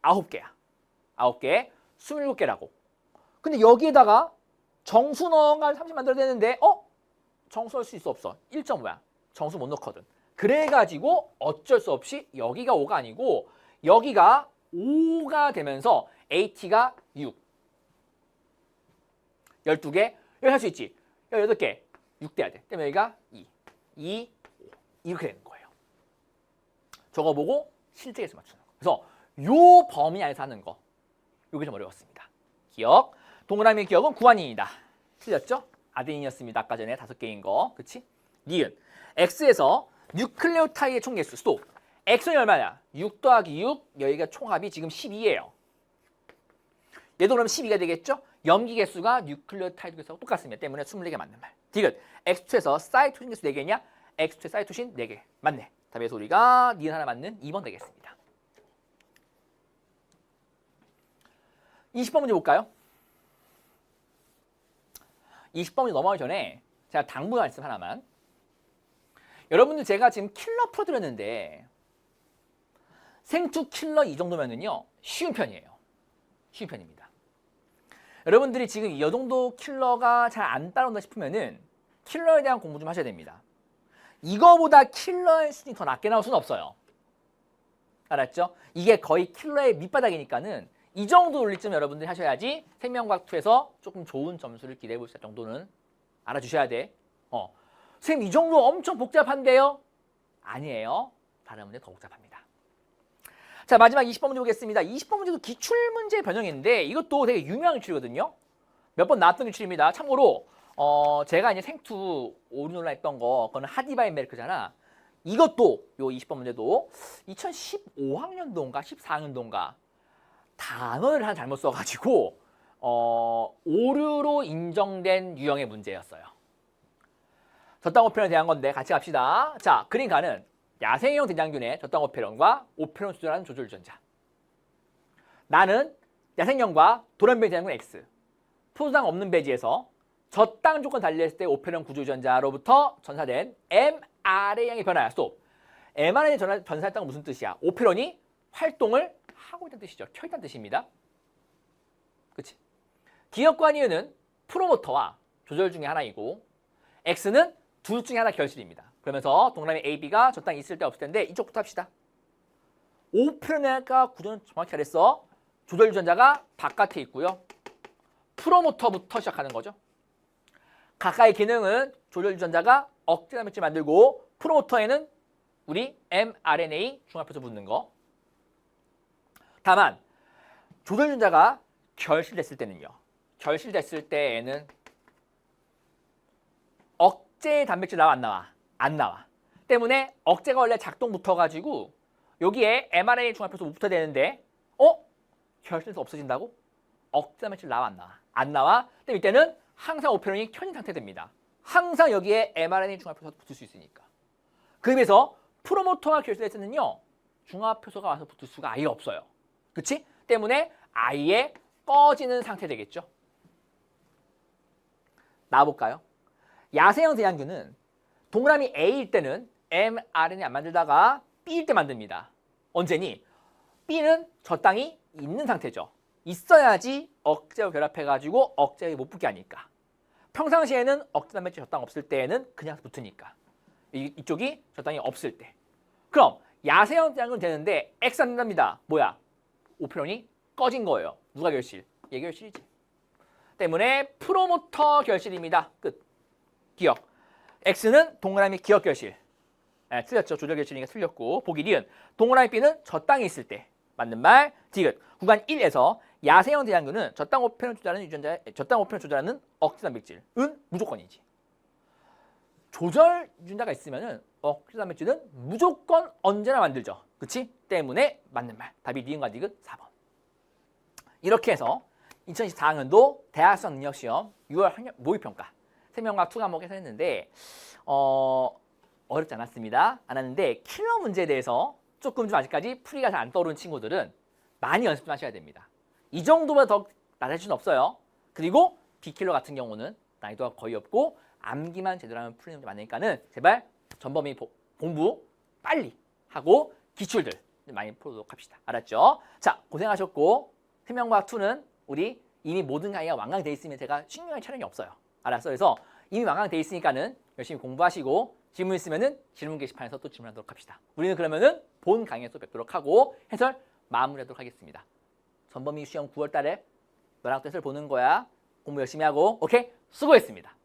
9개야. 9개, 27개라고. 근데 여기에다가 정수 넣어가 30 만들어야 되는데 정수 넣을 수 있어 없어? 1.5야. 정수 못 넣거든. 그래가지고 어쩔 수 없이 여기가 5가 아니고 여기가 5가 되면서 AT가 6. 12개. 여기 할 수 있지. 18개. 6 돼야 돼. 그러면 여기가 2, 5. 이렇게 되는 거예요. 저거 보고 실제 개수 맞추는 거. 그래서 요 범위 안에서 하는 거. 요게 좀 어려웠습니다. 기억. 동그라미 기억은 구아닌이다. 틀렸죠? 아데닌이었습니다. 아까 전에 5개인 거. 그치? 니은. X에서 뉴클레오타이드의 총개수. 스톱. X는 얼마냐? 6 더하기 6. 여기가 총합이 지금 12예요. 얘도 그러면 12가 되겠죠? 염기 개수가 뉴클레오타이드 개수하고 똑같습니다. 때문에 24개 맞는 말. 디귿. X2에서 사이토신 개수 4개냐? X2에 사이토신 4개. 맞네. 답에서 우리가 니은 하나 맞는 2번 되겠습니다. 20번 문제 볼까요? 20번 넘어가기 전에 제가 당부 말씀 하나만. 여러분들 제가 지금 킬러 풀어드렸는데 생투 킬러 이 정도면은요 쉬운 편이에요. 쉬운 편입니다. 여러분들이 지금 이 정도 킬러가 잘 안 따라온다 싶으면은 킬러에 대한 공부 좀 하셔야 됩니다. 이거보다 킬러의 수준이 더 낮게 나올 수는 없어요. 알았죠? 이게 거의 킬러의 밑바닥이니까는 이 정도 올리쯤 여러분들이 하셔야지 생명과학2에서 조금 좋은 점수를 기대해 볼 수 있을 정도는 알아주셔야 돼. 선생님 이 정도 엄청 복잡한데요? 아니에요. 다른 문제 더 복잡합니다. 자, 마지막 20번 문제 보겠습니다. 20번 문제도 기출문제 변형인데 이것도 되게 유명한 기출이거든요. 몇 번 나왔던 기출입니다. 참고로 제가 이제 생투 오르놀라 했던 거 그거는 하디바인 메르크잖아. 이것도 요 20번 문제도 2015학년도인가 14학년도인가 단어를 하나 잘못 써가지고 오류로 인정된 유형의 문제였어요. 저땅 오페론에 대한 건데 같이 갑시다. 자, 그러니까는 야생형 대장균의 저땅 오페론과 오페론 조절하는 조절유전자. 나는 야생형과 돌연변이 대장균 X, 포도당 없는 배지에서 저땅 조건 달리했을 때 오페론 구조유전자로부터 전사된 mRNA의 변화야. 스톱. mRNA 전사했다는 건 무슨 뜻이야? 오페론이 활동을 하고 있다는 뜻이죠. 켜 있다는 뜻입니다. 그치? 기억관 이유는 프로모터와 조절 중에 하나이고 X는 둘 중에 하나 결실입니다. 그러면서 동그라미 A, B가 저 땅에 있을 때 없을 텐데 이쪽부터 합시다. 오페론과 구조는 정확히 잘했어. 조절 유전자가 바깥에 있고요. 프로모터부터 시작하는 거죠. 각각의 기능은 조절 유전자가 억제 단백질 만들고 프로모터에는 우리 mRNA 중합해서 붙는 거. 다만 조절 유전자가 결실됐을 때는요. 결실됐을 때에는 억제 단백질 나와 안 나와? 안 나와. 때문에 억제가 원래 작동 붙어가지고 여기에 mRNA 중합해서 못 붙어야 되는데 결실돼서 없어진다고? 억제 단백질 나와 안 나와? 안 나와. 때문에 이때는 항상 오페론이 켜진 상태 됩니다. 항상 여기에 mRNA 중합효소가 붙을 수 있으니까. 그 의미에서 프로모터가 결실됐을 때는요. 중합효소가 와서 붙을 수가 아예 없어요. 그치? 때문에 아예 꺼지는 상태 되겠죠. 나와볼까요? 야생형 대장균은 동그라미 A일 때는 mRNA 안 만들다가 B일 때 만듭니다. 언제니? B는 저 땅이 있는 상태죠. 있어야지 억제하고 결합해가지고 억제하게 못 붙게 하니까. 평상시에는 억제 단백질 저 땅 없을 때에는 그냥 붙으니까. 이쪽이 저 땅이 없을 때. 그럼 야생형 대장균은 되는데 X 안 된답니다. 뭐야? 오페론이 꺼진 거예요. 누가 결실? 얘 결실이지. 때문에 프로모터 결실입니다. 끝. 기억. X는 동그라미 기억 결실. 틀렸죠. 조절 결실이니까 틀렸고. 보기 니은. 동그라미 B는 저 땅에 있을 때. 맞는 말. 디귿. 구간 1에서 야생형 대장균은 저땅 오페론 조절하는 유전자, 저땅 오페론 조절하는 억제 단백질은 무조건이지. 조절 유전자가 있으면은 억제 단백질은 무조건 언제나 만들죠. 그치? 때문에 맞는 말. 답이 니은과 디귿 4번. 이렇게 해서 2024학년도 대학성 능력시험 6월 학년 모의평가 생명과학 2 과목에서 했는데 어렵지 않았습니다. 않았는데 킬러 문제에 대해서 조금 좀 아직까지 풀이가 잘 안 떠오르는 친구들은 많이 연습 좀 하셔야 됩니다. 이 정도보다 더 낮을 수는 없어요. 그리고 B킬러 같은 경우는 난이도가 거의 없고 암기만 제대로 하면 풀리는 문제 많으니까는 제발 전범위 공부 빨리 하고 기출들 많이 풀도록 합시다. 알았죠? 자, 고생하셨고 생명과학 2는 우리 이미 모든 강의가 완강돼 있으면 제가 신경할 촬영이 없어요. 알았어? 그래서 이미 완강돼 있으니까는 열심히 공부하시고 질문 있으면은 질문 게시판에서 또 질문하도록 합시다. 우리는 그러면은 본 강의에서 뵙도록 하고 해설 마무리하도록 하겠습니다. 전범위 시험 9월 달에 너랑 또 해설 보는 거야. 공부 열심히 하고 오케이? 수고했습니다.